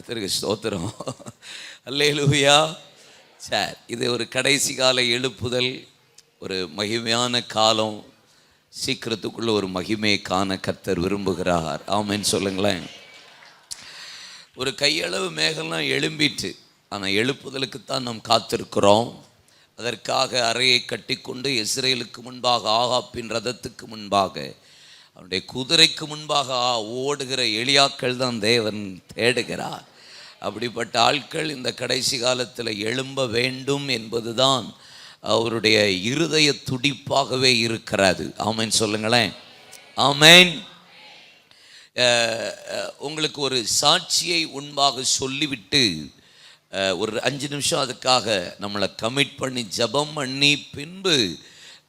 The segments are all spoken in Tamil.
கர்த்தருக்கு ஸ்தோத்திரம். அல்லேலூயா. சரி, இது ஒரு கடைசி கால எழுப்புதல், ஒரு மகிமையான காலம். சீக்கிரத்துக்குள்ள ஒரு மகிமையை காண கர்த்தர் விரும்புகிறார். ஆமென் சொல்லுங்களேன். ஒரு கையளவு மேகம்லாம் எழும்பிட்டு, ஆனால் எழுப்புதலுக்குத்தான் நாம் காத்திருக்கிறோம். அதற்காக அறையை கட்டிக்கொண்டு இஸ்ரேலுக்கு முன்பாக, ஆகாப்பின் ரதத்துக்கு முன்பாக, அவனுடைய குதிரைக்கு முன்பாக ஓடுகிற எளியாக்கள் தான் தேவன் தேடுகிறார். அப்படிப்பட்ட ஆட்கள் இந்த கடைசி காலத்தில் எழும்ப வேண்டும் என்பதுதான் அவருடைய இருதய துடிப்பாகவே இருக்கிறது. ஆமென் சொல்லுங்களேன். ஆமென். உங்களுக்கு ஒரு சாட்சியை முன்பாக சொல்லிவிட்டு ஒரு 5 நிமிஷம் அதுக்காக நம்மளை கமிட் பண்ணி ஜெபம் பண்ணி பின்பு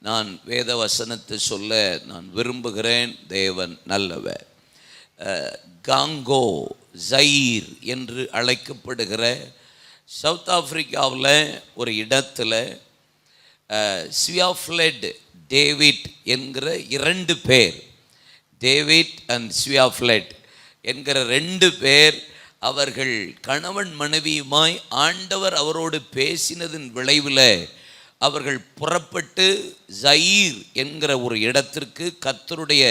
நான் வேத வசனத்தை சொல்ல நான் விரும்புகிறேன். தேவன் நல்லவர். காங்கோ ஜயீர் என்று அழைக்கப்படுகிற சவுத் ஆப்பிரிக்காவில் ஒரு இடத்துல ஸ்வியாஃப்லெட் டேவிட் என்கிற 2 பேர், டேவிட் அண்ட் ஸ்வியாஃப்லெட் என்கிற 2 பேர், அவர்கள் கணவன் மனைவியுமாய் ஆண்டவர் அவரோடு பேசினதின் விளைவில் அவர்கள் புறப்பட்டு ஜயீர் என்கிற ஒரு இடத்திற்கு கர்த்தருடைய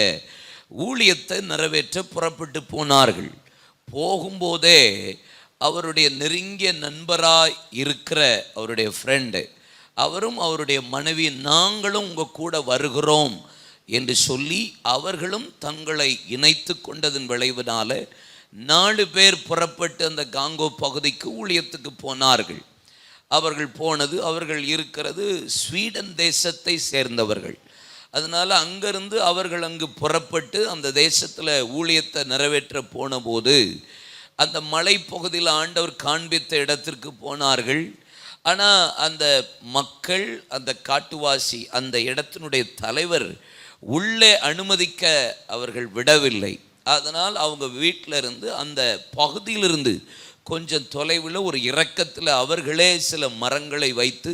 ஊழியத்தை நிறைவேற்ற புறப்பட்டு போனார்கள். போகும்போதே அவருடைய நெருங்கிய நண்பராய் இருக்கிற அவருடைய ஃப்ரெண்டு, அவரும் அவருடைய மனைவி, நாங்களும் உங்கள் கூட வருகிறோம் என்று சொல்லி அவர்களும் தங்களை இணைத்து கொண்டதன் விளைவினால 4 பேர் புறப்பட்டு அந்த காங்கோ பகுதிக்கு ஊழியத்துக்கு போனார்கள். அவர்கள் இருக்கிறது ஸ்வீடன் தேசத்தை சேர்ந்தவர்கள். அதனால் அங்கிருந்து அவர்கள் அங்கு புறப்பட்டு அந்த தேசத்தில் ஊழியத்தை நிறைவேற்ற போன போது அந்த மலைப்பகுதியில் ஆண்டவர் காண்பித்த இடத்திற்கு போனார்கள். ஆனால் அந்த மக்கள், அந்த காட்டுவாசி, அந்த இடத்தினுடைய தலைவர் உள்ளே அனுமதிக்க அவர்கள் விடவில்லை. அதனால் அவங்க வீட்டில் இருந்து, அந்த பகுதியிலிருந்து கொஞ்சம் தொலைவில் ஒரு இரக்கத்தில் அவர்களே சில மரங்களை வைத்து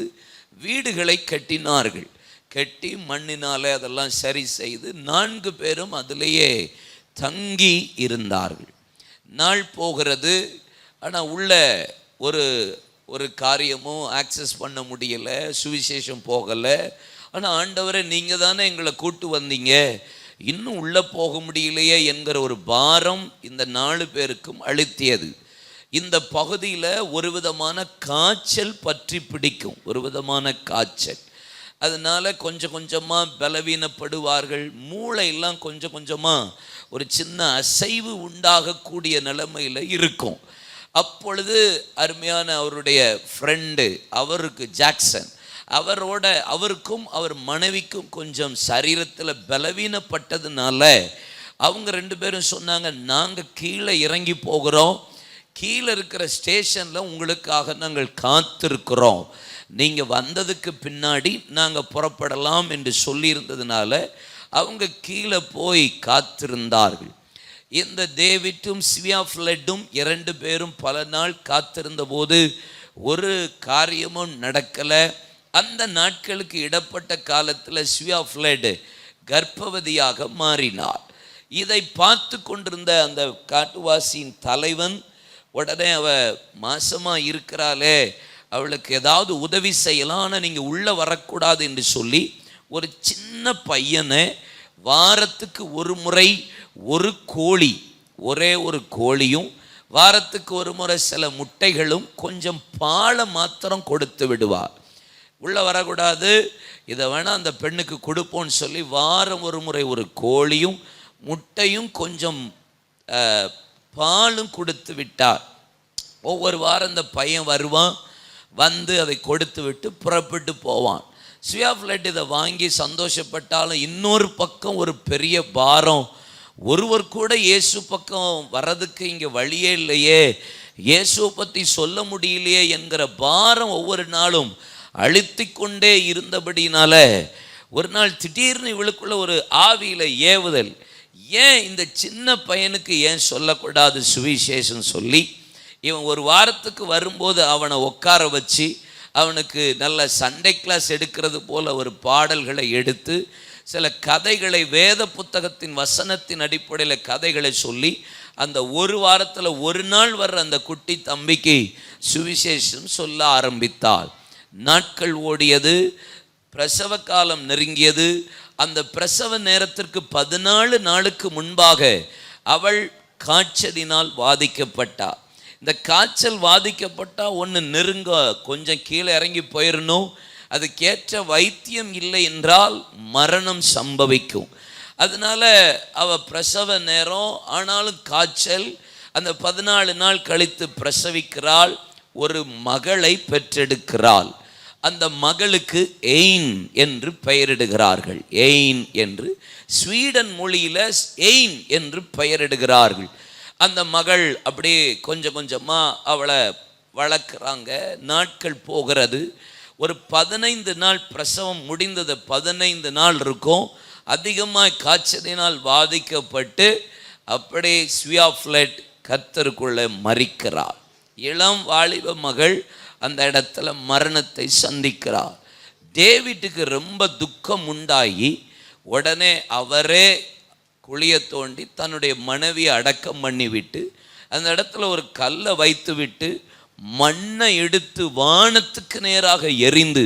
வீடுகளை கட்டினார்கள். கட்டி மண்ணினாலே அதெல்லாம் சரி செய்து 4 பேரும் அதிலேயே தங்கி இருந்தார்கள். நாள் போகிறது. ஆனால் உள்ள ஒரு காரியமும் ஆக்சஸ் பண்ண முடியலை, சுவிசேஷம் போகலை. ஆனால் ஆண்டவரை நீங்கள் தானே எங்களை கூட்டு வந்தீங்க, இன்னும் உள்ளே போக முடியலையே என்கிற ஒரு பாரம் இந்த 4 பேருக்கும் அழுத்தியது. இந்த பகுதியில் ஒரு விதமான காய்ச்சல் பற்றி பிடிக்கும், ஒரு விதமான காய்ச்சல். அதனால் கொஞ்சம் கொஞ்சமாக பலவீனப்படுவார்கள். மூளையெல்லாம் கொஞ்சம் கொஞ்சமாக ஒரு சின்ன அசைவு உண்டாகக்கூடிய நிலைமையில் இருக்கும். அப்பொழுது அருமையான அவருடைய ஃப்ரெண்டு, அவருக்கு ஜாக்சன், அவருக்கும் அவர் மனைவிக்கும் கொஞ்சம் சரீரத்தில் பலவீனப்பட்டதுனால அவங்க 2 பேரும் சொன்னாங்க, நாங்கள் கீழே இறங்கி போகிறோம், கீழே இருக்கிற ஸ்டேஷனில் உங்களுக்காக நாங்கள் காத்திருக்கிறோம், நீங்கள் வந்ததுக்கு பின்னாடி நாங்கள் புறப்படலாம் என்று சொல்லியிருந்ததுனால அவங்க கீழே போய் காத்திருந்தார்கள். இந்த டேவிட்டும் ஸ்வியாஃப்லெட்டும் 2 பேரும் பல நாள் காத்திருந்த போது ஒரு காரியமும் நடக்கலை. அந்த நாட்களுக்கு இடப்பட்ட காலத்தில் ஸ்வியாஃப்லெட் கர்ப்பவதியாக மாறினார். இதை பார்த்து கொண்டிருந்த அந்த காட்டுவாசியின் தலைவன், உடனே அவ மாசமாக இருக்கிறாளே, அவளுக்கு ஏதாவது உதவி செய்யலாம், ஆனால் நீங்கள் உள்ளே வரக்கூடாது என்று சொல்லி ஒரு சின்ன பையனை வாரத்துக்கு ஒரு முறை ஒரு கோழி, ஒரே ஒரு கோழியும், வாரத்துக்கு ஒரு முறை சில முட்டைகளும் கொஞ்சம் பாலை மாத்திரம் கொடுத்து விடுவார். உள்ளே வரக்கூடாது, இதை வேணால் அந்த பெண்ணுக்கு கொடுப்போன்னு சொல்லி வாரம் ஒரு முறை ஒரு கோழியும் முட்டையும் கொஞ்சம் பாலும் கொடுத்து விட்டார். ஒவ்வொரு வாரம் இந்த பையன் வருவான், வந்து அதை கொடுத்து விட்டு புறப்பட்டு போவான். ஸ்வியாஃப்லெட் இதை வாங்கி சந்தோஷப்பட்டாலும் இன்னொரு பக்கம் ஒரு பெரிய பாரம், ஒருவர் கூட இயேசு பக்கம் வர்றதுக்கு இங்கே வழியே இல்லையே, இயேசுவை பற்றி சொல்ல முடியலையே என்கிற பாரம் ஒவ்வொரு நாளும் அழுத்தி கொண்டே இருந்தபடினால ஒரு நாள் திடீர்னு இவளுக்குள்ள ஒரு ஆவியில் ஏவுதல், ஏன் இந்த சின்ன பையனுக்கு ஏன் சொல்லக்கூடாது சுவிசேஷம் சொல்லி, இவன் ஒரு வாரத்துக்கு வரும்போது அவனை உட்கார வச்சு அவனுக்கு நல்ல சண்டே கிளாஸ் எடுக்கிறது போல் ஒரு பாடல்களை எடுத்து சில கதைகளை, வேத புத்தகத்தின் வசனத்தின் அடிப்படையில் கதைகளை சொல்லி அந்த ஒரு வாரத்தில் ஒரு நாள் வர்ற அந்த குட்டி தம்பிக்கு சுவிசேஷம் சொல்ல ஆரம்பித்தாள். நாட்கள் ஓடியது, பிரசவ காலம் நெருங்கியது. அந்த பிரசவ நேரத்திற்கு 14 நாளுக்கு முன்பாக அவள் காய்ச்சலினால் வாதிக்கப்பட்டாள். இந்த காய்ச்சல் வாதிக்கப்பட்டா ஒன்று நெருங்க கொஞ்சம் கீழே இறங்கி போயிடணும். அதுக்கேற்ற வைத்தியம் இல்லை என்றால் மரணம் சம்பவிக்கும். அதனால அவ பிரசவ நேரம் ஆனாலும் காய்ச்சல். அந்த 14 நாள் கழித்து பிரசவிக்கிறாள். ஒரு மகளை பெற்றெடுக்கிறாள். அந்த மகளுக்கு எயின் என்று பெயரிடுகிறார்கள். எயின் என்று ஸ்வீடன் மொழியில எயின் என்று பெயரிடுகிறார்கள். அந்த மகள் அப்படியே கொஞ்சம் கொஞ்சமாக அவளை வளர்க்குறாங்க. நாட்கள் போகிறது. ஒரு 15 நாள் பிரசவம் முடிந்தது. 15 நாள் இருக்கும். அதிகமாக காய்ச்சலினால் பாதிக்கப்பட்டு அப்படியே ஸ்வியாஃப்லெட் கர்த்தருக்குள்ளே மரிக்கிறார். இளம் வாலிப மகள் அந்த இடத்துல மரணத்தை சந்திக்கிறார். டேவிட்டுக்கு ரொம்ப துக்கம் உண்டாகி உடனே அவரே குழியை தோண்டி தன்னுடைய மனைவியை அடக்கம் பண்ணிவிட்டு அந்த இடத்துல ஒரு கல்லை வைத்து விட்டு மண்ணை எடுத்து வானத்துக்கு நேராக எறிந்து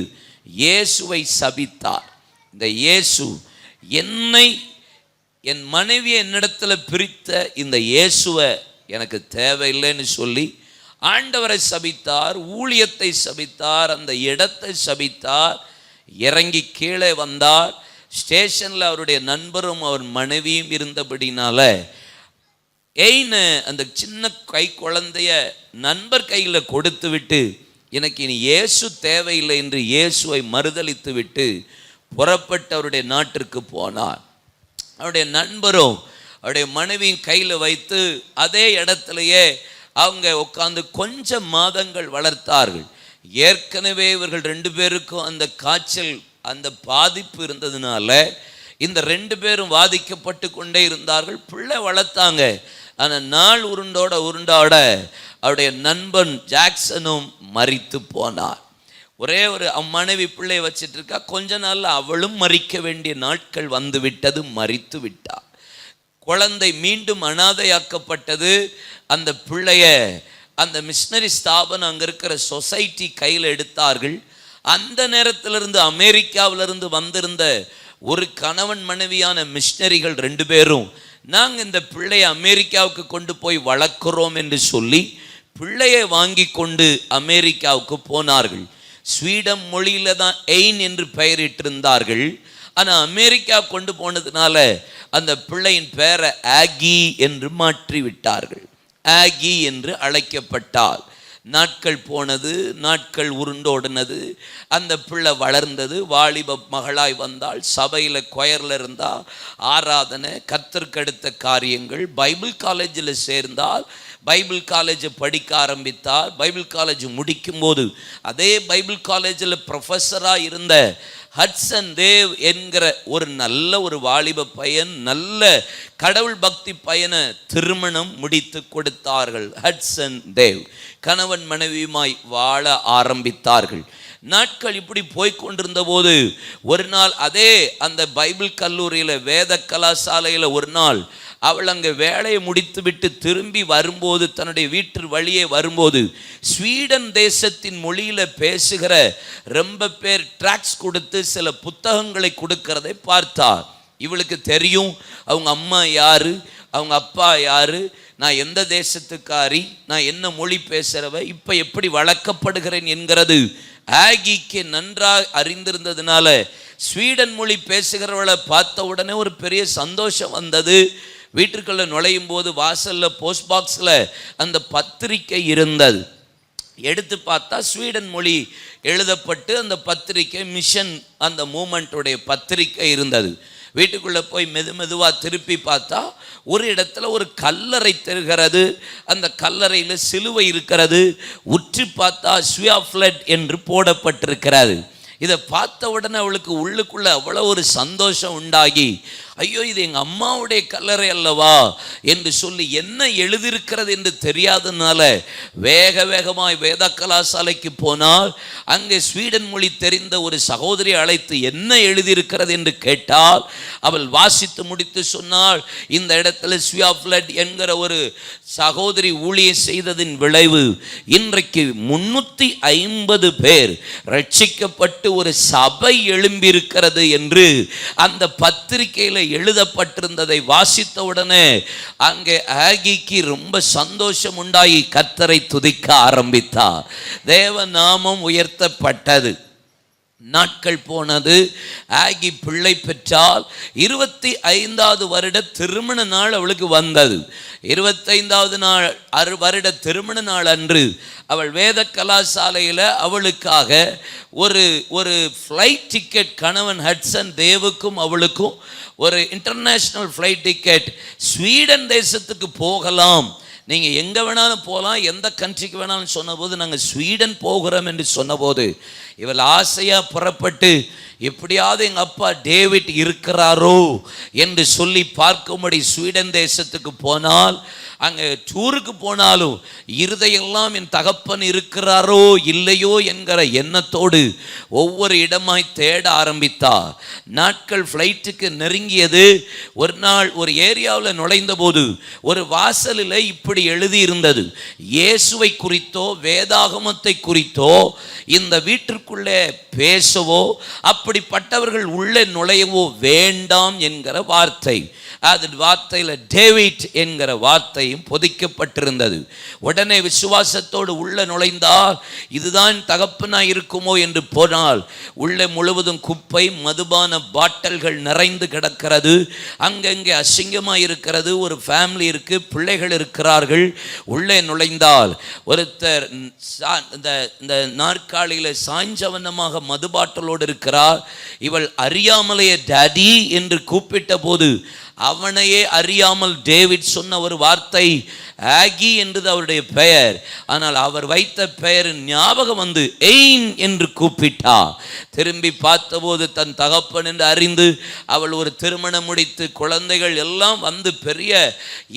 இயேசுவை சபித்தார். இந்த இயேசு என்னை, என் மனைவியை என்னிடத்துல பிரித்த இந்த இயேசுவை எனக்கு தேவையில்லைன்னு சொல்லி ஆண்டவரை சபித்தார், ஊழியத்தை சபித்தார், அந்த இடத்தை சபித்தார். இறங்கி கீழே வந்தார். ஸ்டேஷனில் அவருடைய நண்பரும் அவர் மனைவியும் இருந்தபடினால அந்த சின்ன கை குழந்தைய நண்பர் கையில் கொடுத்து விட்டு எனக்கு இனி இயேசு தேவையில்லை என்று இயேசுவை மறுதலித்து விட்டு புறப்பட்டு அவருடைய நாட்டிற்கு போனார். அவருடைய நண்பரும் அவருடைய மனைவியின் கையில் வைத்து அதே இடத்துலையே அவங்க உட்கார்ந்து கொஞ்சம் மாதங்கள் வளர்த்தார்கள். ஏற்கனவே இவர்கள் 2 பேருக்கும் அந்த காய்ச்சல், அந்த பாதிப்பு இருந்ததுனால இந்த 2 பேரும் பாதிக்கப்பட்டு கொண்டே இருந்தார்கள். பிள்ளை வளர்த்தாங்க. ஆனால் நாள் உருண்டோட அவருடைய நண்பன் ஜாக்சனும் மரித்து போனார். ஒரே ஒரு மனைவி பிள்ளை வச்சிட்டு இருக்கா. கொஞ்ச நாள்ல அவளும் மரிக்க வேண்டிய நாட்கள் வந்து விட்டது. மரித்து விட்டார். குழந்தை மீண்டும் அனாதையாக்கப்பட்டது. அந்த பிள்ளைய அந்த மிஷனரி ஸ்தாபனம் அங்கே இருக்கிற சொசைட்டி கையில் எடுத்தார்கள். அந்த நேரத்திலிருந்து அமெரிக்காவிலிருந்து வந்திருந்த ஒரு கணவன் மனைவியான மிஷனரிகள் 2 பேரும் நாங்கள் இந்த பிள்ளையை அமெரிக்காவுக்கு கொண்டு போய் வளர்க்குறோம் என்று சொல்லி பிள்ளையை வாங்கி கொண்டு அமெரிக்காவுக்கு போனார்கள். ஸ்வீடன் மொழியில தான் எயின் என்று பெயரிட்டிருந்தார்கள். ஆனால் அமெரிக்கா கொண்டு போனதுனால அந்த பிள்ளையின் பெயரை ஆகி என்று மாற்றி விட்டார்கள். ஆகி என்று அழைக்கப்பட்டால் நாட்கள் போனது, நாட்கள் உருண்டோடினது. அந்த பிள்ளை வளர்ந்தது, வாலிப மகளாய் வந்தாள். சபையில் கொயரில் இருந்தால் ஆராதனை, கர்த்தருக்கு அடுத்த காரியங்கள். பைபிள் காலேஜில் சேர்ந்தால் பைபிள் காலேஜை படிக்க ஆரம்பித்தார். பைபிள் காலேஜ் முடிக்கும்போது அதே பைபிள் காலேஜில் ப்ரொஃபஸராக இருந்த ஹட்சன் தேவ் என்கிற ஒரு வாலிப பையன், நல்ல கடவுள் பக்தி பையனை திருமணம் முடித்து கொடுத்தார்கள். ஹட்சன் தேவ் கணவன் மனைவியுமாய் வாழ ஆரம்பித்தார்கள். நாட்கள் இப்படி போய்கொண்டிருந்த போது ஒரு நாள் அதே அந்த பைபிள் கல்லூரியில், வேத கலாசாலையில் ஒரு நாள் அவள் அங்கே வேலையை முடித்து விட்டு திரும்பி வரும்போது, தன்னுடைய வீட்டு வழியே வரும்போது, ஸ்வீடன் தேசத்தின் மொழியில் பேசுகிற ரொம்ப பேர் டிராக்ஸ் கொடுத்து சில புத்தகங்களை கொடுக்கிறதை பார்த்தார். இவளுக்கு தெரியும் அவங்க அம்மா யாரு, அவங்க அப்பா யாரு, நான் எந்த தேசத்துக்காரி, நான் என்ன மொழி பேசுகிறவ, இப்போ எப்படி வளர்க்கப்படுகிறேன் என்கிறது ஆகிக்கு நன்றாக அறிந்திருந்ததுனால ஸ்வீடன் மொழி பேசுகிறவளை பார்த்த உடனே ஒரு பெரிய சந்தோஷம் வந்தது. வீட்டுக்குள்ள நுழையும் போது வாசல்ல போஸ்ட் பாக்ஸில் அந்த பத்திரிக்கை இருந்தது. எடுத்து பார்த்தா ஸ்வீடன் மொழி எழுதப்பட்டு அந்த பத்திரிக்கை மிஷன் அந்த மூமெண்ட்டுடைய பத்திரிக்கை இருந்தது. வீட்டுக்குள்ளே போய் மெதுவாக திருப்பி பார்த்தா ஒரு இடத்துல ஒரு கல்லறை தெரிகிறது. அந்த கல்லறையில் சிலுவை இருக்கிறது. உற்று பார்த்தா ஸ்வியாஃப்லெட் என்று போடப்பட்டிருக்கிறது. இதை பார்த்த உடனே அவளுக்கு உள்ளுக்குள்ள அவ்வளோ ஒரு சந்தோஷம் உண்டாகி ஐயோ இது எங்கள் அம்மாவுடைய கல்லறை அல்லவா என்று சொல்லி என்ன எழுதியிருக்கிறது என்று தெரியாதனால வேகமாய் வேத கலாசாலைக்கு போனால் அங்கே ஸ்வீடன் மொழி தெரிந்த ஒரு சகோதரி அழைத்து என்ன எழுதியிருக்கிறது என்று கேட்டால் அவள் வாசித்து முடித்து சொன்னாள், இந்த இடத்துல ஸ்வியாஃப்லட் என்கிற ஒரு சகோதரி ஊழியம் செய்ததின் விளைவு இன்றைக்கு 350 பேர் ரட்சிக்கப்பட்டு ஒரு சபை எழும்பியிருக்கிறது என்று அந்த பத்திரிகையில் எழுதப்பட்டிருந்ததை வாசித்தவுடனே அங்கே ஆகிக்கு ரொம்ப சந்தோஷம் உண்டாகி கர்த்தரை துதிக்க ஆரம்பித்தார். தேவ நாமம் உயர்த்தப்பட்டது. நாட்கள் போனது. ஆகி பிள்ளை பெற்றால் 25வது வருட திருமண நாள் அவளுக்கு வந்தது. 25வது நாள் வருட திருமண நாள் அன்று அவள் வேத கலாசாலையில் அவளுக்காக ஒரு ஃப்ளைட் டிக்கெட், கணவன் ஹட்சன் தேவுக்கும் அவளுக்கும் ஒரு இன்டர்நேஷ்னல் ஃப்ளைட் டிக்கெட், ஸ்வீடன் தேசத்துக்கு போகலாம், நீங்கள் எங்கே வேணாலும் போகலாம், எந்த கண்ட்ரிக்கு வேணாலும் சொன்னபோது நாங்கள் ஸ்வீடன் போகிறோம் என்று சொன்னபோது இவள் ஆசையாக புறப்பட்டு எப்படியாவது எங்கள் அப்பா டேவிட் இருக்கிறாரோ என்று சொல்லி பார்க்கும்படி ஸ்வீடன் தேசத்துக்கு போனால், அங்கே டூருக்கு போனாலும் இருதையெல்லாம் என் தகப்பன் இருக்கிறாரோ இல்லையோ என்கிற எண்ணத்தோடு ஒவ்வொரு இடமாய் தேட ஆரம்பித்தார். நாட்கள் ஃப்ளைட்டுக்கு நெருங்கியது. ஒரு நாள் ஒரு ஏரியாவில் நுழைந்த போது ஒரு வாசலில் இப்படி எழுதியிருந்தது, இயேசுவை குறித்தோ வேதாகமத்தை குறித்தோ இந்த வீட்டிற்குள்ளே பேசவோ அப்படிப்பட்டவர்கள் உள்ளே நுழையவோ வேண்டாம் என்கிற வார்த்தை. அது வார்த்தையில் டேவிட் என்கிற வார்த்தையும் பொதிக்கப்பட்டிருந்தது. உடனே விசுவாசத்தோடு உள்ள நுழைந்தால் இதுதான் தகப்பனாய் இருக்குமோ என்று போனால் உள்ளே முழுவதும் குப்பை, மதுபான பாட்டில்கள் நிறைந்து கிடக்கிறது. அங்கங்கே அசிங்கமாக இருக்கிறது. ஒரு ஃபேமிலி இருக்கு, பிள்ளைகள் இருக்கிறார்கள். உள்ளே நுழைந்தால் ஒருத்தர் இந்த நாற்காலியில் சாய்ஞ்சவனமாக மது பாட்டிலோடு இருக்கிறார். இவள் அறியாமலேயே டாடி என்று கூப்பிட்ட போது அவனையே அறியாமல் டேவிட் சொன்ன ஒரு வார்த்தை ஆகி என்றது அவருடைய பெயர். ஆனால் அவர் வைத்த பெயர் ஞாபகம் வந்து எயின் என்று கூப்பிட்டா. திரும்பி பார்த்தபோது தன் தகப்பன் என்று அறிந்து அவள் ஒரு திருமணம் முடித்து குழந்தைகள் எல்லாம் வந்து பெரிய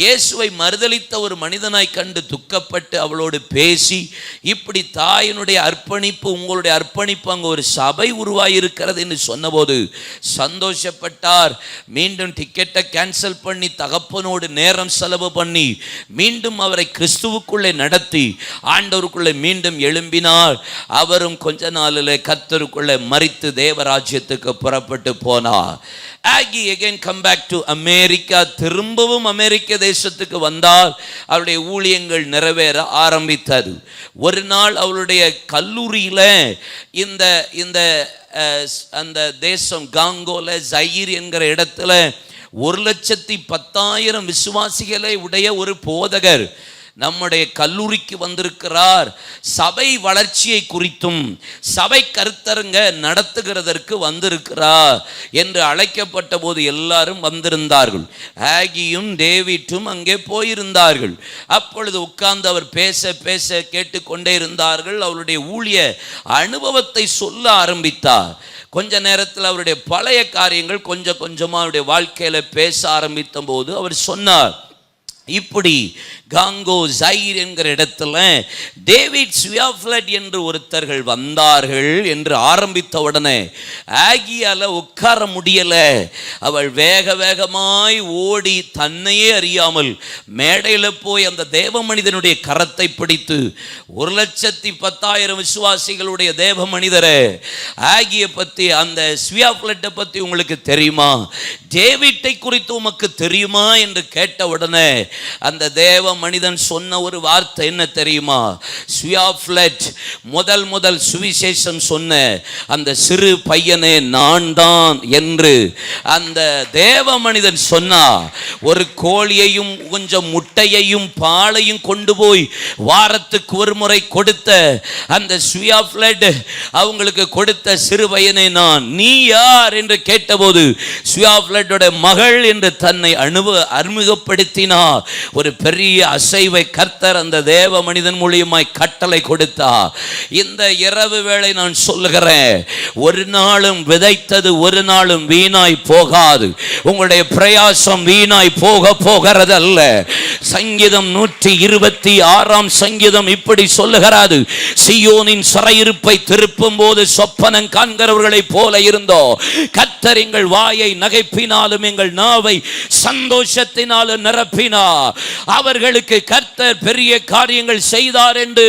இயேசுவை மறுதலித்த ஒரு மனிதனாய் கண்டு துக்கப்பட்டு அவளோடு பேசி, இப்படி தாயினுடைய அர்ப்பணிப்பு, உங்களுடைய அர்ப்பணிப்பு அங்கே ஒரு சபை உருவாயிருக்கிறது என்று சொன்னபோது சந்தோஷப்பட்டார். மீண்டும் டிக்கெட்டை கேன்சல் பண்ணி தகப்பனோடு நேரம் செலவு பண்ணி மீண்டும் அவரை கிறிஸ்துவுக்குள்ளே நடத்தி ஆண்டவருக்குள்ளே மீண்டும் எழும்பினார். அவரும் கொஞ்ச நாளில் கர்த்தருக்குள்ளே மரித்து தேவராஜ்யத்துக்கு புறப்பட்டு போனார். ஆகி again come back to America. திரும்பவும் அமெரிக்க தேசத்துக்கு வந்தால் அவருடைய ஊழியங்கள் நிறைவேற ஆரம்பித்தது. ஒரு நாள் அவளுடைய கல்லூரியில் இந்த அந்த தேசம் காங்கோல ஜயீர் என்கிற இடத்துல 1,10,000 விசுவாசிகளை உடைய ஒரு போதகர் நம்முடைய கல்லூரிக்கு வந்திருக்கிறார். சபை வளர்ச்சியை குறித்தும் சபை கருத்தரங்க நடத்துகிறதற்கு வந்திருக்கிறார் என்று அழைக்கப்பட்ட போது எல்லாரும் வந்திருந்தார்கள். ஆகியும் டேவிட்டும் அங்கே போயிருந்தார்கள். அப்பொழுது உட்கார்ந்து அவர் பேச பேச கேட்டுக்கொண்டே இருந்தார்கள். அவருடைய ஊழிய அனுபவத்தை சொல்ல ஆரம்பித்தார். கொஞ்ச நேரத்தில் அவருடைய பழைய காரியங்கள் கொஞ்சம் கொஞ்சமாக அவருடைய வாழ்க்கையில் பேச ஆரம்பித்த போது அவர் சொன்னார், இப்படி காங்கோ ஜயீர் என்கிற இடத்துல டேவிட் ஸ்வியாஃப்லட் என்று ஒருத்தர்கள் வந்தார்கள் என்று ஆரம்பித்த உடனே ஆகியால உட்கார முடியல. அவள் வேகமாய் ஓடி தன்னையே அறியாமல் மேடையில் போய் அந்த தேவ மனிதனுடைய கரத்தை பிடித்து 1,10,000 விசுவாசிகளுடைய தேவ மனிதரை ஆகிய பற்றி, அந்த ஸ்வியாஃப்லட்டை பற்றி உங்களுக்கு தெரியுமா, டேவிட்டை குறித்து உமக்கு தெரியுமா என்று கேட்ட உடனே அந்த தேவ மனிதன் சொன்ன ஒரு வார்த்தை என்ன தெரியுமா, ஸ்வியாஃப்லட் முதல் சுவிசேஷம் சொன்ன அந்த சிறு பையனே நான் தான் என்று அந்த தேவ மனிதன் சொன்னா. ஒரு கோழியையும் கொஞ்சம் முட்டை முட்டையையும் பாலையும் கொண்டு போய் வாரத்துக்கு ஒரு முறை கொடுத்த அந்த சுயாஃப்ளட் அவங்களுக்கு கொடுத்த சிறு பையனை நான் நீ யார் என்று கேட்டபோது சுயாஃப்ளட்டோட மகள் என்று தன்னை அறிமுகப்படுத்தினார். ஒரு பெரிய அசைவை கர்த்தர் அந்த தேவ மனிதன் மூலியமாய் கட்டளை கொடுத்தார். இந்த இரவு வேளை நான் சொல்லுகிறேன், ஒரு நாளும் விதைத்தது ஒரு நாளும் வீணாய் போகாது. உங்களுடைய பிரயாசம் வீணாய் போகிறது அல்ல. சங்கீதம் 126 சங்கீதம் இப்படி சொல்லுகிறது, சீயோனின் சிறையிருப்பை திருப்பும் போது சொப்பனம் காண்கிறவர்களை போல இருந்தோ, கர்த்தர் எங்கள் வாயை நகைப்பினாலும் எங்கள் நாவை சந்தோஷத்தினாலும் நிரப்பினார். அவர்களுக்கு கர்த்தர் பெரிய காரியங்கள் செய்தார் என்று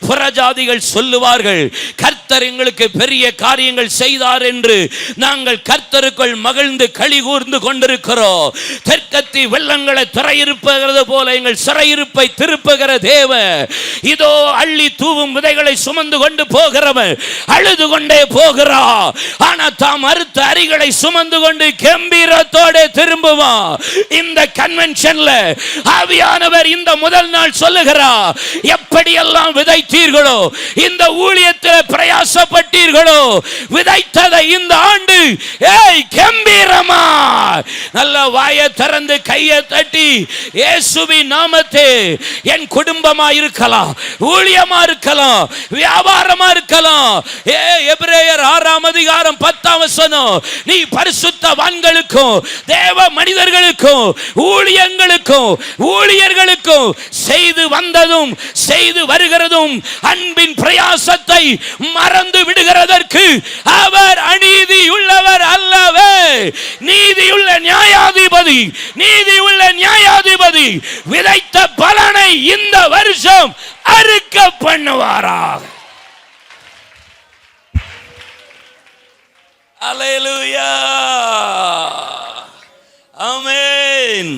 புறஜாதிகள் சொல்லுவார்கள். கர்த்தர் எங்களுக்கு பெரிய காரியங்கள் செய்தார் என்று நாங்கள் கர்த்தருக்குள் மகிழ்ந்து களி கூர்ந்து கொண்டிருக்கிறோம். தெற்கத்தி வெள்ளங்களை திரையிருப்பது போல எங்கள் சிறையிருப்பை திருப்புகிற தேவன் இதோ அள்ளி தூவும் விதைகளை சுமந்து கொண்டு போகிறவன் அழுது கொண்டே போகிறான். ஆனா தாம் அறுத்த அரிகளை சுமந்து கொண்டு கம்பீரத்தோடு திரும்புவான். இந்த கன்வென்ஷன்ல ஆவியானவர் இந்த முதல் நாள் சொல்லுகிறார், எப்படியெல்லாம் விதைத்தீர்களோ, இந்த ஊழியத்தில் பிரயாசப்பட்டீர்களோ, விதைத்ததை இந்த ஆண்டு கம்பீரமா நல்ல வாயை திறந்து கையை தட்டி இயேசுவின் நாமத்தே என் குடும்பமா இருக்கலாம், ஊழியமா இருக்கலாம், வியாபாரமா இருக்கலாம். எபிரேயர் 6:10 நீ பரிசுத்தவான்களுக்கும் தேவ மனிதர்களுக்கும் ஊழியங்களுக்கும் ஊழியர்களுக்கும் செய்து வந்ததும் செய்து வருகிறதும் அன்பின் பிரயாசத்தை மறந்து விடுகிறதற்கு அவர் அநீதியுள்ளவர் அல்லவே. நீதியுள்ள நியாயாதிபதி, நீதியுள்ள நியாயாதிபதி விதைத்த பலனை இந்த வருஷம் அறுக்க பண்ணுவாராக. அல்லேலூயா, ஆமென்.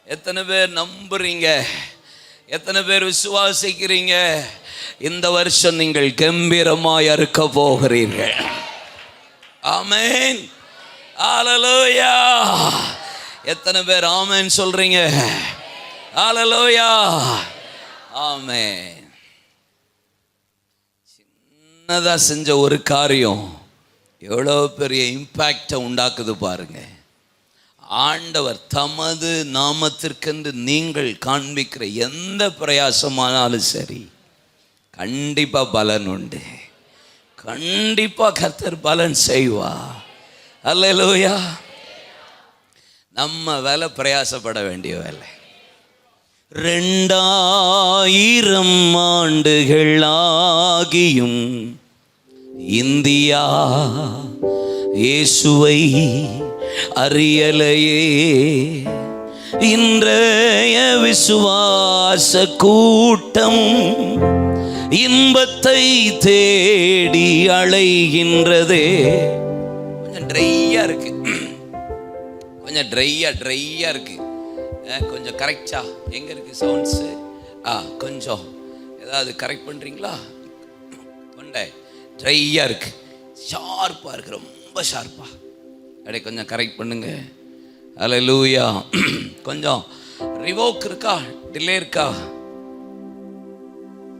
எத்தனை பேர் நம்புறீங்க? எத்தனை பேர் விசுவாசிக்கிறீங்க? இந்த வருஷம் நீங்கள் கம்பீரமாய் அறுக்க போகிறீர்கள். ஆமென், அல்லேலூயா. எத்தனை பேர் ஆமென் சொல்றீங்க? அல்லேலூயா, ஆமென். சின்னதா செஞ்ச ஒரு காரியம் எவ்வளோ பெரிய இம்பாக்டை உண்டாக்குது பாருங்க. ஆண்டவர் தமது நாமத்திற்கென்று நீங்கள் காண்பிக்கிற எந்த பிரயாசமானாலும் சரி, கண்டிப்பா பலன் உண்டு. கண்டிப்பா கர்த்தர் பலன் செய்வா. அல்லேலூயா. நம்ம வேலை பிரயாசப்பட வேண்டிய வேலை. 2000 ஆண்டுகள் ஆகியும் இந்தியா இயேசுவை அறியலையே. இன்றைய விசுவாச கூட்டம் இன்பத்தை தேடி அலைகின்றதே. கொஞ்சம் ட்ரையா இருக்கு, கொஞ்சம் ட்ரையா இருக்கு. கொஞ்சம் கரெக்டா எங்க இருக்கு சவுண்ட்ஸ்? கொஞ்சம் ஏதாவது கரெக்ட் பண்றீங்களா? கொண்டை ட்ரையா இருக்கு, ஷார்ப்பா இருக்கு, ரொம்ப ஷார்ப்பா. அப்படியே கொஞ்சம் கரெக்ட் பண்ணுங்க. அல்லேலூயா. கொஞ்சம் ரிவோக் இருக்கா, டிலே இருக்கா?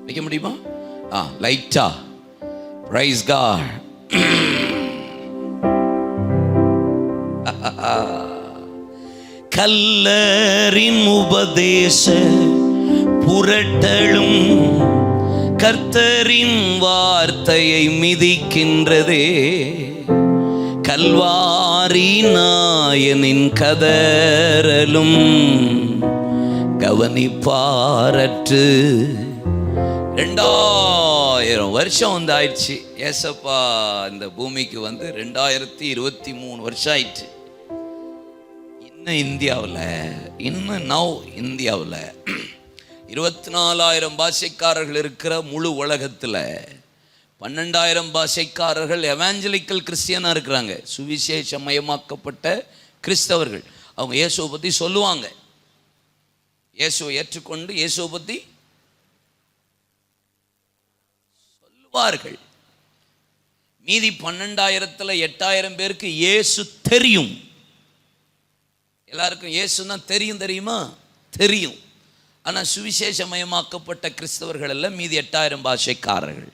வைக்க முடியுமா? லைட்டா. Price God. கல்லரின் உபதேச புரட்டலும் கர்த்தரின் வார்த்தையை மிதிக்கின்றதே. கல்வாரி நாயனின் கதறலும் கவனிப்பாரற்று. 2000 வருஷம் வந்து ஆயிடுச்சு. ஏசப்பா இந்த பூமிக்கு வந்து 2023 வருஷம் ஆயிடுச்சு. இந்தியாவில் 24,000 பாஷைக்காரர்கள் இருக்கிற முழு உலகத்தில் 12,000 பாஷைக்காரர்கள் எவாஞ்சலிக்கல் கிறிஸ்டியனாக இருக்கிறாங்க, சுவிசேஷமயமாக்கப்பட்ட கிறிஸ்தவர்கள். அவங்க இயேசுவை பற்றி சொல்லுவாங்க, இயேசுவை ஏற்றுக்கொண்டு இயேசுவை பற்றி சொல்லுவார்கள். மீதி 12,000ல் 8,000 பேருக்கு இயேசு தெரியும். எல்லாருக்கும் இயேசுன்னா தெரியுமா? தெரியும். ஆனால் சுவிசேஷமயமாக்கப்பட்ட கிறிஸ்தவர்கள் எல்லாம் மீதி 8000 பாஷைக்காரர்கள்.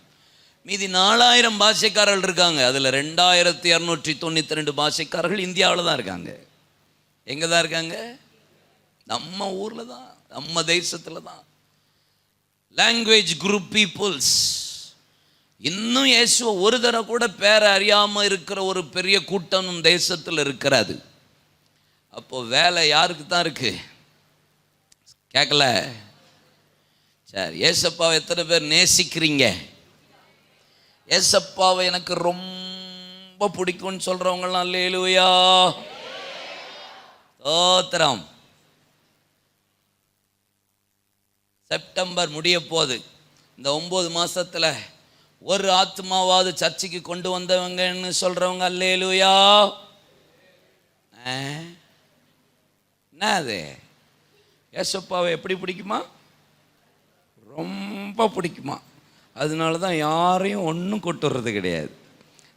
மீதி 4000 பாஷைக்காரர்கள் இருக்காங்க. அதில் 2292 பாஷைக்காரர்கள் இந்தியாவில் தான் இருக்காங்க. எங்கே தான் இருக்காங்க? நம்ம ஊரில் தான், நம்ம தேசத்தில் தான். Language group peoples. இன்னும் இயேசுவை ஒரு தடவை கூட பேரை அறியாமல் இருக்கிற ஒரு பெரிய கூட்டம் தேசத்தில் இருக்கிறது. அப்போது வேலை யாருக்கு தான் இருக்கு? கேட்கல. சரி, ஏசப்பாவை எத்தனை பேர் நேசிக்கிறீங்க? ஏசப்பாவை எனக்கு ரொம்ப பிடிக்கும்னு சொல்கிறவங்களாம் அல்லேலூயா ஸ்தோத்திரம். செப்டம்பர் முடிய போகுது. இந்த 9 மாதத்தில் ஒரு ஆத்மாவாவது சர்ச்சைக்கு கொண்டு வந்தவங்கன்னு சொல்கிறவங்க அல்லேலூயா. என்ன அது? ஏசப்பாவை எப்படி பிடிக்குமா? ரொம்ப பிடிக்குமா? அதனால தான் யாரையும் ஒன்றும் கொண்டு வர்றது கிடையாது.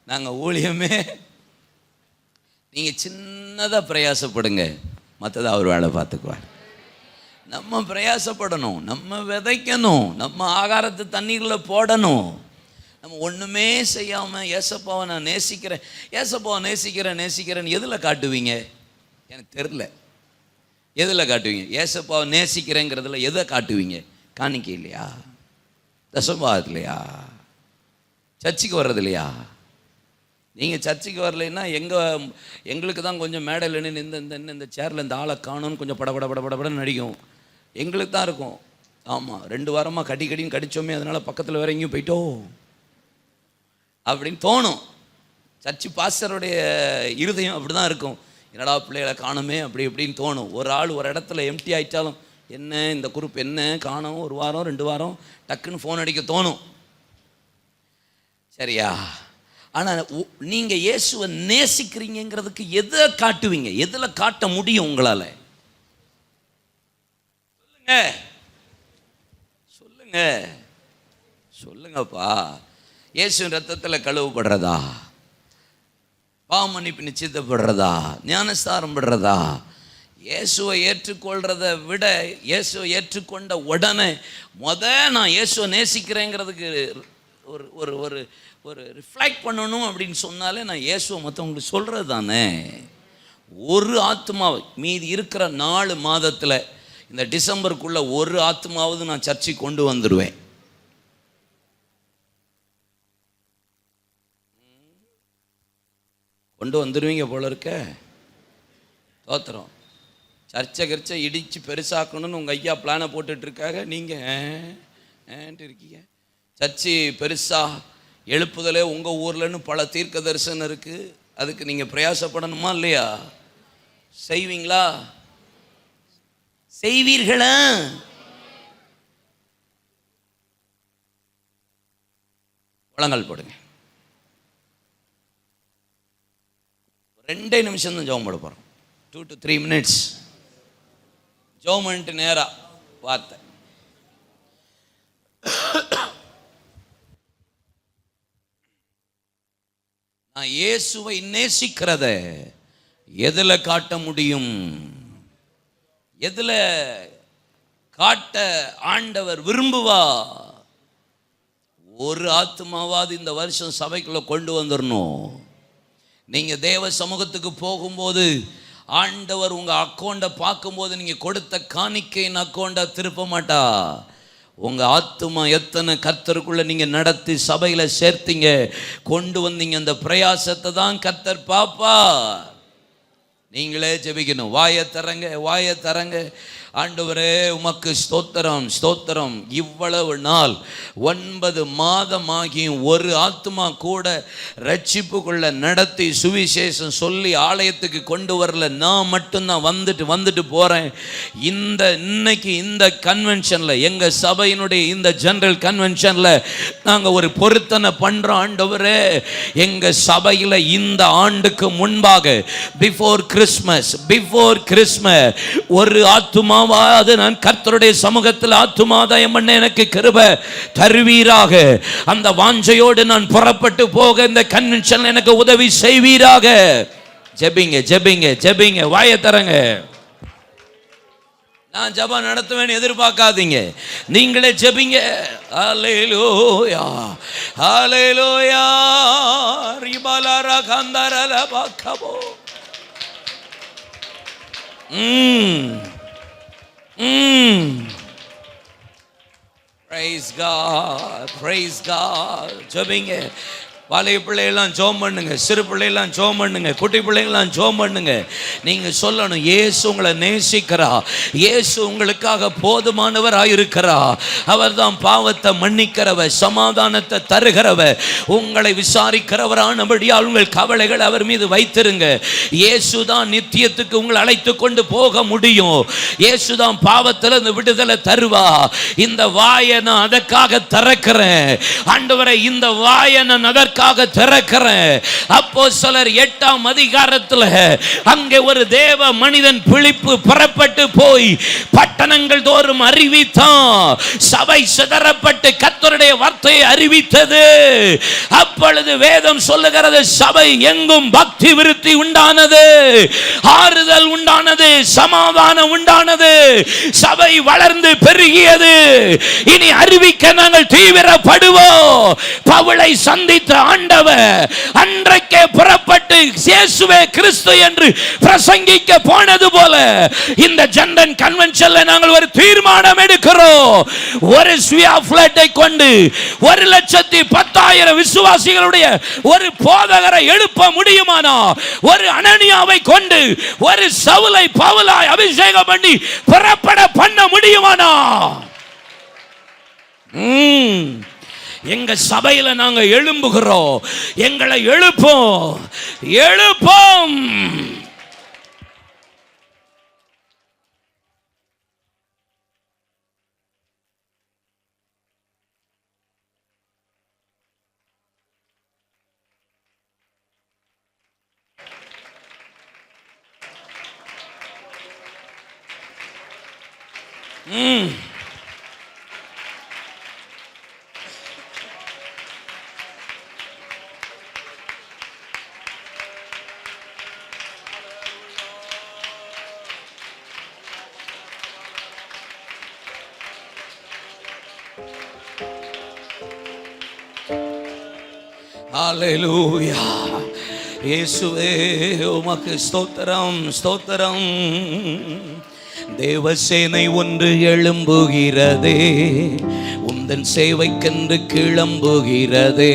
நாங்கள் ஊழியமே, நீங்கள் சின்னதாக பிரயாசப்படுங்க, மற்றதை அவர் வேலை பார்த்துக்குவார். நம்ம பிரயாசப்படணும், நம்ம விதைக்கணும், நம்ம ஆகாரத்தை தண்ணீரில் போடணும். நம்ம ஒன்றுமே செய்யாமல் ஏசப்பாவை நான் நேசிக்கிறேன், ஏசப்பாவை நேசிக்கிறேன்னு எதில் காட்டுவீங்க? எனக்கு தெரில. எதில் காட்டுவீங்க? ஏசப்பாவை நேசிக்கிறேங்கிறதுல எதை காட்டுவீங்க? காணிக்கை இல்லையா? தசம்பாகத்திலையா? சர்ச்சுக்கு வர்றது இல்லையா? நீங்கள் சர்ச்சுக்கு வரலைன்னா எங்களுக்கு தான் கொஞ்சம் மேடையில் இந்த சேரில் இந்த ஆளை காணும்னு கொஞ்சம் படபடன்னு நடிக்கும். எங்களுக்கு தான் இருக்கும். ஆமாம், 2 வாரமாக கடின்னு கடிச்சோமே, அதனால் பக்கத்தில் வேற எங்கேயும் போயிட்டோம் அப்படின்னு தோணும். சர்ச்சு பாஸ்டருடைய இருதயம் அப்படி தான் இருக்கும். என்னடா பிள்ளைகளை காணுமே அப்படி இப்படின்னு தோணும். ஒரு ஆள் ஒரு இடத்துல எம்டி ஆகிட்டாலும் என்ன இந்த குரூப் என்ன காணும், 1 வாரம் 2 வாரம் டக்குன்னு ஃபோன் அடிக்க தோணும். சரியா? ஆனால் நீங்கள் இயேசுவை நேசிக்கிறீங்கிறதுக்கு எதை காட்டுவீங்க? எதில் காட்ட முடியும் உங்களால்? சொல்லுங்கப்பா. இயேசுவின் ரத்தத்தில் கழுவப்படுறதா? பாவமன்னிப்பு நிச்சயிக்கப்படுறதா? ஞானஸ்தானம் படுறதா? இயேசுவை ஏற்றுக்கொள்றதை விட இயேசுவை ஏற்றுக்கொண்ட உடனே நான் இயேசுவை நேசிக்கிறேங்கிறதுக்கு ஒரு ஒரு ஒரு ஒரு ரிஃப்ளெக்ட் பண்ணணும் அப்படின்னு சொன்னாலே நான் இயேசுவை மற்றவங்களுக்கு சொல்கிறது தானே. ஒரு ஆத்மாவை மீதி இருக்கிற 4 மாதத்தில் இந்த டிசம்பருக்குள்ளே ஒரு ஆத்மாவது நான் சர்ச்சைக்கு கொண்டு வந்துடுவேன். கொண்டு வந்துடுவீங்க போல இருக்க. தோத்திரம். சர்ச்சை இடித்து பெருசாக்கணும்னு உங்கள் ஐயா பிளானை போட்டுட்ருக்காங்க. நீங்கள் இருக்கீங்க. சர்ச்சு பெருசாக எழுப்புதலே உங்கள் ஊர்லன்னு பல தீர்க்க தரிசனம் இருக்குது. அதுக்கு நீங்கள் பிரயாசப்படணுமா இல்லையா? செய்வீங்களா? செய்வீர்களா? முழங்கால் போடுங்க. 2 நிமிஷம் தான் ஜெபம் போட போகிறோம். 2 to 3 minutes ஜெபம் பண்ணிட்டு நேராக வார்த்தை. நான் இயேசுவை நேசிக்கிறத எதில் காட்ட முடியும்? எதில் காட்ட ஆண்டவர் விரும்புவா? ஒரு ஆத்மாவாவது இந்த வருஷம் சபைக்குள்ள கொண்டு வந்துடணும். நீங்கள் தேவ சமூகத்துக்கு போகும்போது ஆண்டவர் உங்கள் அக்கௌண்ட்டை பார்க்கும்போது நீங்கள் கொடுத்த காணிக்கையின் அக்கௌண்ட்டை திருப்ப மாட்டா. உங்கள் ஆத்துமா எத்தனை கர்த்தருக்குள்ளே நீங்கள் நடத்தி சபையில் சேர்த்தீங்க, கொண்டு வந்தீங்க, அந்த பிரயாசத்தை தான் கர்த்தர் பாப்பா. நீங்களே ஜெபிக்கணும். வாயை தரங்க. ஆண்டவரே உமக்கு ஸ்தோத்திரம். இவ்வளவு நாள் 9 மாதமாகியும் ஒரு ஆத்மா கூட ரட்சிப்புக்குள்ள நடத்தி சுவிசேஷம் சொல்லி ஆலயத்துக்கு கொண்டு வரல. நான் மட்டும்தான் வந்துட்டு போகிறேன். இன்னைக்கு இந்த கன்வென்ஷனில், எங்கள் சபையினுடைய இந்த ஜெனரல் கன்வென்ஷனில் நாங்கள் ஒரு பொருத்தனை பண்ணுறோம். ஆண்டவரே எங்கள் சபையில் இந்த ஆண்டுக்கு முன்பாக பிஃபோர் கிறிஸ்மஸ் ஒரு ஆத்துமா நான் கர்த்தருடைய சமூகத்தில் ஆத்துமாதாயம் பண்ண எனக்கு கிருபை தருவீராக. அந்த வாஞ்சையோடு நான் புறப்பட்டு போக இந்த கன்வென்ஷன் எனக்கு உதவி செய்வீராக. ஜெபிங்க. வாயை தரங்க. நான் ஜெபம் நடத்துவேன்னு எதிர்பார்க்காதீங்க, நீங்களே ஜெபிங்க. ஹல்லேலூயா ஹல்லேலூயா ரிபலர கந்தரல பக்கபோ. Praise God, praise God. ஜெபிங்க. வாலிப பிள்ளைகள்லாம் ஜெபம் பண்ணுங்க, சிறு பிள்ளைகள்லாம் ஜெபம் பண்ணுங்க, குட்டி பிள்ளைகள்லாம் ஜெபம் பண்ணுங்க. நீங்க சொல்லணும், இயேசு உங்களை நேசிக்கிறா, இயேசு உங்களுக்காக போதுமானவராக இருக்கிறா. அவர் தான் பாவத்தை மன்னிக்கிறவர், சமாதானத்தை தருகிறவர், உங்களை விசாரிக்கிறவரானபடியால் உங்கள் கவலைகள் அவர் மீது வைத்திருங்க. இயேசு தான் நித்தியத்துக்கு உங்களை அழைத்து கொண்டு போக முடியும். இயேசு தான் பாவத்திலிருந்து விடுதலை தருவா. இந்த வாயை நான் அதற்காக திறக்கிறேன் ஆண்டவரே, இந்த வாயை நான் அதற்காக திறக்கிறேன். அப்போஸ்தலர் 8ஆம் அதிகாரத்தில் அங்கே ஒரு தேவ மனிதன் பிலிப்பு புறப்பட்டு போய் பட்டணங்கள் தோறும் அறிவித்தான். சபை சிதறப்பட்டு கர்த்தருடைய வார்த்தையை அறிவித்தது. அப்பொழுது வேதம் சொல்லுகிறது, சபை எங்கும் பக்தி விருத்தி உண்டானது, ஆறுதல் உண்டானது, சமாதானம் உண்டானது, சபை வளர்ந்து பெருகியது. இனி அறிவிக்க நாங்கள் தீவிரப்படுவோம். பவுலை சந்தித்த ஆண்டவர் அன்றைக்கே புறப்பட்டு இயேசுவே கிறிஸ்து என்று பிரசங்கிக்க போனது போல இந்த ஜெனரல் கன்வென்ஷன்ல நாங்கள் ஒரு தீர்மானம் எடுக்கிறோம். ஒரு ஸ்வியா ஃபிளட்டை கொண்டு 1,10,000 விசுவாசிகளுடைய ஒரு போதகரை எழுப்ப முடியுமானா, ஒரு அனனியாவை கொண்டு ஒரு சவுலை பவுலாய் அபிஷேகம் பண்ணி புறப்பட பண்ண முடியுமானா, எங்க சபையில நாங்க எழும்புகிறோம். எங்களை எழுப்போம், எழுப்போம். ஹல்லேலூயா. இயேசுவே உமக்கு ஸ்தோத்திரம், ஸ்தோத்திரம். தேவசேனை ஒன்று எழும்புகிறதே, உந்தன் சேவைக்கென்று கிளம்புகிறதே.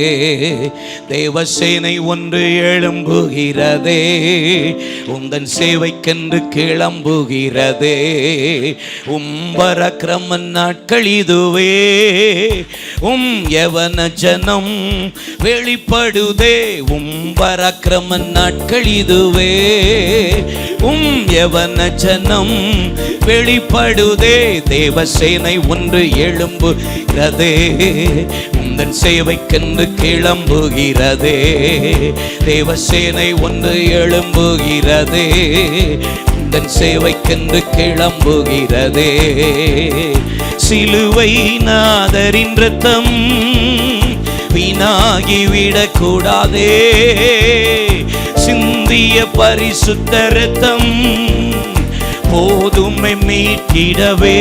தேவசேனை ஒன்று எழும்புகிறதே, உந்தன் சேவைக்கென்று கிளம்புகிறதே. பராக்கிரம நாட்கள் இதுவே, யவன ஜனம் வெளிப்படுதே. பராக்கிரம நாட்கள் இதுவே, யவன ஜனம் வெளிப்படுதே. தேவசேனை ஒன்று எழும்புகிறதே, உந்தன் சேவைக்கென்று கிளம்புகிறதே. தேவசேனை ஒன்று எழும்புகிறதே, உந்தன் சேவைக்கென்று கிளம்புகிறதே. சிலுவை நாதரின் இரத்தம் வீணாகிவிடக் கூடாதே, சிந்திய பரிசுத்த இரத்தம் போதுமை மீட்டிடவே.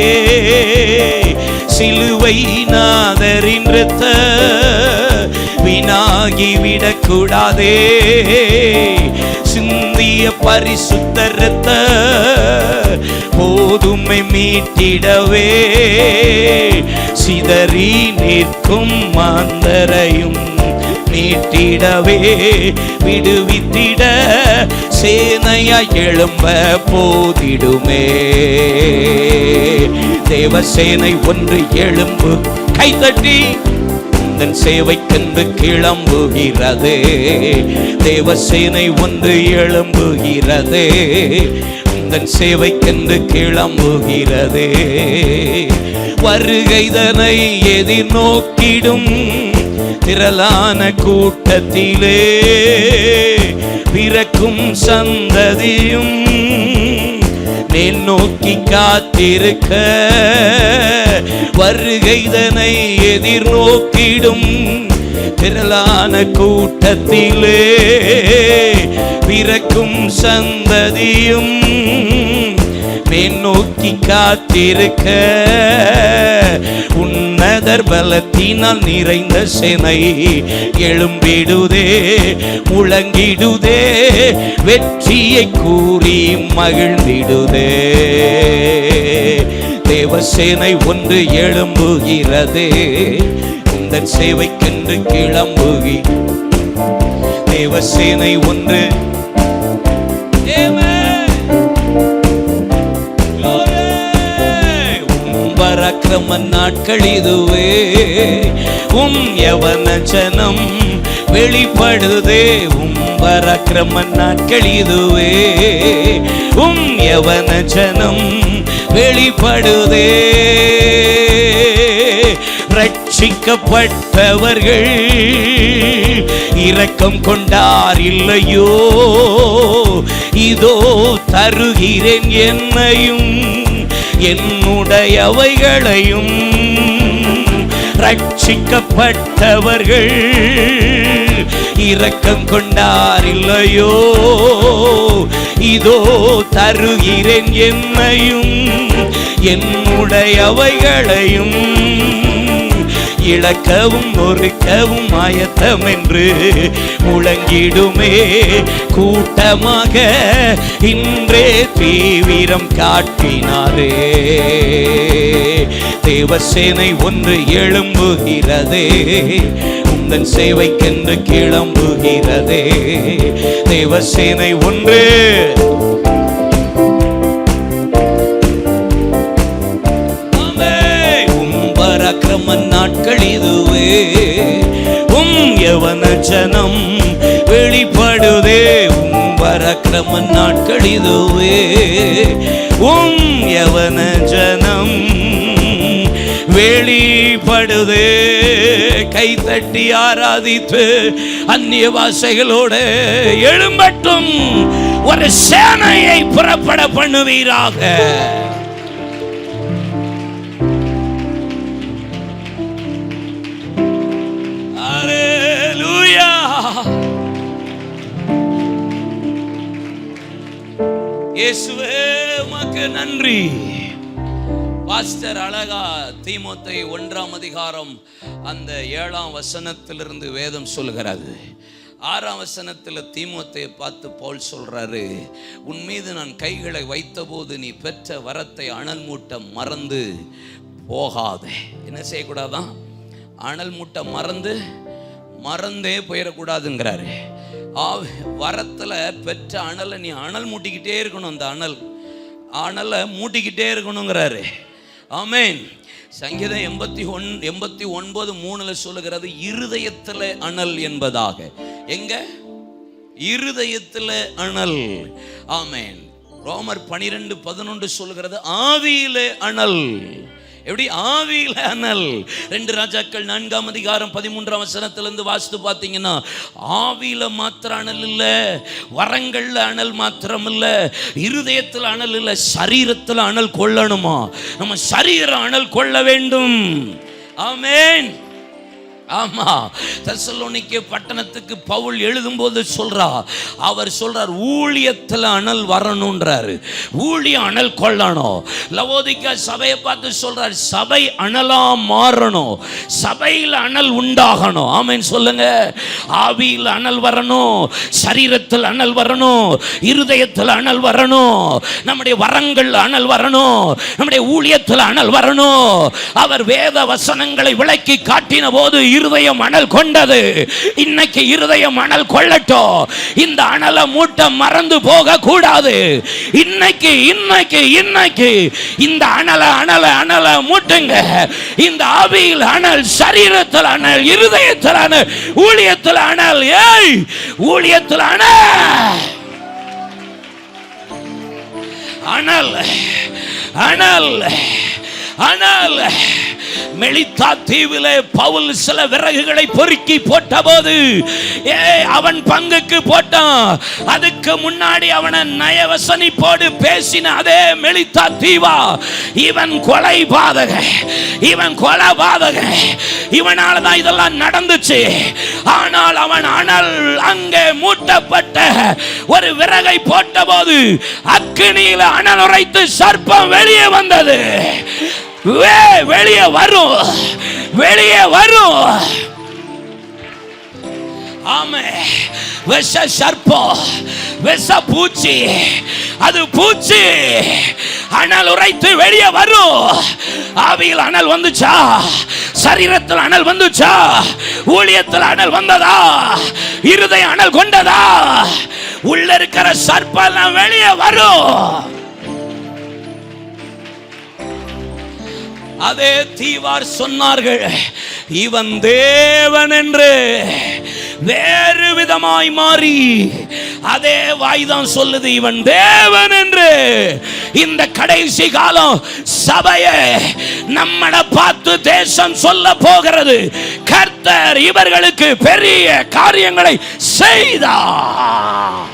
சிலுவை நாதரின் இரத்தம் வீணாகிவிடக் கூடாதே, சிந்திய பரிசுத்த இரத்தம் போதுமை மீட்டிடவே. சிதறி நிற்கும் மாந்தரையும் மீட்டிடவே, விடுவித்திட சேனையாய் எழும்ப போதிடுமே. தேவசேனை ஒன்று எழும்பு, கைதட்டி உந்தன் சேவைக்கென்று கிளம்புகிறதே. தேவசேனை ஒன்று எழும்புகிறதே, உந்தன் சேவைக்கென்று கிளம்புகிறதே. வருகைதனை எதிர்நோக்கிடும் திரளான கூட்டத்திலே பிறக்கும் சந்ததியும் மேல் நோக்கி காத்திருக்க. வருகைதனை எதிர்நோக்கிடும் திரளான கூட்டத்திலே பிறக்கும் சந்ததியும் மேநோக்கி காத்திருக்க உன்னதர் பலத்தினால் நிறைந்த சேனை எழும்பிடுதே, முழங்கிடுதே, வெற்றியை கூறி மகிழ்ந்திடுதே. தேவசேனை ஒன்று எழும்புகிறதே, உந்தன் சேவைக்கென்று கிளம்புகி. தேவசேனை ஒன்று பராக்கிரம நாட்கள் இதுவே, யவன ஜனம் வெளிப்படுதே. பராக்கிரம நாட்கள் இதுவே, யவன ஜனம் வெளிப்படுதே. ரட்சிக்கப்பட்டவர்கள் இரக்கம் கொண்டார் இல்லையோ, இதோ தருகிறேன் என்னையும் என்னுடையவைகளையும். ரட்சிக்கப்பட்டவர்கள் இரக்கம் கொண்டார் இல்லையோ, இதோ தருகிறேன் என்னையும் என்னுடையவைகளையும். இழக்கவும் ஒருக்கவும் ஆயத்தம் என்று முழங்கிடுமே கூட்டமாக இன்றே தீவிரம் காட்டினாரே. தேவசேனை ஒன்று எழும்புகிறதே, உந்தன் சேவைக்கென்று கிளம்புகிறதே. தேவசேனை ஒன்று பராக்கிரம நாட்கள் இதுவே, யவன ஜனம் வெளிப்படுதே. பராக்கிரம நாட்கள் இதுவே, யவன ஜனம் வெளிப்படுதே. கைத்தட்டி ஆராதித்து அந்நிய வாசைகளோட எழும்பட்டும், ஒரு சேனையை புறப்பட பண்ணுவீராக. இயேசுவே உமக்கு நன்றி. பாஸ்டர் அழகா தீமோத்தேயு 1ஆம் அதிகாரம் அந்த 7ஆம் வசனத்திலிருந்து வேதம் சொல்கிறது. 6ஆம் வசனத்தில் தீமோத்தேயை பார்த்து பவுல் சொல்றாரு, உன் மீது நான் கைகளை வைத்தபோது நீ பெற்ற வரத்தை அனல் மூட்ட மறந்து போகாதே. என்ன செய்யக்கூடாதான்? அனல் மூட்ட மறந்தே போயிடக்கூடாதுங்கிறாரு. வரத்தில் பெற்ற அனலை நீ அனல் மூட்டிக்கிட்டே இருக்கணும். அந்த அனலை மூட்டிக்கிட்டே இருக்கணுங்கிறாரு. ஆமென். சங்கீதம் 89:3 சொல்லுகிறது, இருதயத்தில் அனல் என்பதாக. எங்க? இருதயத்தில் அனல். ஆமென். ரோமர் 12:11 சொல்லுகிறது, ஆவியிலே அனல். எப்படி? ஆவியில அனல். 2 ராஜாக்கள் 4ஆம் அதிகாரம் 13ஆம் வசனத்திலிருந்து வாசித்து பார்த்தீங்கன்னா, ஆவியில மாத்திர அனல் இல்ல, வரங்கள்ல அனல் மாத்திரம் இல்ல, இருதயத்தில் அனல் இல்ல, சரீரத்தில் அனல் கொள்ளணுமா? நம்ம சரீரம் அனல் கொள்ள வேண்டும். ஆமென். ஆமா. தெசலோனிக்கே பட்டணத்துக்கு பவுல் எழுதும்போது அவர் சொல்றார், ஊழியத்தில் அனல் வரணும்ன்றாரு. ஊழியம் அனல் கொள்ளணும். லவோதிக்கா சபையை பார்த்து சொல்றார், சபை அனலா மாறணும், சபையில் அனல் உண்டாகணும். ஆமென் சொல்லுங்க. ஆவியில் அனல் வரணும், சரீரத்தில் அனல் வரணும், இருதயத்தில் அனல் வரணும், நம்முடைய வரங்கள் அனல் வரணும், நம்முடைய ஊழியத்தில் அனல் வரணும். அவர் வேத வசனங்களை விளக்கி காட்டின போது இருதயம் அனல் கொண்டது. இன்னைக்கு இருதயம் அனல் கொள்ளட்டும். இந்த அனலை மூட்ட மறந்து போக கூடாது. இன்னைக்கு இந்த அனலை மூட்டுங்க. இந்த ஆவியில் அனல், சரீரத்தில் அனல், இருதயத்தில் அனல், ஊழியத்தில் அனல். ஊழியத்தில் அனல் ஆனால் மெலித்தா தீவிலே பவுல் சில விறகுகளை பொறுக்கி போட்ட போது அவன் பங்குக்கு போட்டான். அதுக்கு முன்னாடி அவனை நயவசனிப்போடு பேசின அதே மெலித்தா தீவா இவன் கொலை பாதக, இவன் கொலை பாதக, இவனால தான் இதெல்லாம் நடந்துச்சு. ஆனால் அவன் அனல் அங்கே மூட்டப்பட்ட ஒரு விறகை போட்ட போது அக்கினியில அனல் உரைத்து சர்ப்பம் வெளியே வந்தது. வெளியே வரும், வெளியே வரும். ஆமே, விஷ சர்ப்பம், விஷ பூச்சி, அது பூச்சி அனல் உரைத்து வெளியே வரும். ஆவியில் அனல் வந்துச்சா? சரீரத்தில் அனல் வந்துச்சா? ஊழியத்தில் அனல் வந்ததா? இருதய அனல் கொண்டதா? உள்ள இருக்கிற சர்ப்பம் வெளியே வரும். அதே தீவார் சொன்னார்கள், இவன் தேவன் என்று. வேறு விதமாய் மாறி அதே வாய்தான் சொல்லுது, இவன் தேவன் என்று. இந்த கடைசி காலம் சபையை நம்மள பார்த்து தேசம் சொல்ல போகிறது, கர்த்தர் இவர்களுக்கு பெரிய காரியங்களை செய்தார்.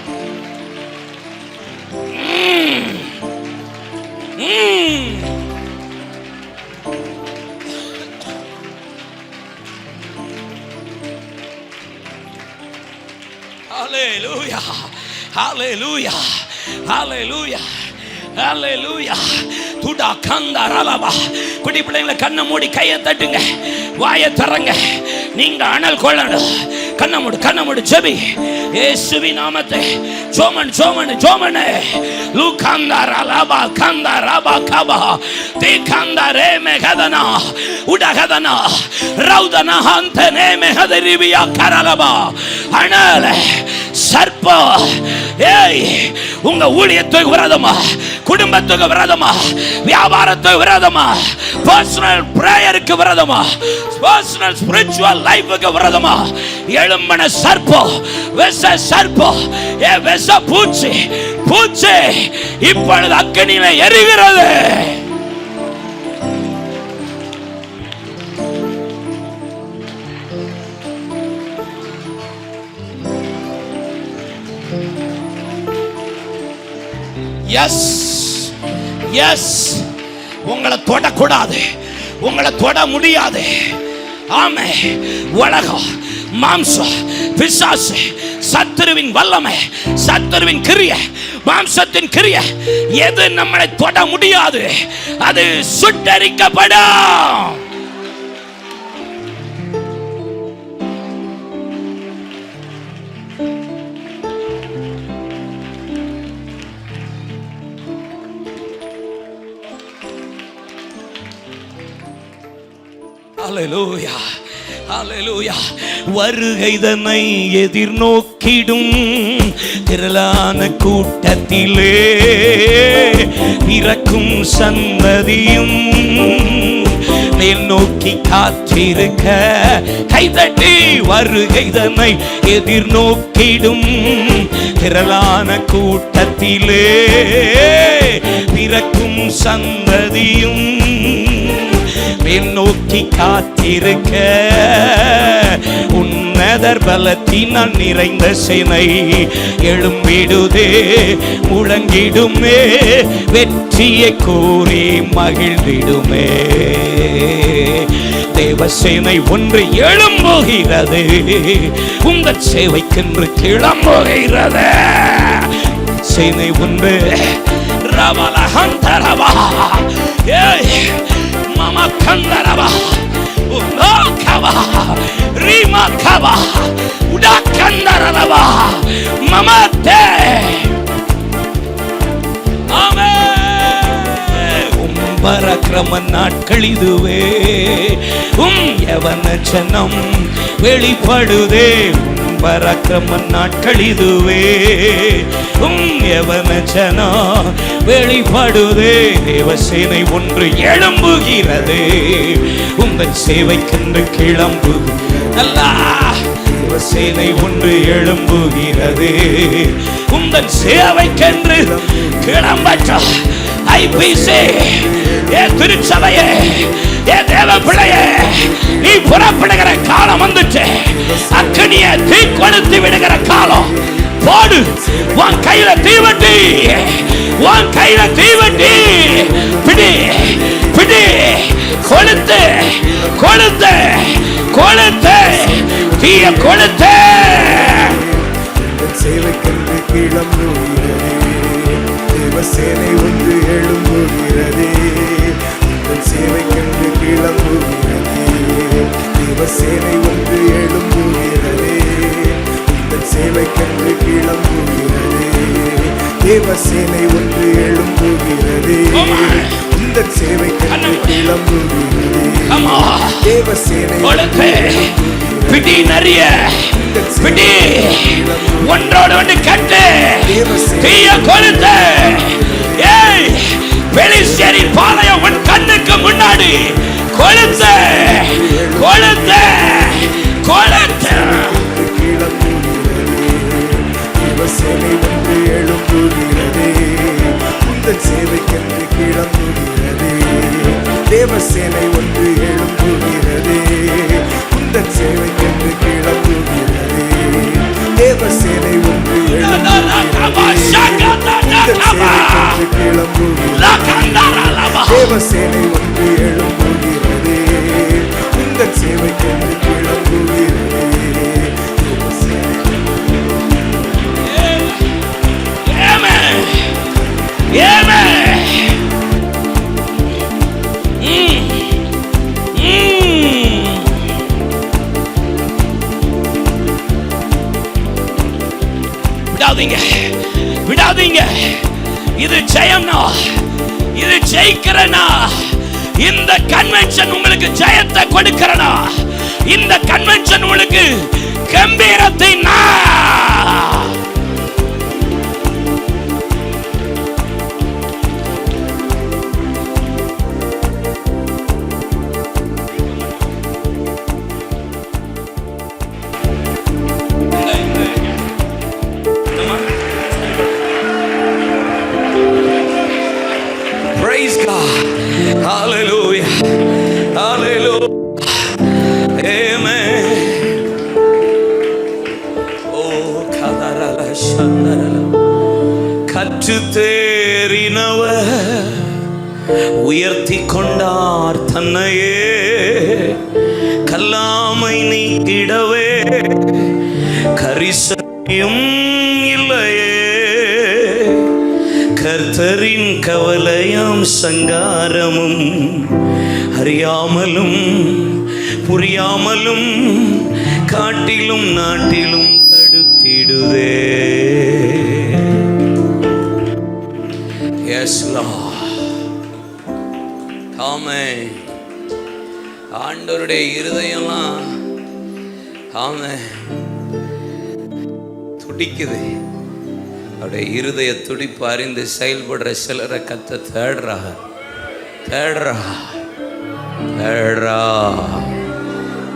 Hallelujah, hallelujah, hallelujah, hallelujah. துடா கந்தாரலபா. குடி பிள்ளைங்களை கண்ணை மூடி கையை தட்டுங்க, வாயை தரங்க. நீங்க அனல் கொள்ளணும். கண்ணை மூடு, கண்ணை மூடு, ஜெபி. இயேசுவின் நாமத்தை ஜோமன் ஜோமன் ஜோமன். லூ கந்தாரலபா கந்தாரபா கபா தே கந்தாரே மெகதனா உடகதனா ரௌதனா ஹந்தனே மெகதரிபியா கரலபா. அனல் சர்ப்பம் உங்க ஊழியத்துக்கு விரோதமா, குடும்பத்துக்கு விரோதமா, வியாபாரத்துக்கு விரோதமா, பர்சனல் பிரேயருக்கு விரோதமா, பர்சனல் ஸ்பிரிச்சுவல் லைஃப்க்கு விரோதமா எழும்பின சர்ப்பம், விஷ சர்ப்பம், விஷ பூச்சி, பூச்சி இப்பொழுது அக்கினியில எரிகிறது. எஸ் எஸ், உங்களை தொடக்கூடாது, உங்களை தொட முடியாது. ஆமே, உலகம், மாம்சம், பிசாசு, சத்துருவின் வல்லமை, சத்துருவின் கிரியை, மாம்சத்தின் கிரியை, எது நம்மளை தொட முடியாது, அது சுட்டரிக்கப்படும். ஹல்லேலூயா, ஹல்லேலூயா. வருகைதனை எதிர்நோக்கிடும் திரளான கூட்டத்திலே பிறக்கும் சந்ததியும் மேல் நோக்கி காத்திருக்க கைதட்டி. வருகைதனை எதிர்நோக்கிடும் திரளான கூட்டத்திலே பிறக்கும் சந்ததியும் மேல் நோக்கி காத்திருக்க. உன்னதர் பலத்தினால் நிறைந்த சேனை எழும்பிடுதே, முழங்கிடுமே, வெற்றியை கூறி மகிழ்ந்திடுமே. தேவசேனை ஒன்று எழும்புகிறது, உங்கள் சேவைக்கென்று கிளம்புகிறது. சேனை ஒன்று ரவலஹந்தரவா மம கந்தரவா உலோகவா ரீமகவா உடகந்தரவா மமதே. ஆமென். பராக்கிரம நாட்கள் இதுவே, யவன ஜனம் வெளிப்படுதே. பராக்கிரம நாட்கள் இதுவே, யவன ஜனம் வெளிப்படுதே. தேவசேனை ஒன்று எழும்புகிறது, உங்கள் சேவைக்கென்று கிளம்பு. நல்லா, தேவசேனை ஒன்று எழும்புகிறது, உங்கள் சேவைக்கென்று கிளம்பற்ற. ஐபிசி என் திருச்சபையே, என் தேவ பிள்ளையே, நீ புறப்படுகிற காலம் வந்துச்சு. அக்கினியை தீ கொளுத்தி விடுகிற காலம். போடு, உன் கையில தீவட்டி, உன் கையில தீவட்டி, பிடி பிடி, கொளுத்து கொளுத்து கொளுத்து, தீய கொளுத்து. சேவைக்கென்று கிளம்புகிறதே, தேவசேனை ஒன்று எழும்புகிறதே. உங்கள் சேவைக்கென்று கிளம்புகிறதே, தேவசேனை ஒன்று எழும்புகிறதே. உங்கள் சேவைக்கென்று கிளம்புகிறதே, தேவசேனை ஒன்று எழும்புகிறதே. உங்கள் சேவைக்கென்று கிளம்புகிறதே, தேவசேனை பிடி நிறைய பிடி, ஒன்றோடு ஒன்று கட்டு, தீய கொளுத்து. ஏய், பெலிஸ்தியரி பாளையம் உன் கண்ணுக்கு முன்னாடி கொளுத்து கொளுத்து கொளுத்து. தேவசேனை ஒன்று எழும்புகிறதே, உங்கள் சேவைக்கென்று கிளம்புகிறதே. தேவசேனை ஒன்று எழும்புகிறதே, உங்கள் சேவைக்கென்று கிளம்புகிறதே. தேவசேனை ஒன்று தேவசேனை ஒன்று எழும்புகிறதே, உங்கள் சேவைக்கென்று கிளம்புகிறதே. விடாதீங்க விடாதீங்க. இது ஜெயம்னா, இது ஜெயிக்கிறனா. இந்த கன்வென்ஷன் உங்களுக்கு ஜெயத்தை கொடுக்கிறனா. இந்த கன்வென்ஷன் உங்களுக்கு கம்பீரத்தை. Praise God. Hallelujah. Hallelujah. Amen. Oh, kadarala shandarala. கற்று தேறினவர் உயர்த்தி கொண்டார் தன்னையே, கல்லாமை நீக்கிடவே கரிசனையும் இல்லையே. கர்த்தரின் கவலையாம் சங்காரமும் அறியாமலும் புரியாமலும் காட்டிலும் நாட்டிலும் தடுத்திடுவே. S Lord. ஆமென். ஆண்டவருடைய இருதயம்லாம் ஆமென் துடிக்குது. அவருடைய இருதய துடிப்பு அறிந்து செயல்படுற சிலரை கத்த தேடுறா தேடுறா தேடுறா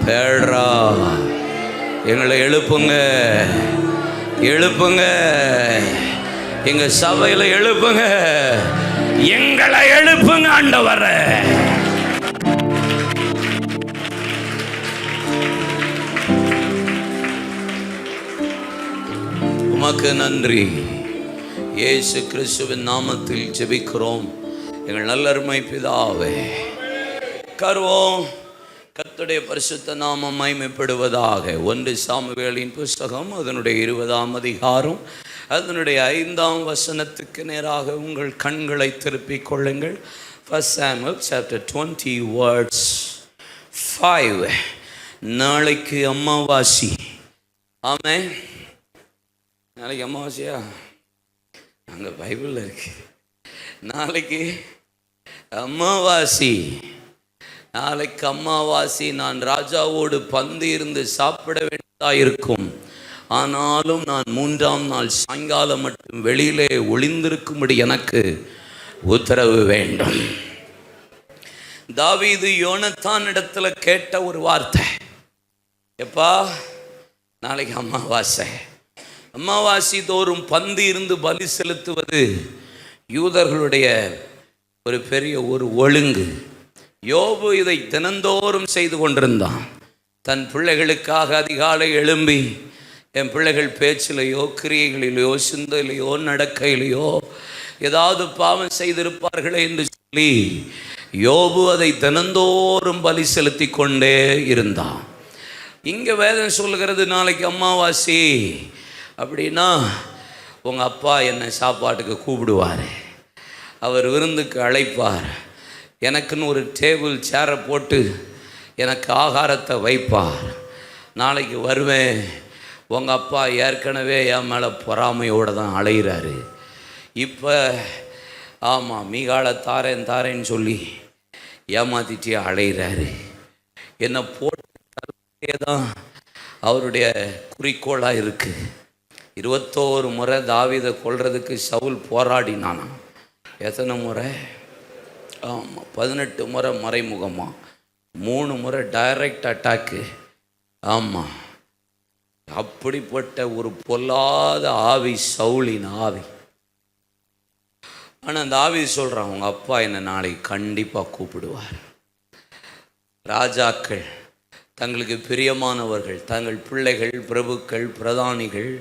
தேடுறா. எங்களை எழுப்புங்க எழுப்புங்க, எங்க சபையில எழுப்புங்க, எங்களை எழுப்புங்க ஆண்டவரே. உமக்கு நன்றி. இயேசு கிறிஸ்துவின் நாமத்தில் ஜெபிக்கிறோம் எங்கள் நல்லருமை பிதாவே. கர்வோம். கர்த்தருடைய பரிசுத்த நாமம் மகிமைப்படுவதாக. 1 சாமுவேலின் புஸ்தகம் அதனுடைய 20ஆம் அதிகாரம் அதனுடைய 5ஆம் வசனத்துக்கு நேராக உங்கள் கண்களை திருப்பிக் கொள்ளுங்கள். 1 Samuel chapter 20 verse 5. நாளைக்கு அமாவாசி. ஆமென். நாளைக்கு அமாவாசையா? அங்கே பைபிளில் இருக்கு. நாளைக்கு அமாவாசி. நாளைக்கு அமாவாசி. நான் ராஜாவோடு பந்து இருந்து சாப்பிட வேண்டியதாக இருக்கும். ஆனாலும் நான் 3ஆம் நாள் சாயங்காலம் மட்டும் வெளியிலே ஒளிந்திருக்கும்படி எனக்கு உத்தரவு வேண்டும். தாவீது யோனத்தான் இடத்துல கேட்ட ஒரு வார்த்தை, எப்பா நாளைக்கு அமாவாசை. அமாவாசி தோறும் பந்து இருந்து பலி செலுத்துவது யூதர்களுடைய ஒரு பெரிய ஒரு ஒழுங்கு. யோபு இதை தினந்தோறும் செய்து கொண்டிருந்தான். தன் பிள்ளைகளுக்காக அதிகாலை எழும்பி, என் பிள்ளைகள் பேச்சிலையோ கிரியைகளிலையோ சிந்தையிலையோ நடக்கையிலையோ ஏதாவது பாவம் செய்திருப்பார்களே என்று சொல்லி யோபு அதை தினந்தோறும் பலி செலுத்தி கொண்டே இருந்தான். இங்கே வேதம் சொல்லுகிறது, நாளைக்கு அமாவாசை அப்படின்னா உங்கள் அப்பா என்னை சாப்பாட்டுக்கு கூப்பிடுவார், அவர் விருந்துக்கு அழைப்பார், எனக்குன்னு ஒரு டேபிள் சேரை போட்டு எனக்கு ஆகாரத்தை வைப்பார், நாளைக்கு வருவேன். உங்கள் அப்பா ஏற்கனவே என் மேலே பொறாமையோடு தான் அலைகிறாரு. இப்போ ஆமாம் மீகாலை தாரேன்னு சொல்லி ஏமாத்திட்டே அலைகிறாரு. என்னை போட்டு தான் அவருடைய குறிக்கோளாக இருக்குது. 21 முறை தாவீதை கொல்றதுக்கு சவுல் போராடினானா? எத்தனை முறை? ஆமாம் 18 முறை மறைமுகமாக, 3 முறை டைரக்ட் அட்டாக்கு. ஆமாம், அப்படிப்பட்ட ஒரு பொல்லாத ஆவி சவுலின் ஆவி. ஆனால் அந்த ஆவி சொல்கிறான், உங்கள் அப்பா என்னை நாளைக்கு கண்டிப்பாக கூப்பிடுவார். ராஜாக்கள், தங்களுக்கு பிரியமானவர்கள், தங்கள் பிள்ளைகள், பிரபுக்கள், பிரதானிகள்,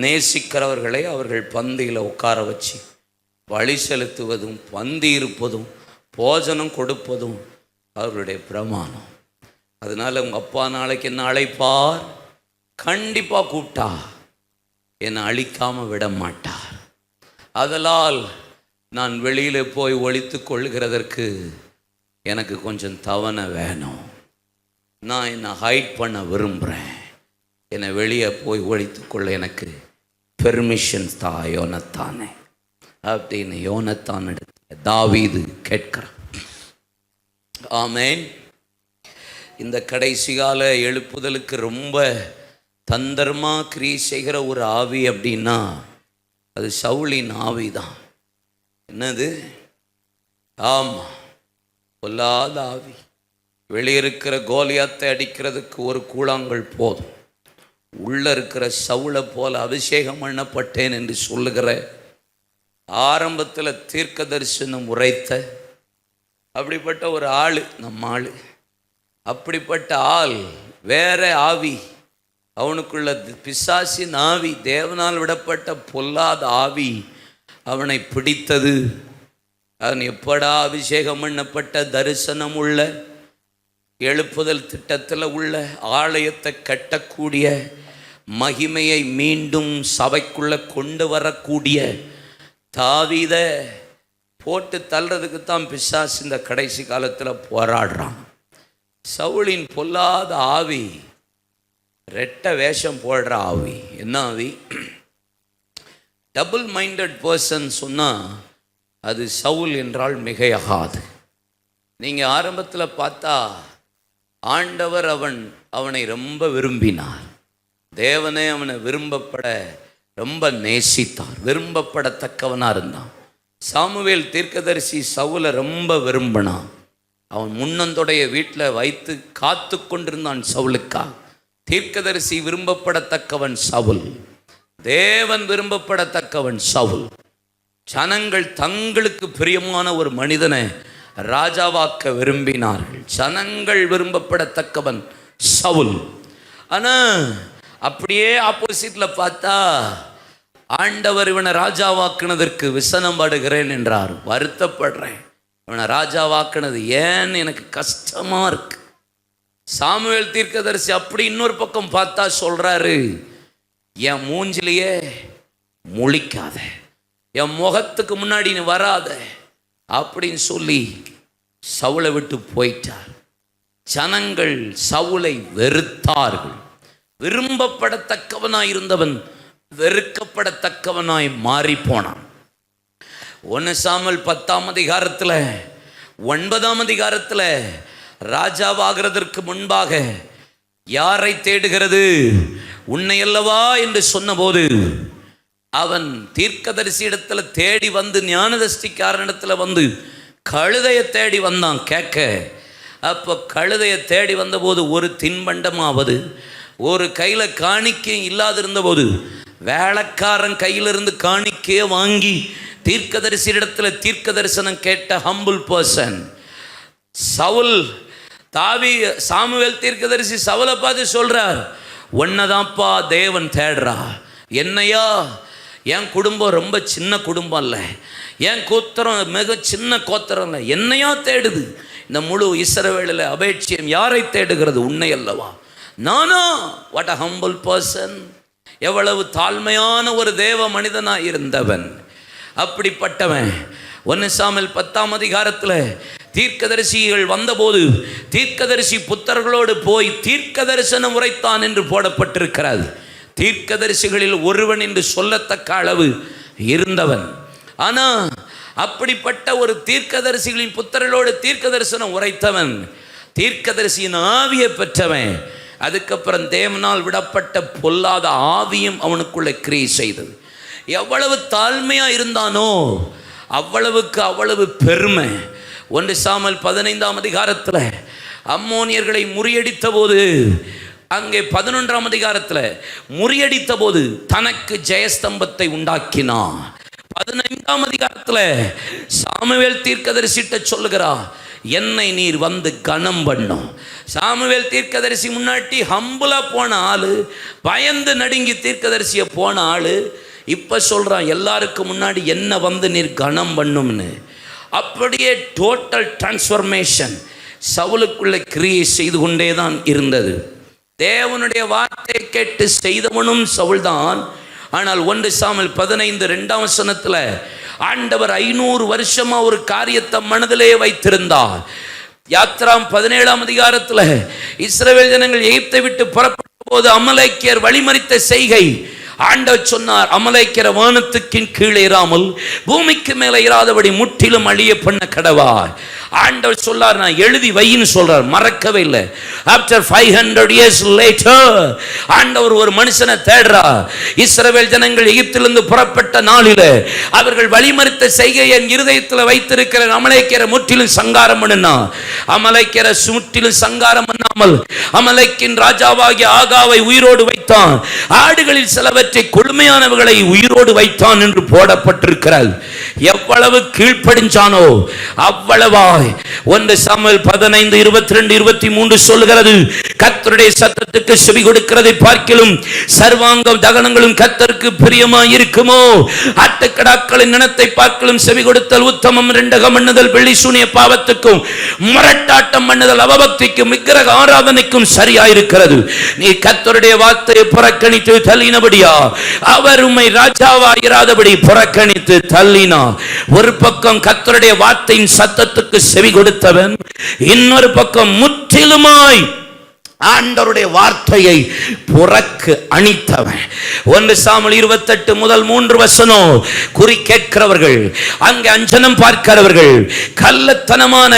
நேசிக்கிறவர்களை அவர்கள் பந்தியில் உட்கார வச்சு வழி செலுத்துவதும் பந்தி இருப்பதும் போஜனம் கொடுப்பதும் அவர்களுடைய பிரமாணம். அதனால் உங்கள் அப்பா நாளைக்கு என்ன அழைப்பார், கண்டிப்பாக கூப்பிட்டா என்னை அழிக்காமல் விட மாட்டார். அதனால் நான் வெளியில் போய் ஒழித்து கொள்கிறதற்கு எனக்கு கொஞ்சம் தவணை வேணும். நான் என்னை ஹைட் பண்ண விரும்புகிறேன், என்னை வெளியே போய் ஒழித்து கொள்ள எனக்கு பெர்மிஷன் தா யோனத்தானே அப்படின்னு யோனத்தான் எடுத்து தாவீது கேட்கிறான். ஆமேன். இந்த கடைசி கால எழுப்புதலுக்கு ரொம்ப தந்திரமாக கிரியை செய்கிற ஒரு ஆவி அப்படின்னா அது சவுலின் ஆவி தான். என்னது? ஆமாம், பொல்லாத ஆவி. வெளியிருக்கிற கோலியாத்தை அடிக்கிறதுக்கு ஒரு கூழாங்கல் போதும், உள்ளே இருக்கிற சவுளை போல அபிஷேகம் பண்ணப்பட்டேன் என்று சொல்லுகிற ஆரம்பத்தில் தீர்க்க தரிசனம் உரைத்த அப்படிப்பட்ட ஒரு ஆள் நம்ம ஆள். அப்படிப்பட்ட ஆள் வேற ஆவி, அவனுக்குள்ள பிசாசின் ஆவி, தேவனால் விடப்பட்ட பொல்லாத ஆவி அவனை பிடித்தது. அவன் எப்படா அபிஷேகம் பண்ணப்பட்ட தரிசனம் உள்ள எழுப்புதல் திட்டத்தில் உள்ள ஆலயத்தை கட்டக்கூடிய மகிமையை மீண்டும் சபைக்குள்ளே கொண்டு வரக்கூடிய தாவீதை போட்டு தள்ளுறதுக்கு தான் பிசாசு இந்த கடைசி காலத்தில் போராடுறான். சவுலின் பொல்லாத ஆவி ரெட்டை வேஷம் போடுற ஆவி. என்ன ஆவி? டபுள் மைண்டட் பர்சன் சொன்னால் அது சவுல் என்றால் மிகையாகாது. நீங்கள் ஆரம்பத்தில் பார்த்தா ஆண்டவர் அவனை ரொம்ப விரும்பினார். தேவனே அவனை ரொம்ப நேசித்தார், விரும்பப்படத்தக்கவனாக இருந்தான். சாமுவேல் தீர்க்கதரிசி சவுலை ரொம்ப விரும்பினான். அவன் முன்னந்தோடைய வீட்டில் வைத்து காத்து கொண்டிருந்தான் சவுலுக்காக. தீர்க்கதரிசி விரும்பப்படத்தக்கவன் சவுல், தேவன் விரும்பப்படத்தக்கவன் சவுல். ஜனங்கள் தங்களுக்கு பிரியமான ஒரு மனிதனை ராஜாவாக்க விரும்பினார்கள். ஜனங்கள் விரும்பப்படத்தக்கவன் சவுல். ஆனால் அப்படியே ஆப்போசிட்டில் பார்த்தா ஆண்டவர் இவனை ராஜாவாக்குனதற்கு விசனம் படுகிறேன் என்றார். வருத்தப்படுறேன், இவனை ராஜாவாக்குனது ஏன்னு எனக்கு கஷ்டமாக இருக்கு. சாமுவேல் தீர்க்கதரிசி அப்படி இன்னொரு பக்கம் பார்த்தா சொல்கிறாரு, என் மூஞ்சிலேயே முழிக்காத, என் முகத்துக்கு முன்னாடி நீ வராத அப்படின்னு சொல்லி சவுளை விட்டு போயிட்டார். ஜனங்கள் சவுளை வெறுத்தார்கள். விரும்பப்படத்தக்கவனாய் இருந்தவன் வெறுக்கப்படத்தக்கவனாய் மாறி போனான். 1 சாமுவேல் 10ஆம் அதிகாரத்தில் 9ஆம் அதிகாரத்தில் ராஜாவாகிறதற்கு முன்பாக யாரை தேடுகிறது? உன்னை அல்லவா என்று சொன்னபோது அவன் தீர்க்கதரிசி இடத்துல தேடி வந்து, ஞானதஷ்டிக்காரனிடத்தில் வந்து கழுதையை தேடி வந்தான் கேட்க. அப்போ கழுதையை தேடி வந்தபோது ஒரு தின்பண்டமாவது, ஒரு கையில் காணிக்கை இல்லாதிருந்த போது வேலைக்காரன் கையிலிருந்து காணிக்கையை வாங்கி தீர்க்கதரிசியிடத்தில் தீர்க்க தரிசனம் கேட்ட ஹம்பிள் பர்சன் சவுல். சாமுவேல் தீர்க்கதரிசி சவுலை பார்த்து சொல்றார், ஒன்னதான்ப்பா தேவன் தேடுறா. என்னையா? என் குடும்பம் ரொம்ப சின்ன குடும்பம் இல்லை, என் கோத்திரம் மிக சின்ன கோத்திரம் இல்லை, என்னையா தேடுது? இந்த முழு இஸ்ரவேலில் அபேட்சியம் யாரை தேடுகிறது? உன்னை அல்லவா? நானா? What a humble person! எவ்வளவு தாழ்மையான ஒரு தேவ மனிதனாக இருந்தவன். அப்படிப்பட்டவன் 1 சாமுவேல் 10ஆம் அதிகாரத்தில் தீர்க்கதரிசிகள் வந்தபோது தீர்க்கதரிசி புத்தர்களோடு போய் தீர்க்க தரிசனம் உரைத்தான் என்று போடப்பட்டிருக்கிறது. தீர்க்கதரிசிகளில் ஒருவன் என்று சொல்லத்தக்க அளவு இருந்தவன். ஆனால் அப்படிப்பட்ட ஒரு தீர்க்கதரிசிகளின் புத்தர்களோடு தீர்க்க தரிசனம் உரைத்தவன், தீர்க்கதரிசியின் ஆவியை பெற்றவன். அதுக்கப்புறம் தேவனால் விடப்பட்ட பொல்லாத ஆவியும் அவனுக்குள்ள கிரியை செய்தது. எவ்வளவு தாழ்மையாக இருந்தானோ அவ்வளவுக்கு அவ்வளவு பெருமை. 1 சாமுவேல் 15ஆம் அதிகாரத்தில் அம்மோனியர்களை முறியடித்த போது, அங்கே 11ஆம் அதிகாரத்தில் முறியடித்த போது தனக்கு ஜெயஸ்தம்பத்தை உண்டாக்கினான். 15ஆம் அதிகாரத்தில் சாமுவேல் தீர்க்கதரிசிட்ட சொல்லுகிறா, என்னை நீர் வந்து கனம் பண்ணும். சாமுவேல் தீர்க்கதரிசி முன்னாடி ஹம்புலா போன ஆளு, பயந்து நடுங்கி தீர்க்கதரிசியை போன ஆளு, இப்போ சொல்கிறான் எல்லாருக்கும் முன்னாடி என்ன வந்து நீர் கனம் பண்ணும்னு. அப்படியே டோட்டல் டிரான்ஸ்ஃபர்மேஷன் சவுலுக்குள்ள கிரியை செய்து கொண்டே தான் இருந்தது. தேவனுடைய வார்த்தையை கேட்டு செய்தவனும் சவுல்தான். ஆனால் 1 சாமுவேல் 15 2ஆம் வசனத்தில் ஆண்டவர் 500 வருஷமா ஒரு காரியத்தை மனதிலே வைத்திருந்தார். யாத்ராம் 17ஆம் அதிகாரத்தில் இஸ்ரவேல் ஜனங்கள் எகிப்தை விட்டு புறப்பட்ட போது அமலேக்கியர் வழிமறித்த செய்கை ஆண்டவர் சொன்னார், அமலேக்கியர் வானத்துக்கு கீழே இராமல் பூமிக்கு மேலே இராதபடி முற்றிலும் அழிய பண்ண கடவாய். ஆண்டவர் சொல்லார், நான் எழுதி வைன்னு சொல்றார், மறக்கவே இல்லை. ஆஃப்டர் 500 years later ஆண்டவர் ஒரு மனுஷனை தேடுறார். இஸ்ரவேல் ஜனங்கள் எகிப்திலிருந்து புறப்பட்ட நாளில் அவர்கள் வழிமறித்த செய்கை என் இருதயத்தில் வைத்திருக்கிற அமலேக்கியரை முற்றிலும் சங்காரம் பண்ணினா. அமலேக்கியரை முற்றிலும் சங்காரம் பண்ணாமல் அமலேக்கின் ராஜாவாகிய ஆகாவை உயிரோடு வைத்தான், ஆடுகளில் சிலவற்றை கொழுமையானவர்களை உயிரோடு வைத்தான் என்று போடப்பட்டிருக்கிறார். எவ்வளவு கீழ்ப்படிஞ்சானோ அவ்வளவா. 1 சாமுவேல் 15 22 23 சொல்லுகிறது, கர்த்தருடைய சத்தத்துக்கு செவி கொடுக்கிறதை பார்க்கிலும் சர்வாங்கம் தகனங்களும் கர்த்தருக்கு பிரியமாய் இருக்குமோ? ஆட்டுக்கடாக்களின் நினத்தை பார்க்கிலும் செவி கொடுத்தல் உத்தமம். 2 மண்ணுதல் வெள்ளி சூனிய பாவத்துக்கும் முரட்டாட்டம் பண்ணுதல் அவபக்திக்கும் விக்கிரக ஆராதனைக்கும் சரியாயிருக்கிறது. நீ கர்த்தருடைய வார்த்தையை புறக்கணித்து தள்ளினபடியா அவர் உம்மை ராஜாவாயிராதபடி புறக்கணித்து தள்ளினா. ஒரு பக்கம் கர்த்தருடைய வார்த்தையின் சத்தத்துக்கு செவி கொடுத்தவன், இன்னொரு பக்கம் முற்றிலுமாய் ஆண்டவருடைய வார்த்தையை புறக்கு அணித்தவன். 1 சாமுவேல் 28 முதல் 3 வசனம், குறி கேட்கிறவர்கள், அங்கே அஞ்சனம் பார்க்கிறவர்கள், கள்ளத்தனமான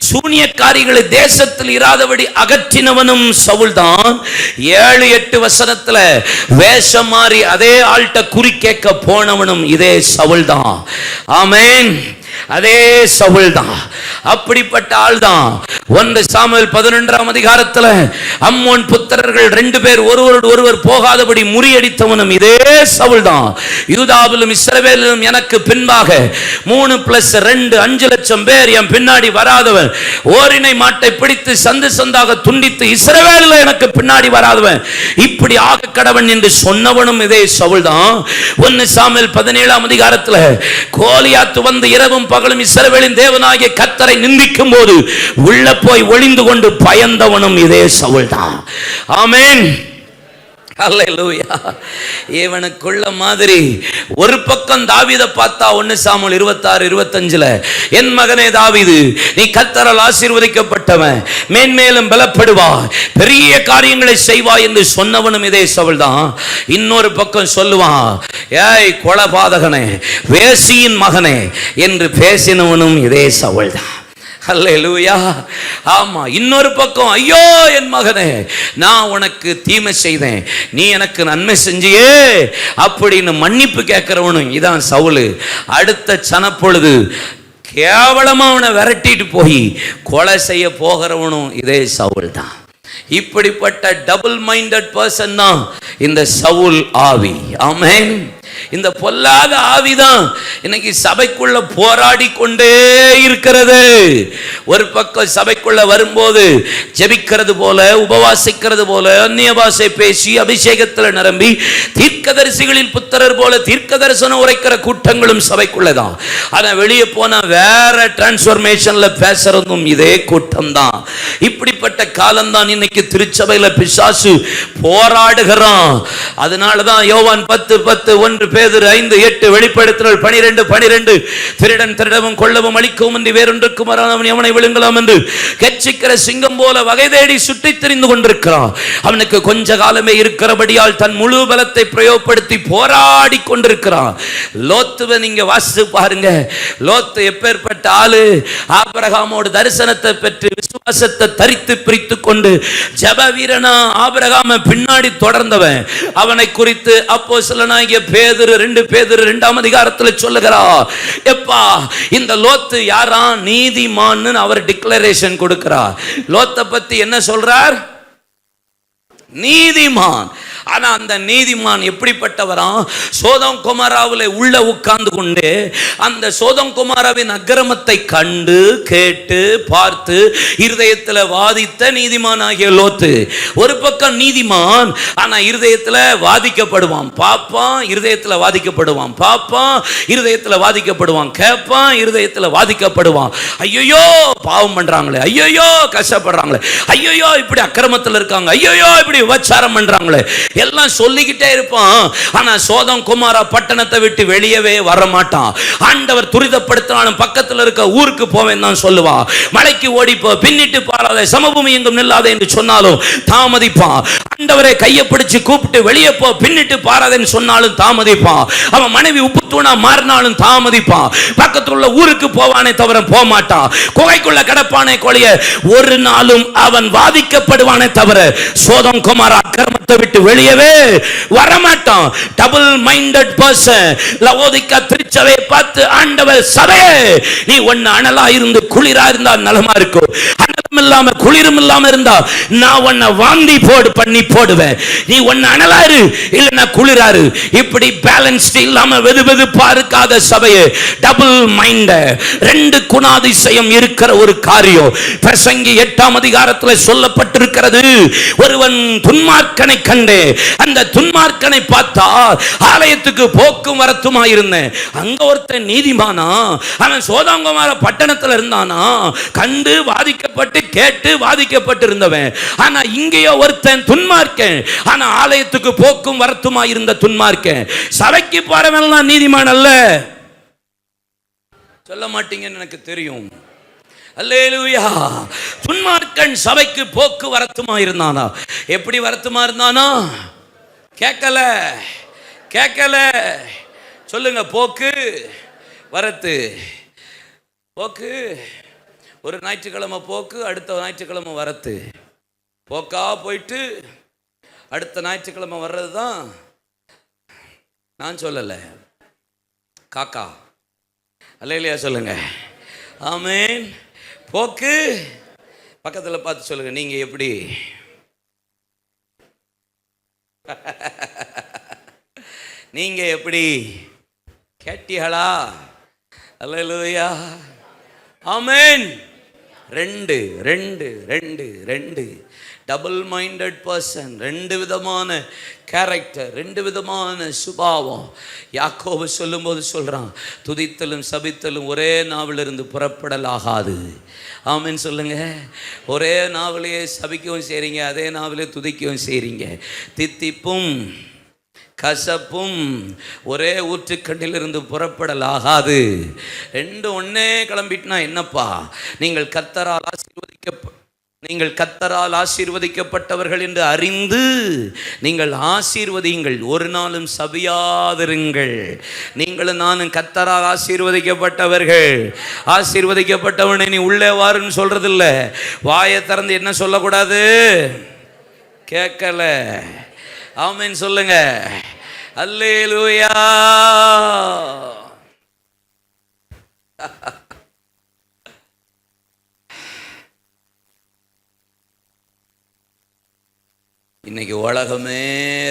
சூனியக்காரிகளை தேசத்தில் இராதபடி அகற்றினவனும் சவுல்தான். 7-8 வசனத்துல வேஷம் மாறி அதே ஆள்கிட்ட குறி கேட்க போனவனும் இதே சவுல்தான். ஆமென். அதே சவுல் தான், அப்படிப்பட்ட ஆள் தான். 1 சாமுவேல் 11ஆம் அதிகாரத்தில் அம்மோன் புத்திரர்கள் 2 பேர் ஒருவரோடு ஒருவர் போகாதபடி முறியடித்தவனும் இதே சவுல் தான். யூதாவிலும் இஸ்ரவேலிலும் எனக்கு பின்பாக 3+2 5 லட்சம் பேர் என் பின்னாடி வராதவன், ஓரினை மாட்டை பிடித்து சந்து சந்தாக துண்டித்து இஸ்ரவேலில் எனக்கு பின்னாடி வராதவன் இப்படி ஆக கடவன் என்று சொன்னவனும் இதே சவுல் தான். 1 சாமுவேல் 17ஆம் அதிகாரத்தில் கோலியாத்து வந்து இரவும் பகலும் இஸ்ரவேலின் தேவனாகிய கர்த்தரை நிந்திக்கும் போது உள்ள போய் ஒளிந்து கொண்டு பயந்தவனும் இதே சவுல் தான். ஆமென். அல்லேலூயா. இவனுக்குள்ள மாதிரி ஒரு பக்கம் தாவீதை பார்த்தா 1 சாமுவேல் 26-25 என் மகனே தாவீது, நீ கர்த்தரால் ஆசீர்வதிக்கப்பட்டவன், மேன்மேலும் பலப்படுவாய், பெரிய காரியங்களை செய்வாய் என்று சொன்னவனும் இதே சவுல் தான். இன்னொரு பக்கம் சொல்லுவான், ஏய் கொலைபாதகனே, வேசியின் மகனே என்று பேசினவனும் இதே சவுல் தான். அல்லேலூயா. ஆமா. இன்னொரு பக்கம், ஐயோ என் மகனே, நான் உனக்கு தீமை செய்தேன், நீ எனக்கு நன்மை செஞ்சியே அப்படின்னு மன்னிப்பு கேட்கிறவனும் இதான் சவுல். அடுத்த சனப்பொழுது கேவலமா அவனை விரட்டிட்டு போய் கொலை செய்ய போகிறவனும் இதே சவுல் தான். இப்படிப்பட்ட டபுள் மைண்டட் பர்சன் தான் இந்த சவுல் ஆவி. ஆமென். இந்த பொல்லாத ஆவிதான் இன்னைக்கு சபைக்குள்ள போராடி கொண்டே இருக்கிறது. ஒரு பக்கம் சபைக்குள்ள வரும்போது ஜெபிக்கிறது போல, உபவாசிக்கிறது போல, அந்நிய பாஷை பேசி அபிஷேகத்தில் நிரம்பி தீர்க்கதரிசிகளில் புத்திரர் போல தீர்க்க தரிசனம் உரைக்கிற கூட்டங்களும் சபைக்குள்ளதான். ஆனா வெளியே போனா வேற டிரான்ஸ்ஃபர்மேஷன்ல பேசுறதும் இதே கூட்டம் தான். இப்படிப்பட்ட காலம்தான் இன்னைக்கு திருச்சபையில பிசாசு போராடுகிறான். அதனாலதான் யோவான் 10:10, 1 பேதுரு 5:8, வெளிப்படுத்தல் 12:12, திருடன் திருடவும் கொள்ளவும் அழிக்கவும் என்று வேறொன்றுக்கும் வராதவன் எவனை விழுங்கலாம் என்று கெச்சிக்கிற சிங்கம் போல வகை தேடி சுற்றித் திரிந்து கொண்டிருக்கிறான். அவனுக்கு கொஞ்ச காலமே இருக்கிறபடியால் தன் முழு பலத்தை பிரயோகப்படுத்தி போராடி கொண்டிருக்கிறான். லோத்துவை நீங்க வாசித்து பாருங்க. லோத்து எப்பேற்பட்ட ஆளு? ஆபிரகாமோட தரிசனத்தை பெற்று விசுவாசத்தை தரித்து பிரித்து கொண்டு ஜெப வீரனா ஆபிரகாம பின்னாடி தொடர்ந்தவன். அவனை குறித்து அப்போஸ்தலனாகிய பேதுரு 2 பேதுரு 2ஆம் அதிகாரத்தில் சொல்லுகிறார். எப்பா இந்த லோத்து யாரா? நீதிமான்னு அவர் டிக்ளரேஷன் கொடுக்கிறார். லோத்தை பத்தி என்ன சொல்றார்? நீதிமான். ஆனா அந்த நீதிமான் எப்படிப்பட்டவரா? சோதம் கொமராவிலே உள்ள உட்கார்ந்து கொண்டு அந்த சோதம் கொமராவின் அக்கிரமத்தை கண்டு கேட்டு பார்த்து இருதயத்தில் வாதித்த நீதிமான் ஆகிய லோத்து. ஒரு பக்கம் நீதிமான், ஆனா இருதயத்தில் வாதிக்கப்படுவான். பாப்பான், இருதயத்தில் வாதிக்கப்படுவான். பாப்பான், இருதயத்தில் வாதிக்கப்படுவான். கேட்பான், இருதயத்தில் வாதிக்கப்படுவான். ஐயோ பாவம் பண்றாங்களே, ஐயோ கஷ்டப்படுறாங்களே, ஐயோ இப்படி அக்கிரமத்தில் இருக்காங்க, ஐயோ இப்படி விபச்சாரம் பண்றாங்களே, எல்லாம் சொல்லிக்கிட்டே இருப்பான். ஆனா சோதம் குமாரா பட்டணத்தை விட்டு வெளியவே வரமாட்டான். ஆண்டவர் துரிதப்படுத்தினாலும் பக்கத்தில் இருக்க ஊருக்கு போவேன் தான் சொல்லுவான். மலைக்கு ஓடிப்போ, பின்னிட்டு பாராத, சமபூமி எங்கும் நில்லாத என்று சொன்னாலும் தாமதிப்பான். ஆண்டவரை கையை பிடிச்சு கூப்பிட்டு வெளியே போ, பின்னிட்டு பாராதன்னு சொன்னாலும் தாமதிப்பான். அவன் மனைவி உப்பு தூணா மாறினாலும் தாமதிப்பான். பக்கத்தில் உள்ள ஊருக்கு போவானே தவிர போக மாட்டான். குகைக்குள்ள கிடப்பானே கொலைய ஒரு நாளும் அவன் வாதிக்கப்படுவானே தவிர சோதம் குமாரா அக்கிரமத்தை விட்டு வெளியவே வரமாட்டான். Double minded person. லவோதிக்கா திருச்சபையை பார்த்து ஆண்டவர், சபையே நீ ஒன்னு அனலா இருந்து குளிரா இருந்தா நலமா இருக்கும், அனலும் இல்லாம குளிரும் இல்லாம இருந்தா நான் உன்னை வாந்தி பண்ணி போடுவேன். நீ ஒன்னு அனலாரு இல்லைன்னா குளிராரு. இப்படி பேலன்ஸ் இல்லாம வெதுவெதுப்பா இருக்காத சபையே, டபுள் மைண்ட், 2 குணாதிசயம் இருக்கிற ஒரு காரியம். பிரசங்கி 8ஆம் அதிகாரத்தில் சொல்லப்பட்டிருக்கிறது. ஒருவன் துன்மார்க்கனை கண்டே, அந்த துன்மார்க்கனை பார்த்தா ஆலயத்துக்கு போக்கும் வரத்துமா இருந்தேன். அங்க ஒருத்தன் நீதிமானா, அவன் சோதோங்கோமோர பட்டணத்தில் இருந்தானா, கண்டு வாதிக்கப்பட்டு கேட்டு வாதிக்கப்பட்டு இருந்தவன். ஆனா இங்கேயோ ஒருத்தன் துன்மார்க்கன், ஆனா ஆலயத்துக்கு போக்கும் வரத்துமா இருந்த துன்மார்க்கன். சபைக்கு போறவன் நீதிமான் அல்ல. சொல்ல மாட்டீங்கன்னு எனக்கு தெரியும். அல்லேலூயா. துன்மார்க்கன் சபைக்கு போக்கு வரத்துமா இருந்தானா? எப்படி வரத்துமா இருந்தானா? கேட்கல கேட்கல சொல்லுங்க. போக்கு வரத்து. போக்கு ஒரு ஞாயிற்றுக்கிழமை போக்கு, அடுத்த ஞாயிற்றுக்கிழமை வரத்து. போக்கா போயிட்டு அடுத்த ஞாயிற்றுக்கிழமை வர்றது தான். நான் சொல்லலை, காக்கா. அல்லேலூயா சொல்லுங்க. ஆமென். போக்கு. பக்கத்தில் பார்த்து சொல்லுங்க, நீங்க எப்படி? நீங்க எப்படி? கேட்டீங்களா? அல்லேலூயா. ஆமென். 2 டபுள் மைண்டட் பர்சன், 2 விதமான கேரக்டர், 2 விதமான சுபாவம். யாக்கோபு சொல்லும்போது சொல்றான், துதித்தலும் சபித்தலும் ஒரே நாவிலிருந்து புறப்படலாகாது. ஆமென் சொல்லுங்க. ஒரே நாவிலேயே சபிக்கவும் செய்றீங்க, அதே நாவிலே துதிக்கவும் செய்றீங்க. தித்திப்பும் கசப்பும் ஒரே ஊற்றுக்கண்ணிலிருந்து புறப்படலாகாது. 2 ஒன்னே கிளம்பிட்டுனா என்னப்பா? நீங்கள் கர்த்தரால் ஆசீர்வதிக்கப்பட்டவர்கள் என்று அறிந்து நீங்கள் ஆசீர்வதியுங்கள், ஒரு நாளும் சபியாதிருங்கள். நீங்களும் நானும் கர்த்தரால் ஆசீர்வதிக்கப்பட்டவர்கள். ஆசீர்வதிக்கப்பட்டவனை நீ உள்ளே வாருன்னு சொல்றதில்ல. வாயை திறந்து என்ன சொல்லக்கூடாது? கேட்கல. ஆமென் சொல்லுங்க. அல்லேலூயா. இன்னைக்கு உலகமே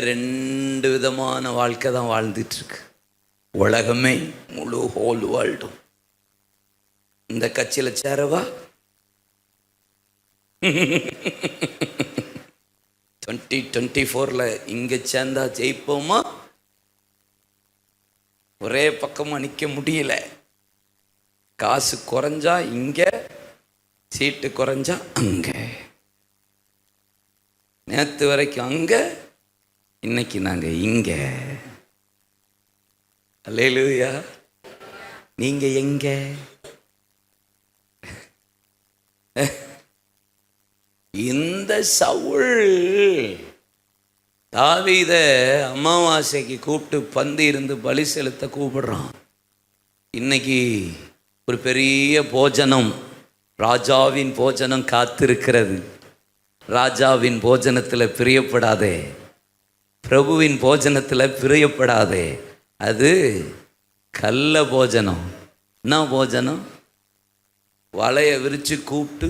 2 விதமான வாழ்க்கை தான் வாழ்ந்துட்டு இருக்கு. உலகமே, முழு ஹோல் வேர்ல்டும் இந்த கட்சியில் சேரவா? 2024 இங்கே சேர்ந்தா ஜெயிப்போமா? ஒரே பக்கமாக நிற்க முடியல. காசு குறைஞ்சா இங்கே, சீட்டு குறைஞ்சா அங்கே. நேற்று வரைக்கும் அங்கே, இன்னைக்கு நாங்கள் இங்கே. அல்லேலூயா. நீங்க எங்க? இந்த சவுல் தாவீத அமாவாசைக்கு கூப்பிட்டு பந்தி இருந்து பலி செலுத்த கூப்பிடுறான். இன்னைக்கு ஒரு பெரிய போஜனம், ராஜாவின் போஜனம் காத்திருக்கிறது. ராஜாவின் போஜனத்தில் பிரியப்படாதே, பிரபுவின் போஜனத்தில் பிரியப்படாதே. அது கள்ள போஜனம். என்ன போஜனம்? வலையை விரித்து கூப்பிட்டு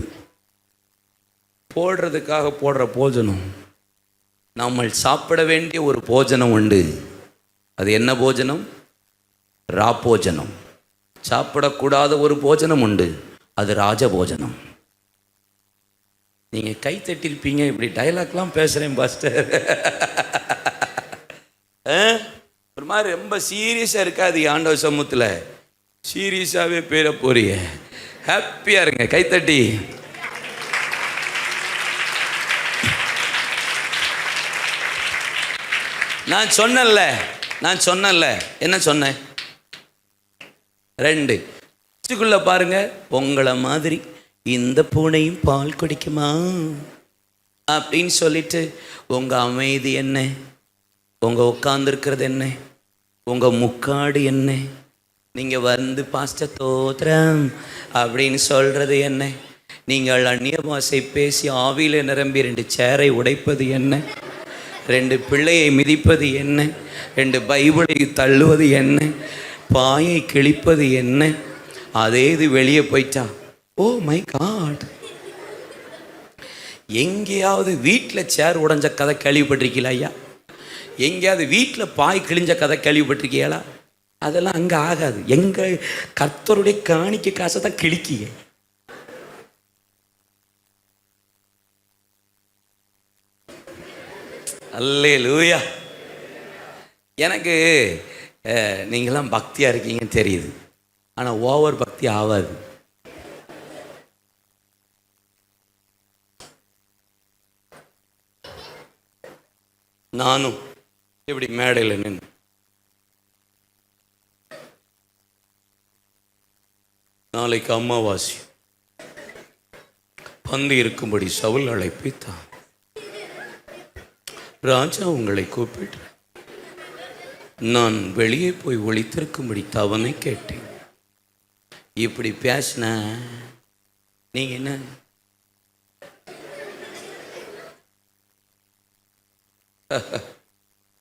போடுறதுக்காக போடுற போஜனம். நம்ம சாப்பிட வேண்டிய ஒரு போஜனம் உண்டு. அது என்ன போஜனம்? ராபோஜனம். சாப்பிடக்கூடாத ஒரு போஜனம் உண்டு, அது ராஜ போஜனம். நீங்கள் கை தட்டிருப்பீங்க, இப்படி டைலாக்லாம் பேசுகிறேன் பாஸ்டர். ஒரு மாதிரி ரொம்ப சீரியஸாக இருக்காது. ஆண்டவர் சமூகத்தில் சீரியஸாகவே பேர போறீங்க. ஹாப்பியாக இருங்க, கைத்தட்டி. நான் சொன்னேன்ல, என்ன சொன்னேன்? 2 வச்சுக்குள்ள பாருங்க. உங்களை மாதிரி இந்த பூனையும் பால் குடிக்குமா அப்படின்னு சொல்லிட்டு, உங்கள் அமைதி என்ன, உங்கள் உட்காந்துருக்கிறது என்ன, உங்கள் முக்காடு என்ன, நீங்கள் வந்து பாஸ்டர் தோத்திரம் அப்படின்னு சொல்கிறது என்ன, நீங்கள் அந்நிய பாஷை பேசி ஆவியில் நிரம்பி 2 சேரை உடைப்பது என்ன, 2 பிள்ளையை மிதிப்பது என்ன, 2 பைபிளை தள்ளுவது என்ன, பாயை கிழிப்பது என்ன. அதே இது வெளியே போயிட்டா, ஓ மை காட். எங்கேயாவது வீட்டில் சேர் உடைஞ்ச கதை கேள்விப்பட்டிருக்கீங்களா ஐயா? எங்கேயாவது வீட்டில் பாய் கிழிஞ்ச கதை கேள்விப்பட்டிருக்கீங்களா? அதெல்லாம் அங்கே ஆகாது. எங்கள் கர்த்தருடைய காணிக்கை காசை தான் கிழிக்கிங்க. அல்லேலூயா. எனக்கு நீங்களாம் பக்தியாக இருக்கீங்கன்னு தெரியுது, ஆனால் ஓவர் பக்தி ஆகாது. நானும் இப்படி மேடையில் நின்று நாளைக்கு அமாவாசை பந்து இருக்கும்படி சவுல் அழைப்பித்தான். ராஜா உங்களை கூப்பிட்டு நான் வெளியே போய் ஒளித்திருக்கும்படி தவனை கேட்டேன். இப்படி பேசின நீங்க என்ன?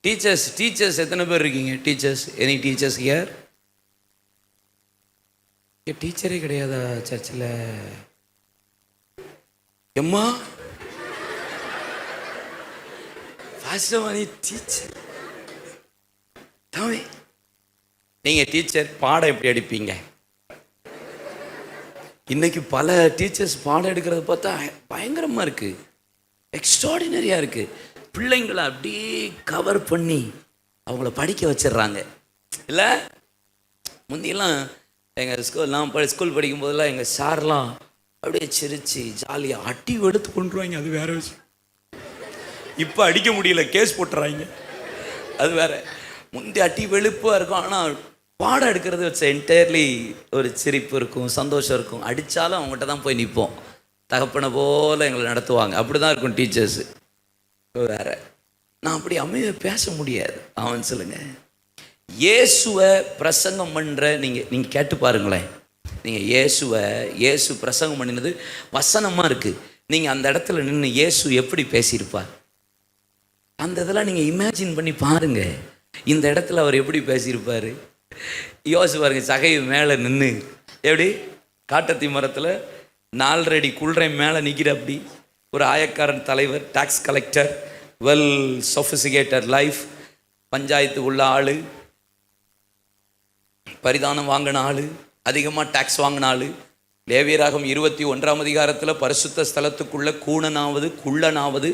டீச்சர்ஸ் எத்தனை பேர் இருக்கீங்க? Teachers, any teachers here? டீச்சரே கிடையாதா சர்ச்சில்? எம்மா டீச்சர் தாமே, நீங்க டீச்சர் பாடம் எப்படி அடிப்பீங்க? இன்னைக்கு பல டீச்சர்ஸ் பாடம் எடுக்கிறத பார்த்தா பயங்கரமா இருக்கு, எக்ஸ்ட்ராடினரியா இருக்கு. பிள்ளைங்களை அப்படியே கவர் பண்ணி அவங்கள படிக்க வச்சிடுறாங்க. இல்லை, முந்தியெல்லாம் எங்கள் ஸ்கூல் படிக்கும் போதெல்லாம் எங்கள் சார்லாம் அப்படியே சிரிச்சு ஜாலியாக அட்டி எடுத்து கொண்டுருவாங்க. அது வேற விஷயம். இப்போ அடிக்க முடியல, கேஸ் போட்டுறாங்க. அது வேற. முந்தைய அட்டி வெளுப்பாக இருக்கும், ஆனால் பாடம் எடுக்கிறது வச்ச என்டையர்லி ஒரு சிரிப்பு இருக்கும், சந்தோஷம் இருக்கும். அடித்தாலும் அவங்ககிட்ட தான் போய் நிற்போம், தகப்பனை போல் எங்களை நடத்துவாங்க. அப்படி தான் இருக்கும் டீச்சர்ஸு. வேற நான் அப்படி அமைதியாக பேச முடியாது. அவன் சொல்லுங்க, இயேசுவை பிரசங்கம் பண்ணுற நீங்கள் கேட்டு பாருங்களேன். நீங்கள் இயேசு பிரசங்கம் பண்ணினது வசனமாக இருக்குது. நீங்கள் அந்த இடத்துல நின்று இயேசு எப்படி பேசியிருப்பார், அந்த இதெல்லாம் நீங்கள் இமேஜின் பண்ணி பாருங்க. இந்த இடத்துல அவர் எப்படி பேசியிருப்பார் யோசிச்சு பாருங்க. சகை மேலே நின்று எப்படி காட்டத்தி மரத்தில் 4 அடி குள்றை மேலே நிற்கிற அப்படி ஒரு ஆயக்காரன் தலைவர், tax collector, well sophisticated life, பஞ்சாயத்து உள்ள ஆள், பரிதானம் வாங்கின ஆள், அதிகமாக டாக்ஸ் வாங்கின ஆள். லேவியராகம் 21ஆம் அதிகாரத்தில் பரிசுத்த ஸ்தலத்துக்குள்ள கூணனாவது குள்ளனாவது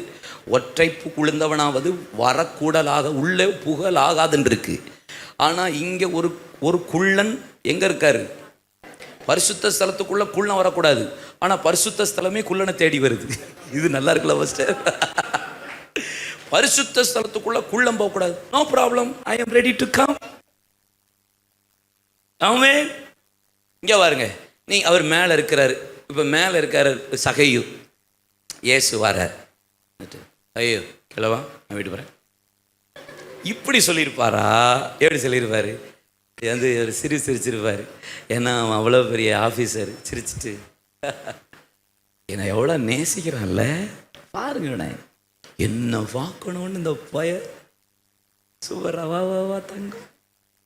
ஒற்றை குளிர்ந்தவனாவது வரக்கூடலாக உள்ளே புகழாகாதுன்னு இருக்கு. ஆனால் இங்கே ஒரு குள்ளன் எங்கே இருக்காரு? பரிசுத்த ஸ்தலத்துக்குள்ள குள்ளன் வரக்கூடாது, ஆனால் பரிசுத்த ஸ்தலமே குள்ளனை தேடி வருது. இது நல்லா இருக்குல்ல ஃபஸ்ட்டு? பரிசுத்த ஸ்தலத்துக்குள்ள குள்ளம் போகக்கூடாது. No problem, I am ready to come. ஆமென். இங்கே பாருங்க, நீ அவர் மேலே இருக்கிறாரு. இப்போ மேலே இருக்காரு சகையு, இயேசு வரார். ஐயோ கிழவா, நான் வீட்டு போகிறேன் இப்படி சொல்லியிருப்பாரா? எப்படி சொல்லியிருப்பாரு? வந்து ஒரு சிரிச்சிருப்பார். ஏன்னா அவன் அவ்வளோ பெரிய ஆஃபீஸர். சிரிச்சிட்டு என்னை எவ்வளோ நேசிக்கிறான்ல பாருங்கண்ணே, என்ன பார்க்கணும்னு இந்த பய சூப்பரா, வா வா வா தங்கம்,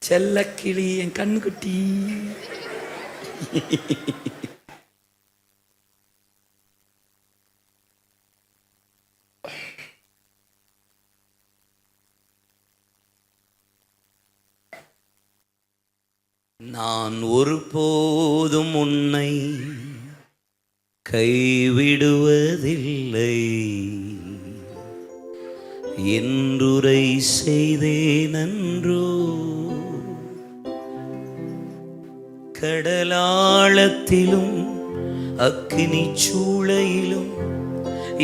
செல்ல கிளி, என் கண்ணுக்குட்டி. நான் ஒருபோதும் உன்னை கைவிடுவதில்லை என்றுரை செய்தேனன்றோ. கடலாழத்திலும் அக்கினி சூளையிலும்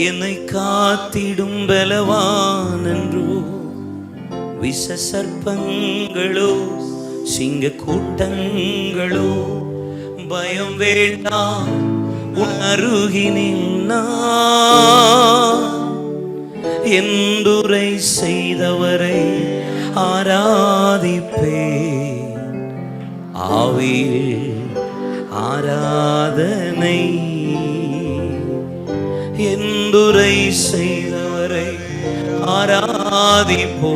என்னை காத்திடும் பலவானன்றோ. விஷ சர்ப்பங்களோ சிங்க கூட்டங்களோ பயம் வேண்டாம், உன் அருகினில் நான் என்றுரை செய்தவரை ஆராதிப்பேன். ஆவியில் ஆராதனை என்றுரை செய்தவரை ஆராதிப்போ.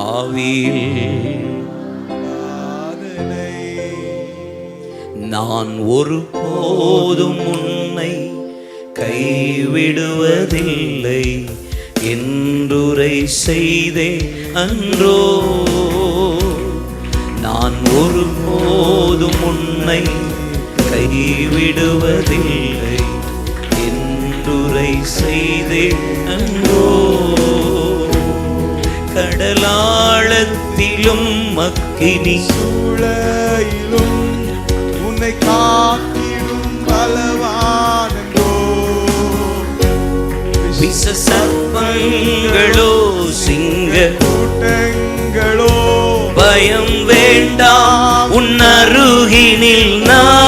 ஆவியில் நான் ஒருபோதும் உன்னை கைவிடுவதில்லை என்றுரை செய்தே அன்றோ. நான் ஒருபோதும் உன்னை கைவிடுவதில்லை என்றுரை செய்தே அன்றோ. கடலாழத்திலும் அக்கினி சூளையிலும் உன்னை காத்திடும் பலவானன்றோ. விஷ சர்ப்பங்களோ சிங்க கூட்டங்களோ பயம் வேண்டாம், உன் அருகினில் நான்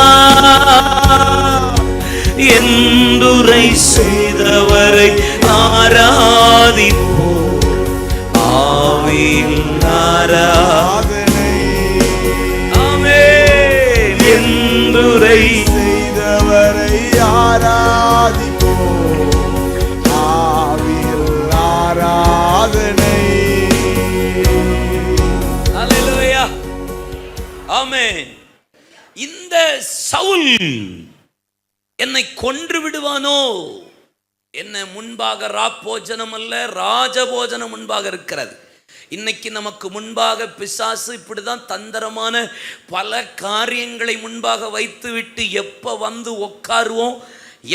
என்றுரை செய்தவரை ஆராதிப்போ. ஆவியில் ஆராதனை. ஆமென். என்றுரை செய்தவரை ஆராதிப்போ. ஆவியில் ஆராதனை. அல்லேலூயா. ஆமென். இந்த சவுல் என்னை கொன்று விடுவானோ? என்ன முன்பாக ராப்போஜனம் அல்ல, ராஜபோஜனம் முன்பாக இருக்கிறது. இன்னைக்கு நமக்கு முன்பாக பிசாசு இப்படிதான் தந்திரமான பல காரியங்களை முன்பாக வைத்துவிட்டு எப்ப வந்து உட்காருவோம்,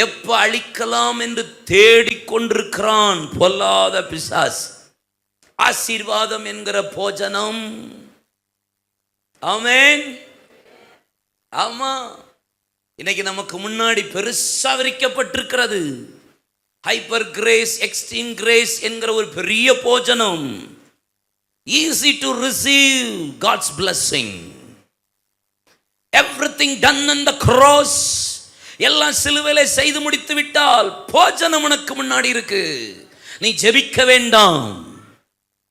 எப்ப அழிக்கலாம் என்று தேடிக்கொண்டிருக்கிறான் பொல்லாத பிசாசு. ஆசீர்வாதம் என்கிற போஜனம். ஆமென். ஆமா, இன்னைக்கு நமக்கு முன்னாடி பெருசா விரிக்கப்பட்டிருக்கிறது. ஹைப்பர் கிரேஸ், எக்ஸ்ட்ரீம் கிரேஸ் என்கிற ஒரு பெரிய போஜனம். Easy to receive God's blessing. Everything done on the cross. எல்லாம் சிலுவையிலே செய்து முடித்து விட்டால் போஜனம் உனக்கு முன்னாடி இருக்கு. நீ ஜெபிக்க வேண்டாம்,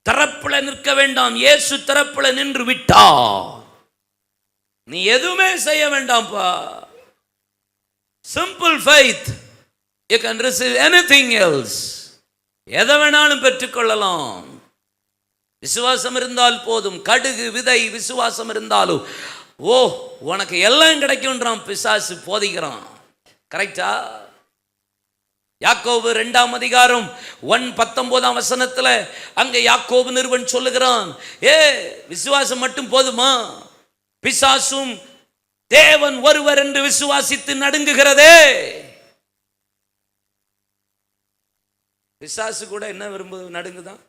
தரப்புல நிற்க வேண்டாம். இயேசு தரப்புல நின்று விட்டா நீ எதுவுமே செய்ய வேண்டாம்ப்பா. Simple faith. You can receive anything else. எதை வேணாலும் பெற்றுக்கொள்ளலாம். விசுவாசம் இருந்தால் போதும். கடுகு விதை விசுவாசம் இருந்தாலும் ஓ உனக்கு எல்லாம் கிடைக்கும்ன்றான் பிசாசு, போதிக்கிறான். கரெக்டா? யாக்கோபு 2ஆம் அதிகாரம் 19ஆம் வசனத்துல அங்க யாக்கோபு நிறுவன் சொல்லுகிறான், விசுவாசம் மட்டும் போதுமா? பிசாசும் தேவன் ஒருவர் என்று விசுவாசித்து நடுங்குகிறதே. பிசாசு கூட என்ன நடுங்குதான்?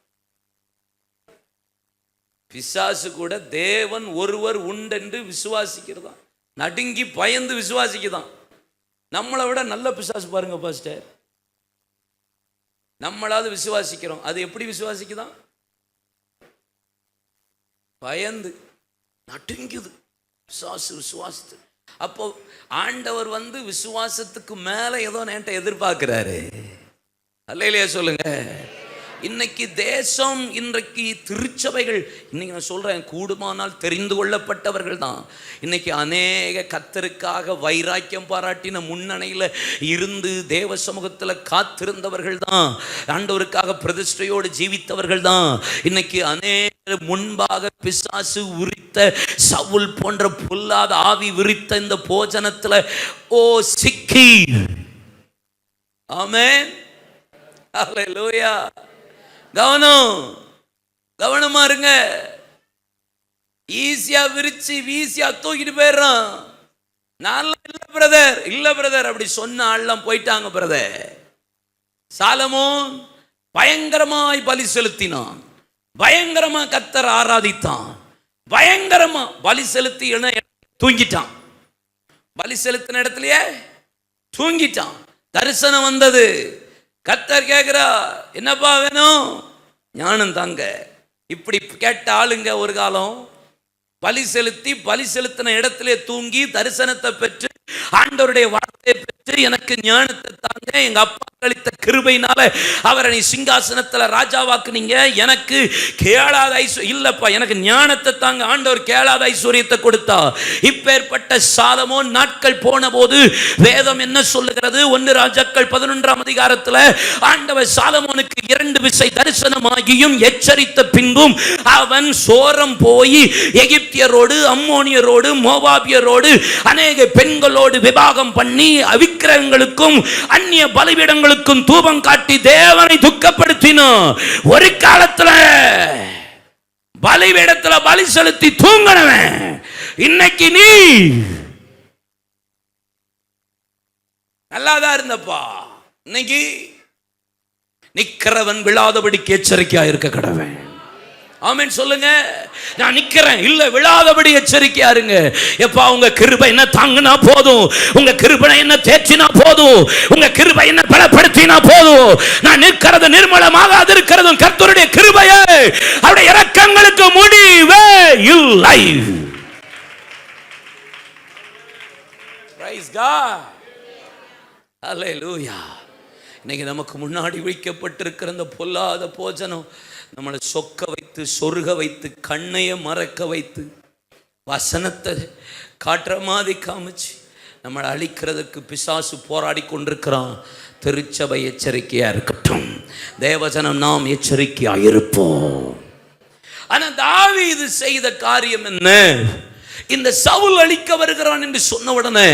பிசாசு கூட தேவன் ஒருவர் உண்டென்று விசுவாசிக்கிறதா, நடுங்கி பயந்து விசுவாசிக்குதான். நம்மளை விட நல்ல பிசாசு பாருங்க பாஸ்டர். நம்மளாவது விசுவாசிக்கிறோம், அது எப்படி விசுவாசிக்குதான்? பயந்து நடுங்குது பிசாசு விசுவாசத்து. அப்போ ஆண்டவர் விசுவாசத்துக்கு மேல ஏதோ நேட்ட எதிர்பார்க்கிறாரு. அல்லேலூயா சொல்லுங்க. இன்னைக்கு தேசம், இன்றைக்கு திருச்சபைகள், இன்னைக்கு நான் சொல்றேன், கூடுமானால் தெரிந்து கொள்ளப்பட்டவர்கள் தான். இன்னைக்கு அநேக கர்த்தருக்காக வைராக்கியம் பாராட்டின முன்னணியில் இருந்து தேவ சமூகத்தில் காத்திருந்தவர்கள் தான், ஆண்டவருக்காக பிரதிஷ்டையோடு ஜீவித்தவர்கள் தான். இன்னைக்கு அநேக முன்பாக பிசாசு உரித்த, சவுல் போன்ற பொல்லாத ஆவி விரித்த இந்த போஜனத்தில் சிக்கி. ஆமென், அல்லேலூயா. கவனமா இருங்க. ஈஸியா விரிச்சு வீசியா தூக்கிட்டு போயிடுறான். நான் இல்ல பிரதர் அப்படி சொன்ன ஆள்லாம் போயிட்டாங்க பிரதர். சாலமோன் பயங்கரமாய் பலி செலுத்தினான், பயங்கரமா கர்த்தரை ஆராதித்தான், பயங்கரமா பலி செலுத்தி தூங்கிட்டான். பலி செலுத்தின இடத்துலயே தூங்கிட்டான். தரிசனம் வந்தது. கர்த்தர் கேட்கிறா, என்னப்பா வேணும்? ஞானம் தாங்க. இப்படி கேட்ட ஆளுங்க ஒரு காலம் பலி செலுத்தி பலி செலுத்தின இடத்திலே தூங்கி தரிசனத்தை பெற்று ஆண்டவருடைய வார்த்தையை பெற்று எனக்கு ஞானத்தை தாங்க, எங்க அப்பா அளித்த கிருபையினால அவரை நீ சிங்காசனத்துல ராஜாவாக்குனீங்க, எனக்கு கேளாத ஐஸ்வர்யம் இல்லப்பா, எனக்கு ஞானத்தை தாங்க, ஆண்டவர் கேளாத ஐஸ்வர்யத்தை கொடுத்தா. இப்பேற்பட்ட சாலமோன் நாட்கள் போன போது வேதம் என்ன சொல்லுகிறது? 1 ராஜாக்கள் 11ஆம் அதிகாரத்தில் ஆண்டவர் சாலமோனுக்கு 2 விசை தரிசனமாகியும் எச்சரித்த பின்பும் அவன் சோரம் போய் எகிப்தியரோடு, அம்மோனியரோடு, மோவாபியரோடு, அநேக பெண்களோடு விவாகம் பண்ணி விக்கிரகங்களுக்கும் அந்நிய பலிபீடங்களுக்கும் தூபம் காட்டி தேவனை துக்கப்படுத்தினோம். ஒரு காலத்துல பலிபீடத்துல பலி செலுத்தி தூங்கினவன் இன்னைக்கு நீ நல்லாதான் இருந்தப்பா. இன்னைக்கு நிக்கிறவன் விழாதபடிக்கு எச்சரிக்கையா இருக்க கடவன். ஆமென் சொல்லுங்க. நான் நிக்கிறேன், இல்ல விழாதபடி எச்சரிக்கையா இருங்க. எப்பா உங்க கிருபை என்ன தாங்கினா போதும், உங்க கிருபை என்ன தேற்றினா போதும், உங்க கிருபை என்ன பலப்படுத்தினா போதும். நான் நிற்கிறது நிர்மலமாக இருக்கிறதும் கர்த்தருடைய கிருபையே, அவருடைய இரக்கங்களுக்கு முடிவே இல்லை. பிரைஸ் காட், ஹல்லேலூயா. இன்னைக்கு நமக்கு முன்னாடி வைக்கப்பட்டிருக்கிற அந்த பொல்லாத போஜனம் நம்மளை சொக்க வைத்து, சொருக வைத்து, கண்ணைய மறக்க வைத்து, வசனத்தை காட்டுற மாதிரி காமிச்சு நம்மளை அழிக்கிறதுக்கு பிசாசு போராடி கொண்டிருக்கிறான். திருச்சபை எச்சரிக்கையா இருக்கட்டும், தேவஜனம் நாம் எச்சரிக்கையா இருப்போம். ஆனா தாவீது செய்த காரியம் என்ன? இந்த சவுல் அழிக்க வருகிறான் என்று சொன்ன உடனே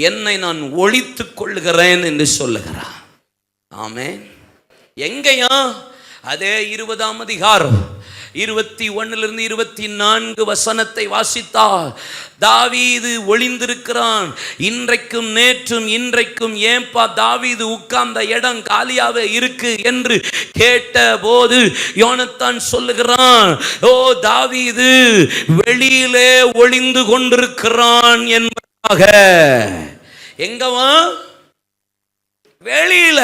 என்னை நான் ஒளித்துக் கொள்ளுகிறேன் என்று சொல்லுகிறான். ஆமென். எங்கயா? அதே 20ஆம் அதிகாரம் 21 24 வசனத்தை வாசித்தால் தாவீது ஒளிந்திருக்கிறான். இன்றைக்கும் நேற்றும் இன்றைக்கும் ஏன்பா தாவீது உட்கார்ந்த இடம் காலியாவே இருக்கு என்று கேட்ட போது யோனத்தான் சொல்லுகிறான், ஓ தாவீது வெளியிலே ஒளிந்து கொண்டிருக்கிறான் என்பதாக. எங்கவா? வெளியில.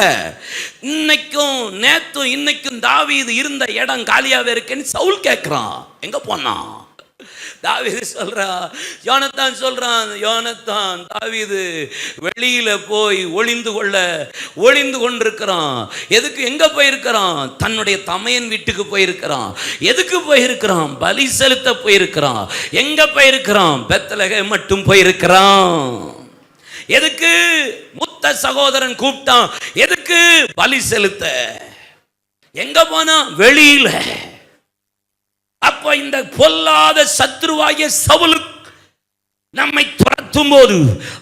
இன்னைக்கும் நேத்தும் இன்னைக்கும் தாவீது இருந்த இடம் காலியாவே இருக்குன்னு சவுல் கேட்கிறான். எங்க போனான்? தாவீது சொல்றான், யோனத்தான் சொல்றான், யோனத்தான் தாவீது வெளியில போய் ஒளிந்து கொண்டிருக்கிறான். எதுக்கு? எங்க போயிருக்கிறான்? தன்னுடைய தமையன் வீட்டுக்கு போயிருக்கிறான். எதுக்கு போயிருக்கிறான்? பலி செலுத்த போயிருக்கிறான். எங்க போயிருக்கிறான்? பெத்லகேம் மட்டும் போயிருக்கிறான். எதுக்கு? மூத்த சகோதரன் கூப்பிட்டான். எதுக்கு? பலி செலுத்த. எங்க போனா? வெளியில. அப்ப இந்த பொல்லாத சத்ருவாகிய சவுல் நம்மை துரத்தும் போது,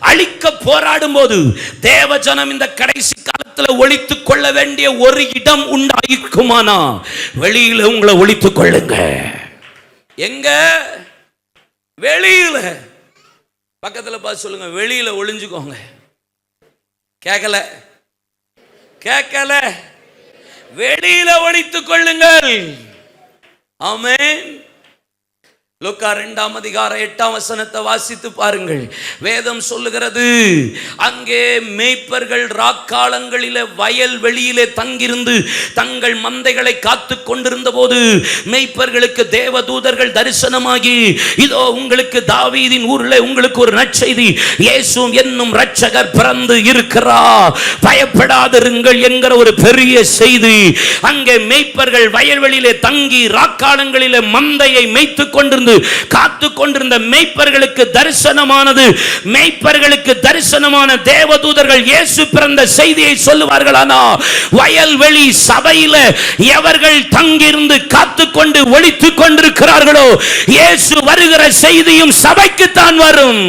அழிக்க போராடும் போது, தேவஜனம் இந்த கடைசி காலத்தில் ஒளித்துக் கொள்ள வேண்டிய ஒரு இடம் உண்டாயிருக்குமானா வெளியில உங்களை ஒளித்துக் கொள்ளுங்க. எங்க? வெளியில. பக்கத்தில் பார்த்து சொல்லுங்க, வெளியில ஒளிஞ்சுக்கோங்க. கேட்கல கேட்கல, வெளியில ஒளித்துக் கொள்ளுங்கள். ஆமென். லூக்கா 2:8 வாசித்து பாருங்கள். வேதம் சொல்லுகிறது, அங்கே மேய்ப்பர்கள் ராக்காலங்களிலே வயல் வெளியிலே தங்கியிருந்து தங்கள் மந்தைகளை காத்து கொண்டிருந்த போது மேய்ப்பர்களுக்கு தேவதூதர்கள் தரிசனமாகி, இதோ உங்களுக்கு தாவீதின் ஊரிலே உங்களுக்கு ஒரு நற்செய்தி, இயேசு என்னும் இரட்சகர் பிறந்து இருக்கிறார், பயப்படாதிருங்கள் என்கிற ஒரு பெரிய செய்தி. அங்கே மேய்ப்பர்கள் வயல்வெளியிலே தங்கி ராக்காலங்களிலே மந்தையை மேய்த்துக் கொண்டிருந்த காத்து கொண்டிருந்த மேய்ப்பர்களுக்கு தரிசனமானது. மேய்ப்பர்களுக்கு தரிசனமான தேவதூதர்கள் இயேசு பிறந்த செய்தியை சொல்லுவார்களானா, வயல்வெளி சபையில எவர்கள் தங்கியிருந்து காத்துக்கொண்டு ஒளித்துக் கொண்டிருக்கிறார்களோ, இயேசு வருகிற செய்தியும் சபைக்குத்தான் வரும்.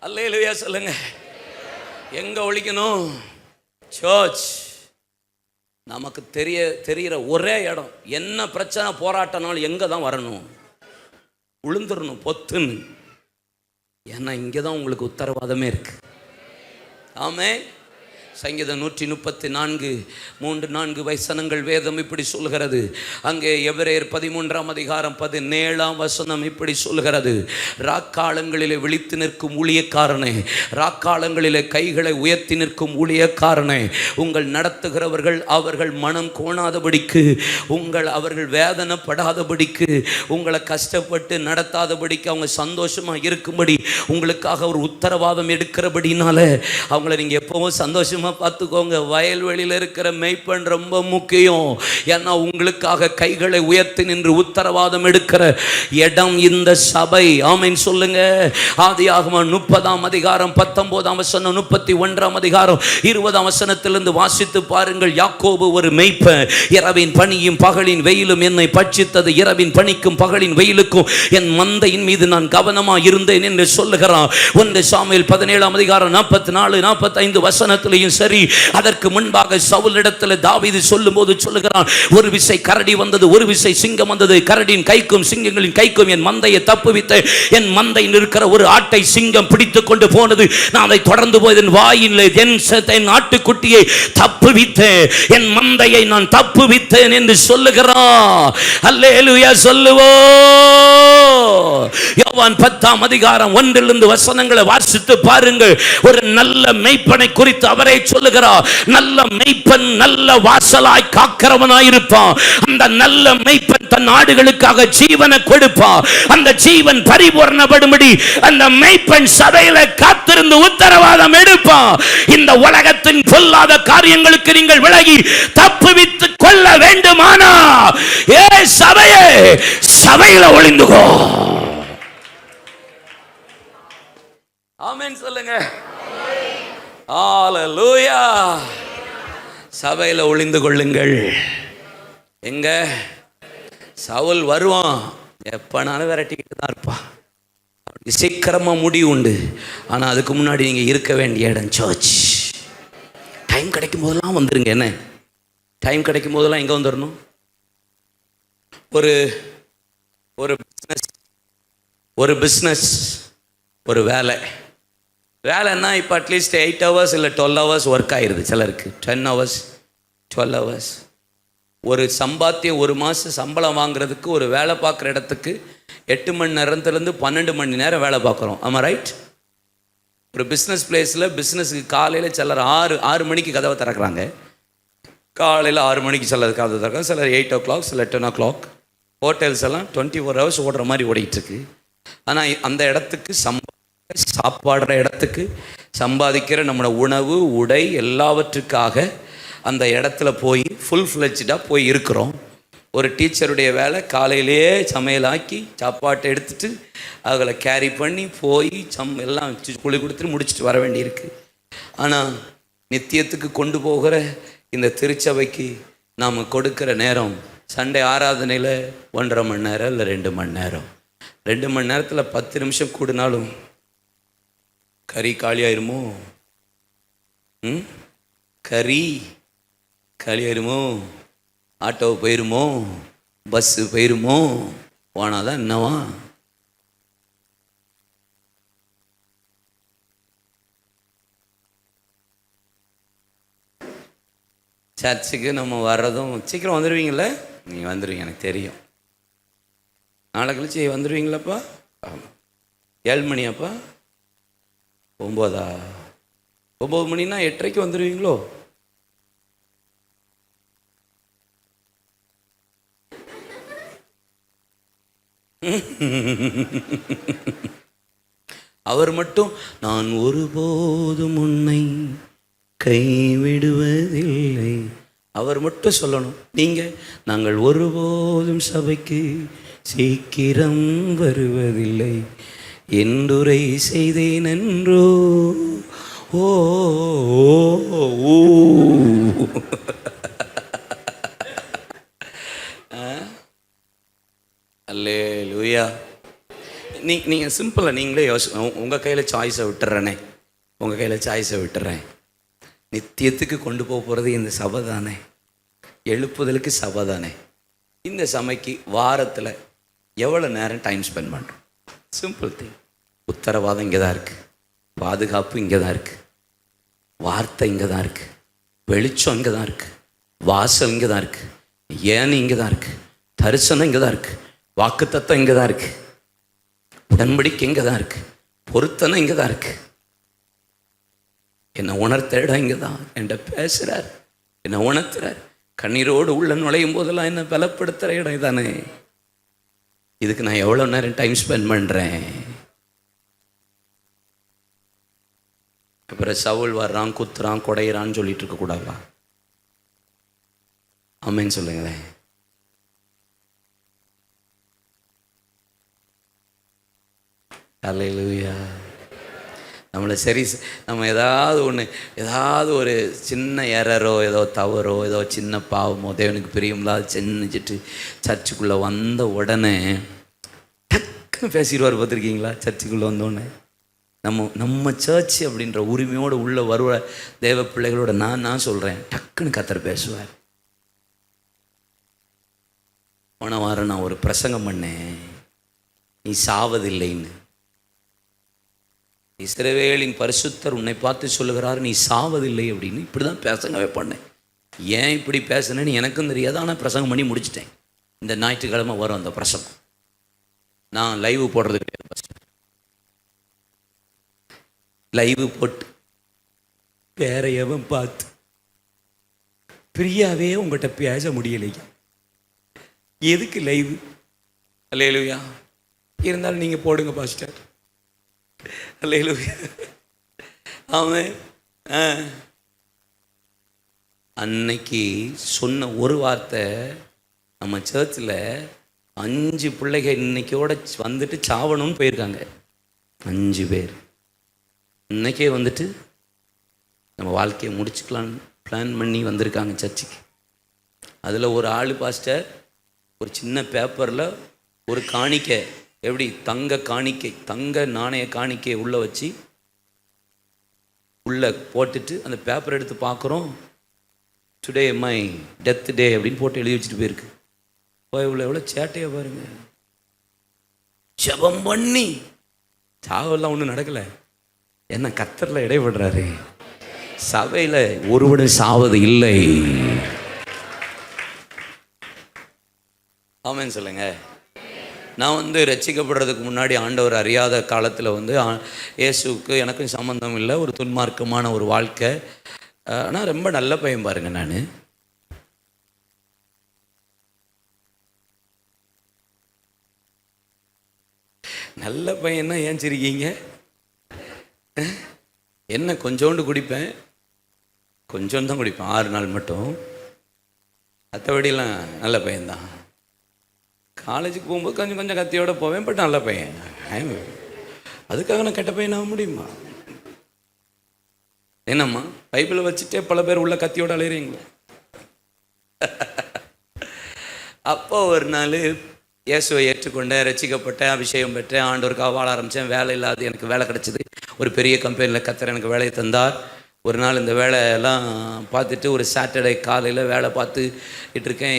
அல்லேலூயா சொல்லுங்க. எங்க ஒளிக்கணும்? சர்ச். நமக்கு தெரிகிற ஒரே இடம், என்ன பிரச்சனை போராட்டனாலும் எங்கே தான் வரணும்? உளுந்துடணும் பொத்துன்னு. ஏன்னா இங்கே தான் உங்களுக்கு உத்தரவாதமே இருக்கு. ஆமென். சங்கீதம் 134 வசனங்கள் வேதம் இப்படி சொல்கிறது. அங்கே எபிரேயர் 13:17 இப்படி சொல்கிறது, ராக்காலங்களிலே விழித்து நிற்கும் ஊழியக்காரனே, ராக்காலங்களிலே கைகளை உயர்த்தி நிற்கும் ஊழியக்காரனே, உங்கள் நடத்துகிறவர்கள் அவர்கள் மனம் கோணாதபடிக்கு, அவர்கள் வேதனைப்படாதபடிக்கு, உங்களை கஷ்டப்பட்டு நடத்தாதபடிக்கு, அவங்க சந்தோஷமாக இருக்கும்படி உங்களுக்காக ஒரு உத்தரவாதம் எடுக்கிறபடினால அவங்கள நீங்கள் எப்பவும் சந்தோஷமாக பார்த்துக்கோங்க. வயல்வெளியில் இருக்கிற மேய்ப்பன் ரொம்ப முக்கியம். ஏன்னா உங்களுக்காக கைகளை உயர்த்தி நின்று உத்தரவாதம் எடுக்கிற இடம் இந்த சபை. ஆமென் சொல்லுங்க. ஆதியாகமம் 30:19 31 வாசித்து பாருங்கள். யாக்கோபு ஒரு மேய்ப்பன். இரவின் பனியும் பகலின் வெயிலும் என்னை பட்சித்தது, இரவின் பனிக்கும் பகலின் வெயிலுக்கும் என் மந்தையின் மீது நான் கவனமாக இருந்தேன் என்று சொல்லுகிறான். 1 சாமுவேல் 17:44-45 சரி. அதற்கு முன்பாக சவுலிடத்தில் தாவீது சொல்லும்போது சொல்லுகிறான், ஒரு விசை கரடி வந்தது, ஒரு விசை சிங்கம் வந்தது, கரடியின் கைக்கும் சிங்கங்களின் கைக்கும் என் மந்தையை தப்புவித்து என் மந்தையில் இருக்கிற ஒரு ஆட்டை சிங்கம் பிடித்துக் கொண்டு போனது, நான் அதை தொடர்ந்து போய் என் வாயில் என் ஆட்டுக்குட்டியை தப்புவித்தேன், என் மந்தையை நான் தப்புவித்தேன் என்று சொல்லுகிறான். அல்லேலூயா சொல்லுவோம். யோவான் 10:1 வசனங்களை வாசித்து பாருங்கள். ஒரு நல்ல மேய்ப்பனை குறித்து அவரை சொல்லுகிறார். நல்ல மேய்ப்பன் நல்ல வாசலாய் காக்கிறவனாயிருப்பான். அந்த நல்ல மேய்ப்பன் தன் ஆடுகளுக்காக ஜீவனை கொடுப்பான். அந்த ஜீவன் பரிபூரணப்படும்படி அந்த மேய்ப்பன் சபையில காத்திருந்து உத்தரவாதம் எடுப்பான். இந்த உலகத்தின் பொல்லாத காரியங்களுக்கு நீங்கள் விலகி தப்புவித்துக் கொள்ள வேண்டுமானா சபையில ஒளிந்துகோ. ஆமென் சொல்லுங்க. ஹல்லேலூயா. சபையில் ஒளிந்து கொள்ளுங்கள். எங்க சவுல் வருவான், எப்பனாலும் விரட்டிக்கிட்டு தான் இருப்பான். சீக்கிரமா முடிவு உண்டு. ஆனா அதுக்கு முன்னாடி நீங்க இருக்க வேண்டிய இடம் சர்ச். டைம் கிடைக்கும் போதெல்லாம் வந்துருங்க. என்ன டைம் கிடைக்கும் போதெல்லாம் எங்க வந்துடணும்? ஒரு பிஸ்னஸ் ஒரு வேலைன்னா இப்போ அட்லீஸ்ட் 8 hours இல்லை 12 hours ஒர்க் ஆயிடுது. சிலருக்கு 10 hours 12 hours. ஒரு சம்பாத்தியம் ஒரு மாதம் சம்பளம் வாங்குறதுக்கு ஒரு வேலை பார்க்குற இடத்துக்கு 8 மணி நேரத்துலேருந்து 12 மணி நேரம் வேலை பார்க்குறோம். ஆமாம் ரைட்? ஒரு பிஸ்னஸ் பிளேஸில் பிஸ்னஸுக்கு காலையில் சிலர் 6 மணிக்கு கதவை திறக்கிறாங்க. காலையில் 6 மணிக்கு சிலர் கதவை திறக்கிறாங்க, சிலர் 8 o'clock, சிலர் 10 o'clock. ஹோட்டல்ஸ் எல்லாம் 24 hours ஓடுற மாதிரி ஓடிட்டுருக்கு. ஆனால் அந்த இடத்துக்கு சாப்பாடுற இடத்துக்கு சம்பாதிக்கிற நம்மளோட உணவு உடை எல்லாவற்றுக்காக அந்த இடத்துல போய் ஃபுல் ஃப்ளெஜ்டாக போய் இருக்கிறோம். ஒரு டீச்சருடைய வேலை காலையிலேயே சமையலாக்கி சாப்பாட்டை எடுத்துகிட்டு அவளை கேரி பண்ணி போய் எல்லாம் குழி கொடுத்துட்டு முடிச்சுட்டு வர வேண்டியிருக்கு. ஆனால் நித்தியத்துக்கு கொண்டு போகிற இந்த திருச்சபைக்கு நாம் கொடுக்குற நேரம் சண்டே ஆராதனையில் 1.5 மணி நேரம் இல்லை 2 மணி நேரம். 2 மணி நேரத்தில் 10 நிமிஷம் கூடினாலும் கறி காலியாயிருமோ? கறி காலியாயிருமோ? ஆட்டோ போயிருமோ, பஸ்ஸு போயிருமோ, போனாதான் என்னவா? சர்ச்சுக்கு நம்ம வர்றதும் சீக்கிரம் வந்துடுவீங்கள? நீங்கள் வந்துடுவீங்க, எனக்கு தெரியும். நாளை கழிச்சு வந்துடுவீங்களாப்பா? ஆமாம். 7 மணியாப்பா? 9 9 மணின்னா 8:30 வந்துடுவீங்களோ? அவர் மட்டும் நான் ஒருபோதும் உன்னை கைவிடுவதில்லை, அவர் மட்டும் சொல்லணும். நீங்கள் நாங்கள் ஒருபோதும் சபைக்கு சீக்கிரம் வருவதில்லை என்றுரை செய்தேன் என்றோ. ஓ அல்லேலூயா. நீங்கள் சிம்பிளாக நீங்களே உங்கள் கையில் சாய்ஸை விட்டுறேனே, உங்கள் கையில் சாய்ஸை விட்டுறேன். நித்தியத்துக்கு கொண்டு போக போகிறது இந்த சபை தானே, எழுப்புதலுக்கு சபை தானே. இந்த சபைக்கு வாரத்தில் எவ்வளோ நேரம் டைம் ஸ்பெண்ட் பண்ணுறோம்? Simple thing. உத்தரவாதம் இங்கே தான் இருக்குது, பாதுகாப்பு இங்கே தான் இருக்குது, வார்த்தை இங்கே தான் இருக்குது, வெளிச்சம் இங்கே தான் இருக்குது, வாசல் இங்கே தான் இருக்குது, ஏனி இங்கே தான் இருக்குது, தரிசனம் இங்கே தான் இருக்குது, வாக்குத்தத்தம் இங்கே தான் இருக்குது, உடன்படிக்கை இங்கே தான் இருக்குது, பொருத்தனை இங்கே தான் இருக்குது. என்னை உணர்த்த இடம் இங்கே தான். என்கிட்ட பேசுகிறார், என்னை உணர்த்துறார். கண்ணீரோடு உள்ள நுழையும் போதெல்லாம் என்னை பலப்படுத்துகிற இடம் இதானே. இதுக்கு நான் எவ்வளோ நேரம் டைம் ஸ்பெண்ட் பண்ணுறேன்? அப்புறம் சவுல் வர்றான், குத்துறான், குடையிறான்னு சொல்லிட்டு இருக்கக்கூடாதா? ஆமென் சொல்லுங்களேன். அல்லேலூயா. நம்மளை சரி, நம்ம ஏதாவது ஒரு சின்ன எரரோ, ஏதோ தவறோ, ஏதோ சின்ன பாவமோ, தேவனுக்கு பிரியமில்லாத செஞ்சுட்டு சர்ச்சுக்குள்ளே வந்த உடனே டக்குன்னு பேசிடுவார். பார்த்துருக்கீங்களா? சர்ச்சுக்குள்ளே வந்தோடனே நம்ம சர்ச் அப்படின்ற உரிமையோடு உள்ள வருவ தேவ பிள்ளைகளோட நான் சொல்கிறேன், டக்குன்னு கர்த்தர் பேசுவார். போன வாரம் நான் ஒரு பிரசங்கம் பண்ணேன், நீ சாவதில்லைன்னு. இஸ்ரவேலின் பரிசுத்தர் உன்னை பார்த்து சொல்லுகிறார், நீ சாவதில்லை அப்படின்னு. இப்படி தான் பிரசங்கவே பண்ணேன். ஏன் இப்படி பேசுனேன்னு எனக்கும் தெரியாது, ஆனால் பிரசங்கம் பண்ணி முடிச்சிட்டேன். இந்த ஞாயிற்றுக்கிழமை வரும் அந்த பிரசங்கம். நான் லைவ் போடுறது கிடையாது, ஃபஸ்ட்டு லைவ் போட்டு வேற எவன் பார்த்து பிரியாவே உங்கள்கிட்ட பேச முடியலையா? எதுக்கு லைவ்? அல்லேலூயா. இருந்தாலும் நீங்கள் போடுங்க பாஸ்டர். அல்லேலூயா. அவன் அன்னைக்கு சொன்ன ஒரு வார்த்தை, நம்ம சர்ச்சில் 5 பிள்ளைகள் இன்னைக்கோட வந்துட்டு சாவணும்னு போயிருக்காங்க. 5 பேர் இன்னைக்கே வந்துட்டு நம்ம வாழ்க்கையை முடிச்சுக்கலான்னு பிளான் பண்ணி வந்திருக்காங்க சர்ச்சுக்கு. அதில் ஒரு ஆள் பாஸ்டர் ஒரு சின்ன பேப்பரில் ஒரு காணிக்கை, எப்படி தங்க காணிக்கை, தங்க நாணய காணிக்கையை உள்ளே வச்சு உள்ளே போட்டுட்டு அந்த பேப்பர் எடுத்து பார்க்குறோம், டுடே மை டெத் டே அப்படின்னு போட்டு எழுதி வச்சுட்டு போயிருக்கு. எவ்வளோ சேட்டையை பாருங்க. ஜெபம் பண்ணி சாவெல்லாம் ஒன்றும் நடக்கலை. என்ன கர்த்தரில் இடைபடுறாரு. சபையில் ஒருவனும் சாவது இல்லை. ஆமென் சொல்லுங்க. நான் ரட்சிக்கப்படுறதுக்கு முன்னாடி ஆண்டவர் அறியாத காலத்தில் இயேசுக்கு எனக்கும் சம்மந்தம் இல்லை, ஒரு துன்மார்க்கமான ஒரு வாழ்க்கை. ஆனால் ரொம்ப நல்ல பையன் பாருங்க. நான் நல்ல பையன்னா ஏன் சிரிக்கீங்க? என்ன கொஞ்சோண்டு குடிப்பேன், கொஞ்சம் தான் குடிப்பேன், 6 நாள் மட்டும். மற்றபடிலாம் நல்ல பையன்தான். காலேஜுக்கு போகும்போது கொஞ்சம் கொஞ்சம் கத்தியோடு போவேன், பட் நல்ல பையன். அதுக்காக நான் கெட்ட பையன் ஆக முடியுமா? என்னம்மா பைபிளை வச்சுட்டே பல பேர் உள்ள கத்தியோடு அலையிறீங்களா? அப்போ ஒரு நாள் இயேசுவை ஏற்றுக்கொண்டேன், ரட்சிக்கப்பட்டேன், அபிஷேகம் பெற்றேன், ஆண்டவருக்காக வாழ ஆரம்பித்தேன். வேலை இல்லாது எனக்கு வேலை கிடச்சிது. ஒரு பெரிய கம்பெனியில் கர்த்தர் எனக்கு வேலையை தந்தார். ஒரு நாள் இந்த வேலையெல்லாம் பார்த்துட்டு ஒரு சாட்டர்டே காலையில் வேலை பார்த்துட்டு இருக்கேன்.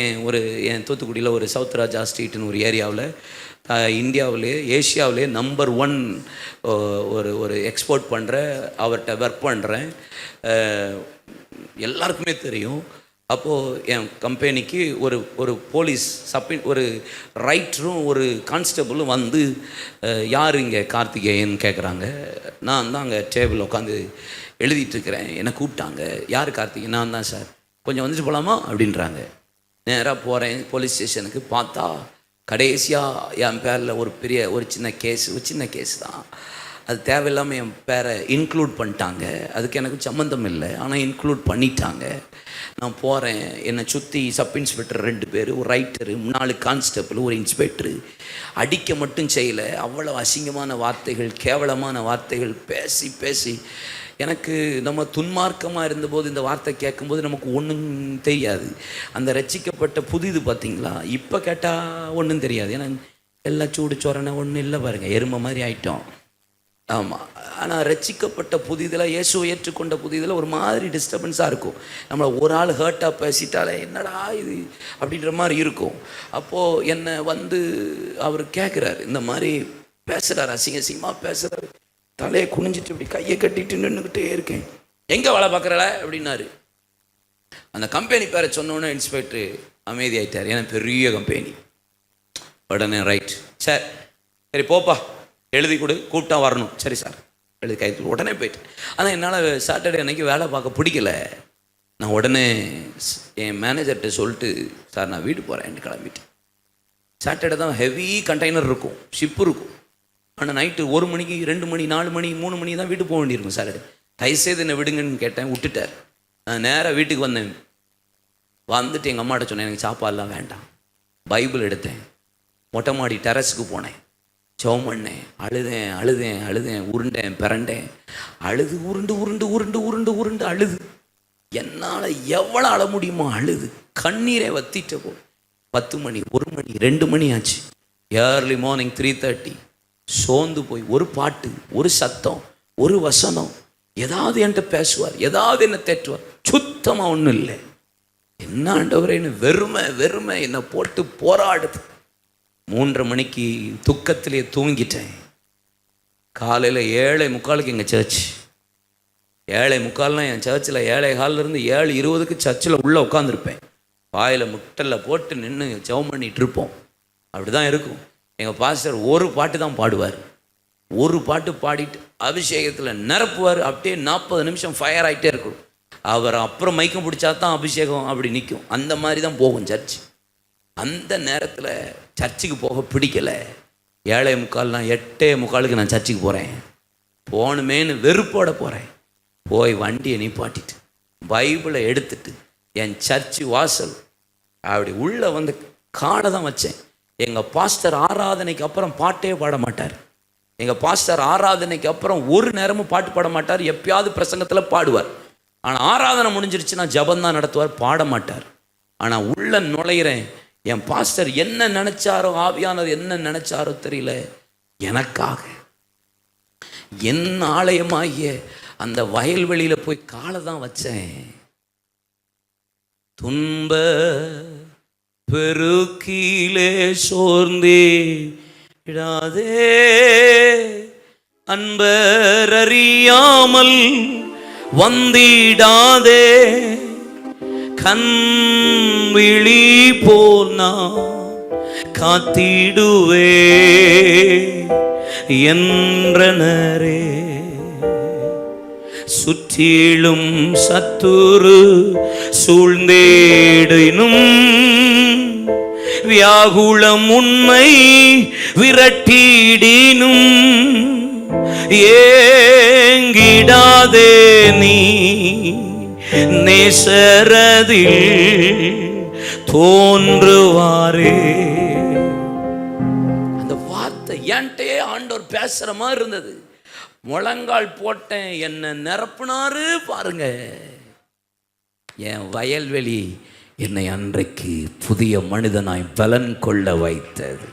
என் தூத்துக்குடியில் ஒரு சவுத் ராஜா ஸ்ட்ரீட்னு ஒரு ஏரியாவில் இந்தியாவிலே ஏஷியாவிலே நம்பர் 1 ஒரு எக்ஸ்போர்ட் பண்ணுற அவர்கிட்ட ஒர்க் பண்ணுறேன். எல்லாருக்குமே தெரியும். அப்போது என் கம்பெனிக்கு ஒரு போலீஸ் ஒரு ரைட்டரும் ஒரு கான்ஸ்டபுளும் வந்து யார் இங்கே கார்த்திகேயன் கேட்குறாங்க. நான் தான் அங்கே டேபிள் உட்காந்து எழுதிட்டுருக்கிறேன். என்னை கூப்பிட்டாங்க. யார் கார்த்திகேயன்? நான் தான் சார். கொஞ்சம் வந்துட்டு போகலாமா அப்படின்றாங்க. நேராக போகிறேன் போலீஸ் ஸ்டேஷனுக்கு. பார்த்தா கடைசியாக என் பேரில் ஒரு சின்ன கேஸ் தான். அது தேவையில்லாமல் என் பேரை இன்க்ளூட் பண்ணிட்டாங்க. அதுக்கு எனக்கு சம்மந்தம் இல்லை, ஆனால் இன்க்ளூட் பண்ணிட்டாங்க. நான் போகிறேன். என்னை சுற்றி சப் இன்ஸ்பெக்டர் 2 பேர், ஒரு ரைட்டரு, 4 கான்ஸ்டபிள், ஒரு இன்ஸ்பெக்டரு. அடிக்க மட்டும் செய்யலை, அவ்வளோ அசிங்கமான வார்த்தைகள், கேவலமான வார்த்தைகள் பேசி எனக்கு நம்ம துன்மார்க்கமாக இருந்தபோது இந்த வார்த்தை கேட்கும்போது நமக்கு ஒன்றும் தெரியாது. அந்த ரட்சிக்கப்பட்ட புதிது பார்த்திங்களா, இப்போ கேட்டால் ஒன்றும் தெரியாது. ஏன்னா எல்லாம் சூடு சோறனை ஒன்றும் இல்லை பாருங்கள், எருமை மாதிரி ஆயிட்டோம். ஆமாம். ஆனால் ரட்சிக்கப்பட்ட புதிதில், இயேசுவை ஏற்றுக்கொண்ட புதிதில் ஒரு மாதிரி டிஸ்டர்பன்ஸாக இருக்கும். நம்மளை ஒரு ஆள் ஹர்ட்டாக பேசிட்டாலே என்னடா இது அப்படின்ற மாதிரி இருக்கும். அப்போது என்னை வந்து அவர் கேட்குறாரு, இந்த மாதிரி பேசுகிறார், அசிங்கமாக பேசுகிறாரு. தலையை குனிஞ்சிட்டு இப்படி கையை கட்டிட்டு நின்றுக்கிட்டே இருக்கேன். எங்கே வேலை பார்க்குறல அப்படின்னாரு. அந்த கம்பெனி பேரை சொன்னோன்னே இன்ஸ்பெக்டர் அமைதி ஆகிட்டார். ஏன்னா பெரிய கம்பெனி. உடனே ரைட் சார், சரி போப்பா, எழுதி கொடு, கூப்பிட்டா வரணும். சரி சார், எழுதி கைத்து உடனே போயிட்டு. ஆனால் என்னால் சாட்டர்டே அன்னைக்கு வேலை பார்க்க பிடிக்கல. நான் உடனே என் மேனேஜர்கிட்ட சொல்லிட்டு, சார் நான் வீட்டுக்கு போகிறேன் கிளம்பிட்டு. சாட்டர்டே தான் ஹெவி கண்டெய்னர் இருக்கும், ஷிப்பு இருக்கும். ஆனால் நைட்டு 1 மணிக்கு 2 மணி 4 மணி 3 மணி தான் வீட்டுக்கு போக வேண்டியிருக்கும் சாட்டர்டே. தயவுசெய்து என்னை விடுங்கன்னு கேட்டேன், விட்டுட்டார். நான் நேராக வீட்டுக்கு வந்தேன். வந்துட்டு எங்கள் அம்மாட்ட சொன்னேன், எனக்கு சாப்பாடெல்லாம் வேண்டாம். பைபிள் எடுத்தேன், மொட்டை மாடி டெரஸுக்கு போனேன், ஜெபம் பண்ணேன், அழுதேன், உருண்டேன் பிறண்டேன், உருண்டு அழுது. என்னால் எவ்வளோ அழ முடியுமோ அழுது கண்ணீரை வத்திட்ட போ. 10 மணி 1 மணி 2 மணி ஆச்சு. ஏர்லி மார்னிங் 3:30 சோர்ந்து போய் ஒரு பாட்டு, ஒரு சத்தம், ஒரு வசனம், ஏதாவது என்கிட்ட பேசுவார், ஏதாவது என்னை தேற்றுவார். சுத்தமாக ஒன்றும் இல்லை. என்ன ஆண்டவரேன்னு வெறுமை என்னை போட்டு போராடுது. 3:30 மணிக்கு துக்கத்திலே தூங்கிட்டேன். காலையில் 7:45 எங்கள் சர்ச். 7:45 என் சர்ச்சில் 7:15 7:20 சர்ச்சில் உள்ளே உட்காந்துருப்பேன். வாயில் முட்டலில் போட்டு நின்று ஜெபம் பண்ணிகிட்டு இருப்போம். அப்படி தான் இருக்கும். எங்கள் பாஸ்டர் ஒரு பாட்டு தான் பாடுவார். ஒரு பாட்டு பாடிட்டு அபிஷேகத்தில் நிரப்புவார். அப்படியே 40 நிமிஷம் ஃபயர் ஆகிட்டே இருக்கும். அவர் அப்புறம் மைக்கம் பிடிச்சா தான் அபிஷேகம் அப்படி நிற்கும். அந்த மாதிரி தான் போகும் சர்ச். அந்த நேரத்தில் சர்ச்சுக்கு போக பிடிக்கலை. 7:45 8:45 நான் சர்ச்சுக்கு போகிறேன். போகணுமேனு வெறுப்போட போகிறேன். போய் வண்டியை நிப்பாட்டிட்டு பைபிளை எடுத்துட்டு என் சர்ச்சு வாசல் அப்படி உள்ளே வந்து காடை தான் வச்சேன். எங்கள் பாஸ்டர் ஆராதனைக்கு அப்புறம் பாட்டே பாட மாட்டார். எங்கள் பாஸ்டர் ஆராதனைக்கு அப்புறம் ஒரு நேரமும் பாட்டு பாட மாட்டார். எப்பயாவது பிரசங்கத்தில் பாடுவார். ஆனால் ஆராதனை முடிஞ்சிருச்சுன்னா ஜபந்தான் நடத்துவார், பாட மாட்டார். ஆனால் உள்ள நுழையிறேன். என் பாஸ்டர் என்ன நினைச்சாரோ, ஆவியானவர் என்ன நினைச்சாரோ தெரியல, எனக்காக என் ஆலயமாகிய அந்த வயல்வெளியில் போய் காலை தான் வச்சேன். துன்ப பெருக்கிலே சோர்ந்தே விடாதே, அன்பர் அறியாமல் வந்திடாதே, கண் விழி போனா காத்திடுவே என்றனரே. சுற்றிலும் சத்துரு சூழ்ந்தேடினும் வியாகுளம் உன்னை விரட்டிடினும் ஏங்கிடாதே நீ நேசரதில் தோன்றுவாரே. அந்த வார்த்தை என்கிட்டயே ஆண்டவர் பேசுற மாதிரி இருந்தது. முழங்கால் போட்டேன், என்ன நிரப்புனாரு பாருங்க. என் வயல்வெளி என்னை அன்றைக்கு புதிய மனிதனாய் பலன் கொள்ள வைத்தது.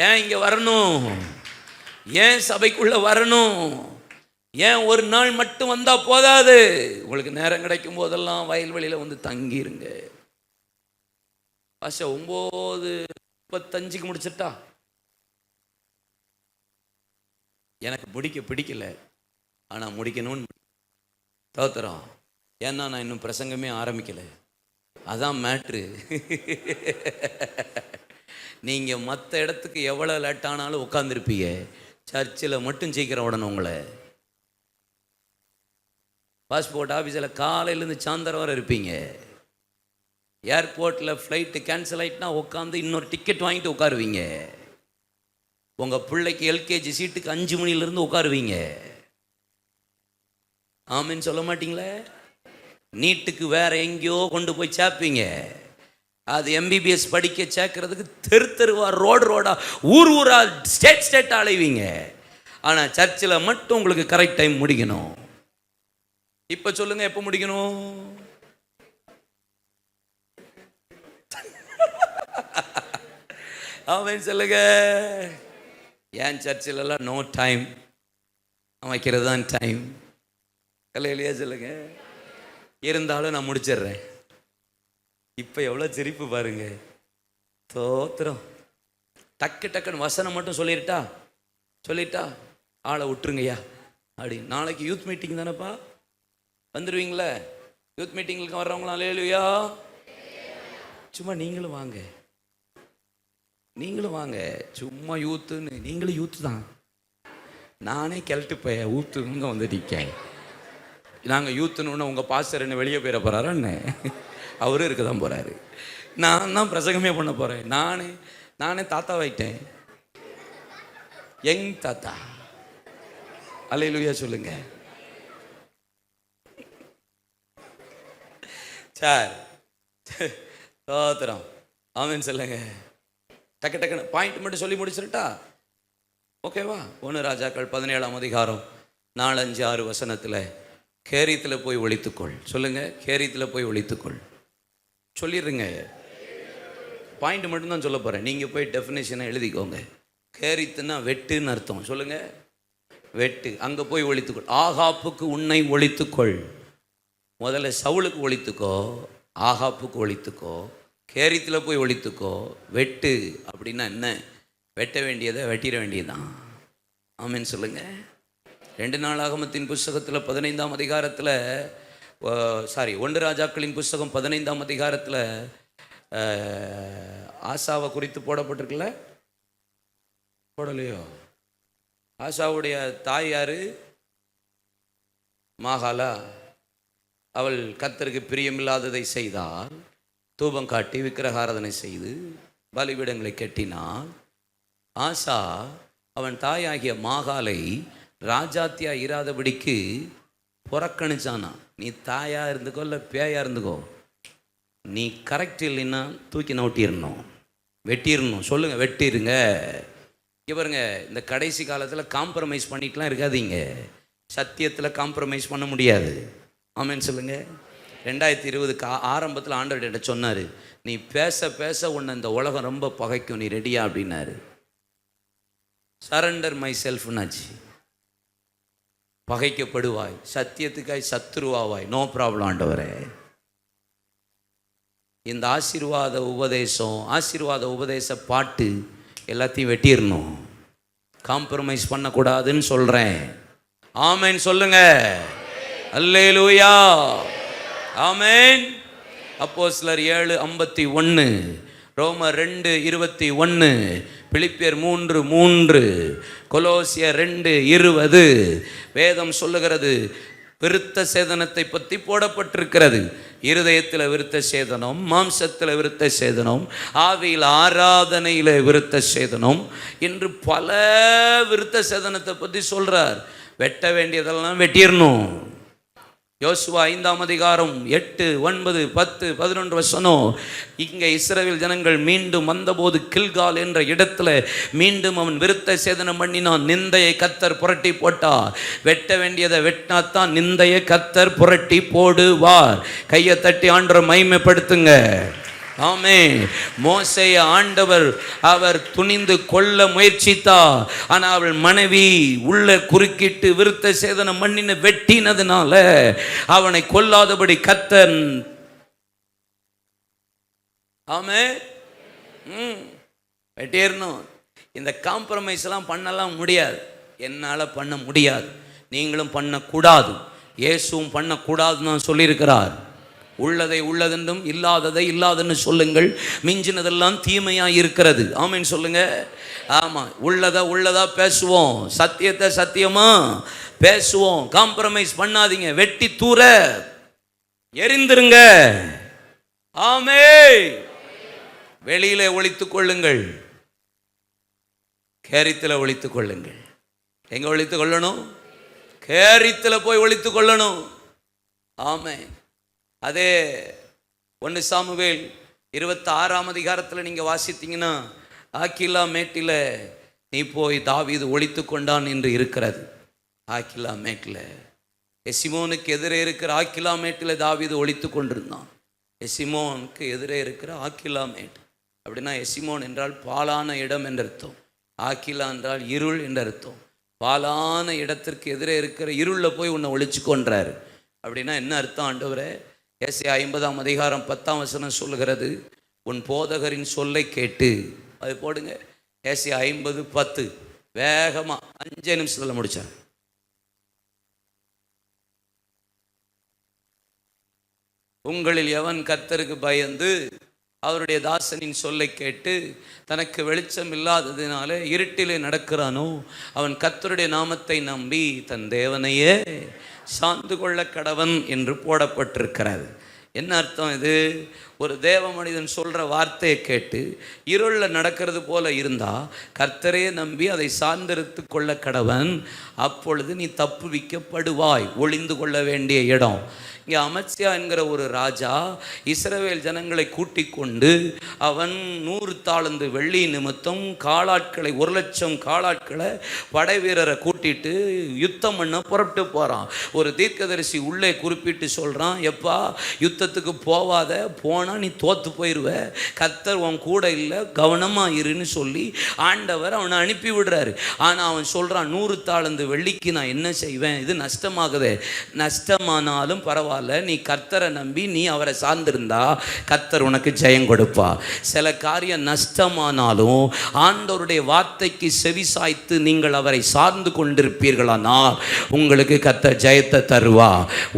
ஏன் இங்கே வரணும்? ஏன் சபைக்குள்ள வரணும்? ஏன் ஒரு நாள் மட்டும் வந்தா போதாது, உங்களுக்கு நேரம் கிடைக்கும் போதெல்லாம் வயல்வெளியில வந்து தங்கிருங்க. பாஷா 9:35 முடிச்சிட்டா, எனக்கு முடிக்க பிடிக்கல, ஆனா முடிக்கணும்னு தோத்துறோம். ஏன்னா நான் இன்னும் பிரசங்கமே ஆரம்பிக்கல, அதான் மேட்ரு. நீங்க மற்ற இடத்துக்கு எவ்வளவு லேட்டானாலும் உட்காந்துருப்பீங்க, சர்ச்சில் மட்டும் சீக்கிரம் உடனே உங்களை பாஸ்போர்ட் ஆஃபீஸில் காலையிலேருந்து சாயந்தரம் வரை இருப்பீங்க. ஏர்போர்ட்டில் ஃப்ளைட்டு கேன்சல் ஆகிட்டுனா உட்காந்து இன்னொரு டிக்கெட் வாங்கிட்டு உட்காருவீங்க. உங்கள் பிள்ளைக்கு எல்கேஜி சீட்டுக்கு 5 மணிலேருந்து உட்காருவீங்க. ஆமின்னு சொல்ல மாட்டீங்களே? நீட்டுக்கு வேற எங்கேயோ கொண்டு போய் சேர்ப்பீங்க. அது MBBS படிக்க சேர்க்கறதுக்கு தெருவா ரோடா ஊர் ஊரா ஸ்டேட் அலைவீங்க. ஆனால் சர்ச்சில் மட்டும் உங்களுக்கு கரெக்ட் டைம் முடிக்கணும். இப்போ சொல்லுங்க, எப்போ முடிக்கணும்? அவன் சொல்லுங்க. ஏன் சர்ச்சிலெல்லாம் நோ டைம், வைக்கிறது தான் டைம். இல்லையா சொல்லுங்க. இருந்தாலும் நான் முடிச்சிடுறேன். இப்போ எவ்வளோ சிரிப்பு பாருங்க. தோத்திரம். டக்குன்னு வசனம் மட்டும் சொல்லிட்டா ஆளை விட்டுருங்கய்யா அப்படி. நாளைக்கு யூத் மீட்டிங் தானேப்பா, வந்துடுவீங்களே? யூத் மீட்டிங்களுக்கு வர்றவங்களாம் அல்லேலூயா. சும்மா நீங்களும் வாங்க. சும்மா யூத்துன்னு, நீங்களும் யூத்து தான். நானே கிளட்டு போய ஊத்துங்க வந்து நிற்கேன். நாங்கள் யூத்துன்னு உங்கள் பாஸ்டர் என்ன வெளியே போயிட போகிறாருன்னு அவரும் இருக்க தான் போகிறாரு. நான் தான் பிரசங்கமே பண்ண போகிறேன். நானே தாத்தாவாயிட்டேன். யங் தாத்தா. அல்லேலூயா சொல்லுங்க சார். தோத்திரம். ஆமென் சொல்லுங்க. டக்குன்னு பாயிண்ட் மட்டும் சொல்லி முடிச்சிருட்டா ஓகேவா? 1 ராஜாக்கள் 17ஆம் அதிகாரம் 4, 5, 6 வசனத்தில் கேரியத்தில் போய் ஒளித்துக்கொள். சொல்லுங்க, கேரியத்தில் போய் ஒளித்துக்கொள் சொல்லிடுங்க. பாயிண்ட் மட்டும்தான் சொல்ல போகிறேன். நீங்கள் போய் டெஃபினேஷனை எழுதிக்கோங்க. கேரித்துன்னா வெட்டுன்னு அர்த்தம். சொல்லுங்க, வெட்டு. அங்கே போய் ஒளித்துக்கொள். ஆகாப்புக்கு உன்னை ஒளித்துக்கொள். முதல்ல சவுலுக்கு ஒளித்துக்கோ, ஆகாப்புக்கு ஒளித்துக்கோ, கேரித்தில் போய் ஒளித்துக்கோ. வெட்டு அப்படின்னா என்ன? வெட்ட வேண்டியதை வெட்டிட வேண்டியதுதான். ஆமென் சொல்லுங்க. 2 நாளாகமத்தின் புஸ்தகத்தில் 15ஆம் அதிகாரத்தில் 1 ராஜாக்களின் புஸ்தகம் 15ஆம் அதிகாரத்தில் ஆசாவை குறித்து போடப்பட்டிருக்குல்ல? போடலையோ? ஆசாவுடைய தாய் யாரு? மாகாலா. அவள் கர்த்தருக்கு பிரியமில்லாததை செய்தால், தூபம் காட்டி விக்கிரகாராதனை செய்து பலிபீடங்களை கட்டினாள். ஆசா அவன் தாயாகிய மாகாலை ராஜாத்தியா இராதபடிக்கு புறக்கணிச்சானா. நீ தாயா இருந்துக்கோ இல்லை பேயா இருந்துக்கோ, நீ கரெக்ட் இல்லைன்னா தூக்கி நோட்டிடணும், வெட்டிடணும். சொல்லுங்க, வெட்டிருங்க. இவருங்க இந்த கடைசி காலத்தில் காம்ப்ரமைஸ் பண்ணிட்டுலாம் இருக்காதீங்க. சத்தியத்தில் காம்ப்ரமைஸ் பண்ண முடியாது. ஆமென் சொல்லுங்க. 2020 ஆரம்பத்தில் ஆண்டவர்கிட்ட சொன்னார், நீ பேச உன்னை இந்த உலகம் ரொம்ப பகைக்கும், நீ ரெடியா அப்படின்னாரு. சரண்டர் மை செல்ஃப்னாச்சு. பகைக்கப்படுவாய், சத்தியத்துக்காய் சத்துருவாவாய், நோ ப்ராப்ளம் ஆண்டவரே. இந்த ஆசீர்வாத உபதேச பாட்டு எல்லாத்தையும் வெட்டிடணும். காம்ப்ரமைஸ் பண்ணக்கூடாதுன்னு சொல்கிறேன். ஆமென் சொல்லுங்க. அல்லேலூயா. ஆமென். அப்போஸ்தலர் 7:51, ரோமர் 2:21, பிலிப்பியர் 3:3, கொலோசியர் 2:20 வேதம் சொல்லுகிறது. விருத்த சேதனத்தை பற்றி போடப்பட்டிருக்கிறது. இருதயத்தில் விருத்த சேதனம், மாம்சத்தில் விருத்த சேதனம், ஆவியில் ஆராதனையில் விருத்த சேதனம் என்று பல விருத்த சேதனத்தை பற்றி சொல்றார். வெட்ட வேண்டியதெல்லாம் வெட்டிடணும். யோசுவா 5ஆம் அதிகாரம் 8, 9, 10, 11 வசனம். இங்கே இஸ்ரவேல் ஜனங்கள் மீண்டும் வந்தபோது கில்கால் என்ற இடத்துல மீண்டும் அவன் விருத்த சேதனம் பண்ணினான். நிந்தையை கர்த்தர் புரட்டி போட்டார். வெட்ட வேண்டியதை வெட்டினாத்தான் நிந்தையை கர்த்தர் புரட்டி போடுவார். கையை தட்டி ஆண்டவரை மகிமைப்படுத்துங்க. ஆமென். மோசேயை ஆண்டவர் அவர் துணிந்து கொல்ல முயற்சித்தார். ஆனால் அவள் மனைவி உள்ள குறுக்கிட்டு விருத்த சேதனம் மண்ணின வெட்டினதுனால அவனை கொல்லாதபடி கர்த்தர். ஆமென். வெட்டிடணும். இந்த காம்ப்ரமைஸ் எல்லாம் பண்ணலாம் முடியாது. என்னால் பண்ண முடியாது, நீங்களும் பண்ணக்கூடாது, இயேசுவும் பண்ணக்கூடாதுன்னு சொல்லியிருக்கிறார். உள்ளதை உள்ளதென்றும் இல்லாததை இல்லாதன்னு சொல்லுங்கள், மிஞ்சினதெல்லாம் தீமையாக இருக்கிறது. ஆமென் சொல்லுங்க. ஆமாம், உள்ளதா பேசுவோம், சத்தியத்தை சத்தியமா பேசுவோம். காம்ப்ரமைஸ் பண்ணாதீங்க, வெட்டி தூர எரிந்துருங்க. ஆமென். வெளியில ஒளித்துக் கொள்ளுங்கள், கேரித்தில் ஒளித்துக் கொள்ளுங்கள். எங்க ஒளித்துக் கொள்ளணும்? கேரித்தில் போய் ஒளித்துக் கொள்ளணும். ஆமென். அதே 1 சாமுவேல் 26ஆம் அதிகாரத்தில் நீங்கள் வாசித்தீங்கன்னா, ஆக்கிலா மேட்டில் நீ போய் தாவீது ஒளித்து கொண்டான் என்று இருக்கிறது. ஆக்கிலா மேட்டில் எசிமோனுக்கு எதிரே இருக்கிற ஆக்கிலா மேட்டில் தாவீது ஒளித்து கொண்டிருந்தான். எசிமோனுக்கு எதிரே இருக்கிற ஆக்கிலா மேட் அப்படின்னா, எசிமோன் என்றால் பாலான இடம் என்று அர்த்தம், ஆக்கிலா என்றால் இருள் என்று அர்த்தம். பாலான இடத்திற்கு எதிரே இருக்கிற இருளில் போய் உன்னை ஒளிச்சு கொன்றாரு அப்படின்னா என்ன அர்த்தம்? ஆண்டவரே, ஏசாயா 50ஆம் அதிகாரம் 10ஆம் வசனம் சொல்லுகிறது, உன் போதகரின் சொல்லை கேட்டு. அது போடுங்க, ஏசாயா 50:10. வேகமாக 5 நிமிஷத்தில் முடிச்சார். உங்களில் எவன் கர்த்தருக்கு பயந்து அவருடைய தாசனின் சொல்லை கேட்டு தனக்கு வெளிச்சம் இல்லாததினாலே இருட்டிலே நடக்கிறானோ, அவன் கர்த்தருடைய நாமத்தை நம்பி தன் தேவனையே சார்ந்து கொள்ள கடவன் என்று போடப்பட்டிருக்கிறது. என்ன அர்த்தம் இது? ஒரு தேவ மனிதன் சொல்கிற வார்த்தையை கேட்டு இருளில் நடக்கிறது போல இருந்தால் கர்த்தரே நம்பி அதை சார்ந்திருத்து கொள்ள கடவன், அப்பொழுது நீ தப்புவிக்கப்படுவாய். ஒளிந்து கொள்ள வேண்டிய இடம். இங்கே அமத்சியா என்கிற ஒரு ராஜா இஸ்ரவேல் ஜனங்களை கூட்டிக் கொண்டு அவன் 100 தாலந்து வெள்ளி நிமித்தம் காலாட்களை 1,00,000 காலாட்களை படை வீரரை கூட்டிட்டு யுத்தம் பண்ண புறப்பட்டு போகிறான். ஒரு தீர்க்கதரிசி உள்ளே குறிப்பிட்டு சொல்கிறான், எப்பா யுத்தத்துக்கு போவாத, போனால் நீ தோற்று போயிடுவ, கர்த்தர் உன் கூட இல்லை, கவனமாக இருன்னு சொல்லி ஆண்டவர் அவனை அனுப்பி விடுறாரு. ஆனால் அவன் சொல்கிறான், 100 தாலந்து வெள்ளிக்கு நான் என்ன செய்வேன்? இது நஷ்டமாகுதே. நஷ்டமானாலும் பரவாயில்ல, நீ கர்த்தரை நம்பி நீ அவரை சார்ந்திருந்தா கர்த்தர் உனக்கு ஜெயம் கொடுப்பா. சில காரியம் நஷ்டமானாலும் ஆண்டவருடைய வார்த்தைக்கு செவி சாய்த்து நீங்கள் அவரை சார்ந்து கொண்டிருப்பீர்களானால் உங்களுக்கு கர்த்தர் ஜெயத்தை தருவா.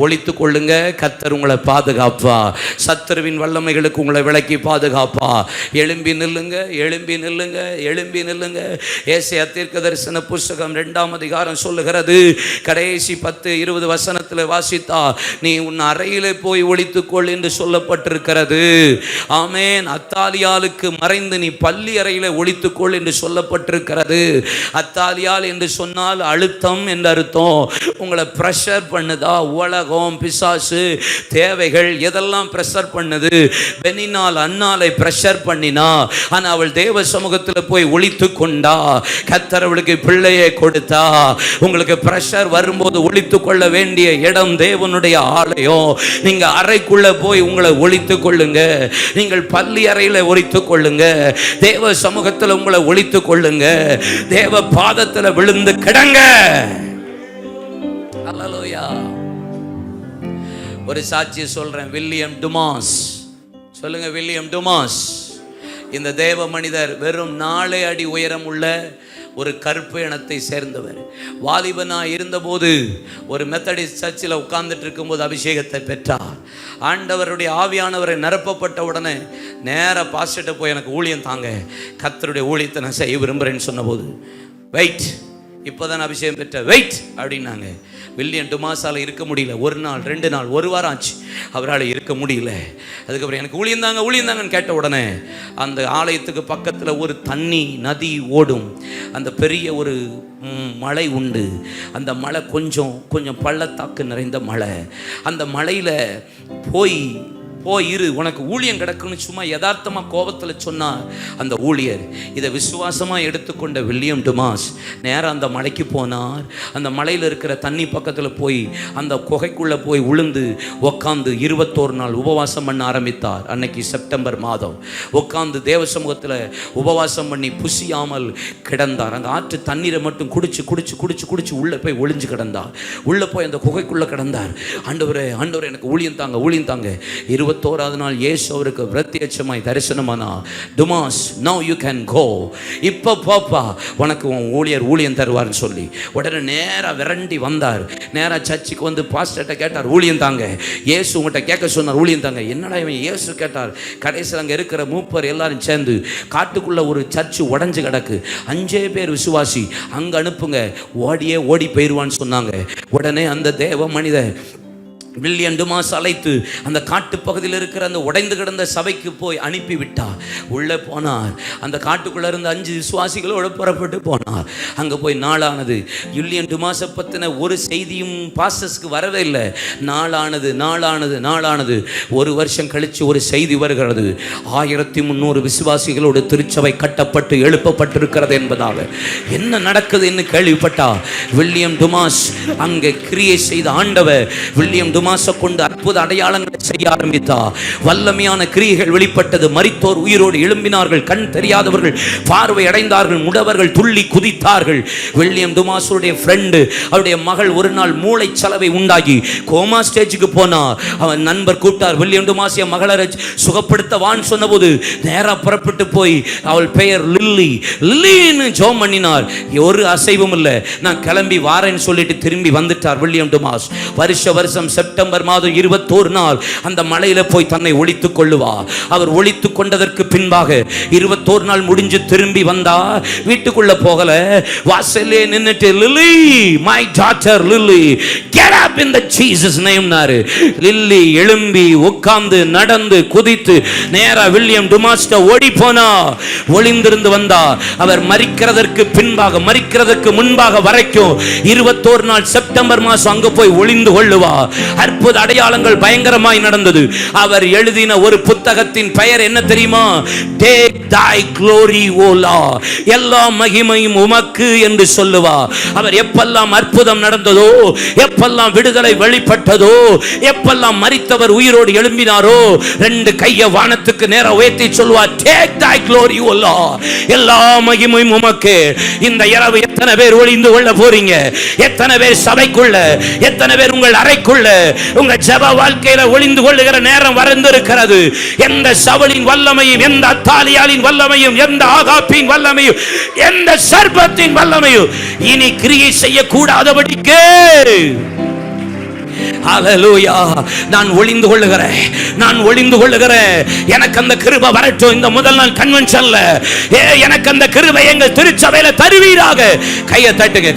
ஒளித்து கொள்ளுங்க, கர்த்தர் உங்களை பாதுகாப்பா. சத்துருவின் வல்லமைகளுக்கு உங்களை விலக்கி பாதுகாப்பா. எழும்பி நில்லுங்க, எழும்பி நில்லுங்க, எழும்பி நில்லுங்க. ஏசாயா தீர்க்கதரிசன புஸ்தகம் 2ஆம் அதிகாரம் சொல்லுகிறது, கடைசி 10-20 வசனத்தில் வாசித்தா, நீ உன் அறையிலே போய் ஒளித்துக்கொள் என்று சொல்லப்பட்டிருக்கிறது. ஆமென். அத்தாலியாளுக்கு மறைந்து நீ பள்ளி அறையிலே ஒளித்துக்கொள் என்று சொல்லப்பட்டிருக்கிறது. அத்தாலியால் என்று சொன்னால் அழுத்தம் என்று அர்த்தம். உங்களை ப்ரெஷர் பண்ணுதா? உலகம், பிசாசு, தேவைகள் எதெல்லாம் ப்ரெஷர் பண்ணுது? பெனினால் அன்னாலை ப்ரெஷர் பண்ணினா, ஆனால் அவள் தேவ சமூகத்தில் போய் ஒளித்து கொண்டா, கர்த்தர் அவளுக்கு பிள்ளையை கொடுத்தா. உங்களுக்கு ப்ரெஷர் வரும்போது ஒளித்து கொள்ள வேண்டிய இடம் தேவனுடைய ஆலயம். நீங்க அறைக்குள்ள போய் உங்களை ஒளித்துக் கொள்ளுங்க. நீங்கள் பள்ளி அறையில ஒளித்துக் கொள்ளுங்க. தேவ சமூகத்தில் உங்களை ஒளித்துக் கொள்ளுங்க. தேவ பாதத்தில் விழுந்து கிடங்க. அல்லேலூயா. ஒரு சாட்சியை சொல்றேன். William Dumas. சொல்லுங்க, வில்லியம் டுமாஸ். இந்த தேவ மனிதர் வெறும் 4 அடி உயரம் உள்ள ஒரு கருப்பு இனத்தை சேர்ந்தவர். வாலிபனாக இருந்தபோது ஒரு மெத்தடிஸ்ட் சர்ச்சில் உட்கார்ந்துட்டு இருக்கும்போது அபிஷேகத்தை பெற்றார். ஆண்டவருடைய ஆவியானவரை நிரப்பப்பட்ட உடனே நேராக பாஸ்டர்கிட்ட போய் எனக்கு ஊழியம் தாங்க, கர்த்தருடைய ஊழியத்தை நான் செய்ய விரும்புகிறேன்னு சொன்னபோது, வெயிட், இப்போதான் அபிஷேகம் பெற்ற, வெயிட் அப்படின்னாங்க. வில்லியம் டுமாஸால் இருக்க முடியல. 1 நாள் 2 நாள் 1 வாரம் ஆச்சு, அவரால் இருக்க முடியல. அதுக்கப்புறம் எனக்கு ஊழியந்தாங்கன்னு கேட்ட உடனே அந்த ஆலயத்துக்கு பக்கத்தில் ஒரு தண்ணி நதி ஓடும். அந்த பெரிய ஒரு மலை உண்டு. அந்த மலை கொஞ்சம் பள்ளத்தாக்கு நிறைந்த மலை. அந்த மலையில் போய் போய் இரு, உனக்கு ஊழியம் கிடக்குன்னு சும்மா யதார்த்தமாக கோபத்தில் சொன்னார் அந்த ஊழியர். இதை விசுவாசமாக எடுத்துக்கொண்ட வில்லியம் டுமாஸ் நேராக அந்த மலைக்கு போனார். அந்த மலையில் இருக்கிற தண்ணி பக்கத்தில் போய் அந்த குகைக்குள்ளே போய் உளுந்து உட்காந்து 21 நாள் உபவாசம் பண்ண ஆரம்பித்தார். அன்னைக்கு செப்டம்பர் மாதம் உட்காந்து தேவ சமூகத்தில் உபவாசம் பண்ணி புசியாமல் கிடந்தார். அந்த ஆற்று தண்ணீரை மட்டும் குடிச்சு குடிச்சு குடிச்சு குடிச்சு உள்ளே போய் ஒளிஞ்சு கிடந்தார். உள்ளே போய் அந்த குகைக்குள்ளே கிடந்தார். ஆண்டவரே ஆண்டவரே எனக்கு ஊழியம் தாங்க, ஊழியம் தாங்க. 21வது நாள் இயேசு அவருக்கு பிரத்யட்சமாய் தரிசனமானா, Thomas now you can go, இப்போ போப்பா, உனக்கு உன் ஊழியர் ஊழியம் தருவார்னு சொல்லி உடனே நேராக விரண்டி வந்தார். நேராக சர்ச்சுக்கு வந்து பாஸ்டர்கிட்ட கேட்டார், ஊழியம் தாங்க. இயேசு உங்கள்கிட்ட கேட்க சொன்னார், ஊழியம் தாங்க. என்னடா இவன் இயேசு கேட்டார். கடைசியில் அங்கே இருக்கிற மூப்பர் எல்லாரும் சேர்ந்து காட்டுக்குள்ளே ஒரு சர்ச்சு உடஞ்சு கிடக்கு, 5 பேர் விசுவாசி அங்கே அனுப்புங்க, ஓடி போயிடுவான்னு சொன்னாங்க. உடனே அந்த தேவ மனிதர் வில்லியம் டுமாஸ் அழைத்து அந்த காட்டு பகுதியில் இருக்கிற அந்த உடைந்து கிடந்த சபைக்கு போய் அனுப்பிவிட்டார். உள்ளே போனார். அந்த காட்டுக்குள்ளே இருந்த 5 விசுவாசிகளோடு புறப்பட்டு போனார். அங்கே போய் நாளானது. வில்லியம் டுமாஸை பற்றின ஒரு செய்தியும் பாஸ்டர்ஸ்க்கு வரவே இல்லை. நாளானது. 1 வருஷம் கழித்து ஒரு செய்தி வருகிறது. 1300 விசுவாசிகளோடு திருச்சபை கட்டப்பட்டு எழுப்பப்பட்டிருக்கிறது என்பதாக. என்ன நடக்குதுன்னு கேள்விப்பட்டா வில்லியம் டுமாஸ் அங்கே கிரியை செய்த ஆண்டவர் வில்லியம் டுமாஸை கொண்டு அற்புத அடையாளங்களை செய்ய ஆரம்பித்தார். வல்லமையான கிரியைகள் வெளிப்பட்டது. மரித்தோர் உயிரோடு எழும்பினார்கள். கண் தெரியாதவர்கள் பார்வை அடைந்தார்கள். முடவர்கள் துள்ளி குதித்தார்கள். வில்லியம் டுமாஸுடைய ஃப்ரெண்டு, அவருடைய மகள் ஒரு நாள் மூளைச்சலவை உண்டாகி கோமா ஸ்டேஜுக்கு போனார். அவன் நண்பர் கூப்பிட்டார், வில்லியம் டுமாஸ் என் மகளை சுகப்படுத்தவான்னு சொன்னபோது நேராக புறப்பட்டு போய் அவள் பெயர் லில்லின்னு ஜெபம் பண்ணினார். ஒரு அசைவும் இல்லை. நான் கிளம்பி வாரேன்னு சொல்லிட்டு திரும்பி வந்துட்டார் வில்லியம் டுமாஸ். வருஷம் செப்டம்பர் மாதம் 21 நாள் அந்த மலையில போய் தன்னை ஒளித்துக் கொள்ளுவார். அவர் ஒளித்துக் கொண்டதற்கு பின்பாக 21 நாள் முடிஞ்சு திரும்பி வந்தா வீட்டுக்குள்ள போகல, வாசல்லே நின்னுட்டு Lily, my daughter Lily, get up in the Jesus name நாரு. லில்லி எழும்பி உட்கார்ந்து நடந்து குதித்து நேரா வில்லியம் டுமாஸ்ட ஓடி போனா. ஒளிந்திருந்து வந்தா. அவர் மரிக்கிறதற்கு முன்பாக வரைக்கும் 21 நாள் செப்டம்பர் மாசம் அங்க போய் ஒளிந்து கொள்ளுவா. அற்புத அடையாளங்கள் பயங்கரமாய் நடந்தது. அவர் எழுதின ஒரு புத்தகத்தின் பெயர் என்ன தெரியுமா? Take thy glory O Lord, எல்லா மகிமையும் உமக்கு என்று சொல்லுவார். அவர் எப்பெல்லாம் அற்புதம் நடந்ததோ, எப்பெல்லாம் விடுதலை வெளிப்பட்டதோ, எப்பெல்லாம் மரித்தவர் உயிரோடு எழும்பினாரோ 2 கையை வானத்துக்கு நேரா உயர்த்தி சொல்வார், Take thy glory O Lord, எல்லா மகிமையும் உமக்கு. இந்த இரவு எத்தனை பேர் ஒளிந்து கொள்ள போறீங்க? எத்தனை பேர் சபைக்குள்ள, எத்தனை பேர் உங்கள் அறைக்குள்ள, உங்க ஜெப வாழ்க்கையில ஒளிந்து கொள்ளுகிற நேரம் வந்திருக்கிறது. எந்த சவுலின் வல்லமையும், எந்த அத்தாலியாலின் வல்லமையும், எந்த ஆகாப்பின் வல்லமையும், எந்த சர்பத்தின் வல்லமையும் இனி கிரியை செய்யக்கூடாதபடிக்கு ஹல்லேலூயா. நான் ஒளிந்து கொள்ளுகிறேன். எனக்கு அந்த கிருபை வரட்டும். இந்த முதல் நாள் கன்வென்ஷன்ல எனக்கு அந்த கிருபை எங்கள் திருச்சபையில தருவீராக. கையை தட்டுங்க.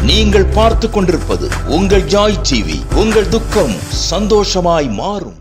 நீங்கள் பார்த்துக் கொண்டிருப்பது உங்கள் ஜாய் டிவி. உங்கள் துக்கம் சந்தோஷமாய் மாறும்.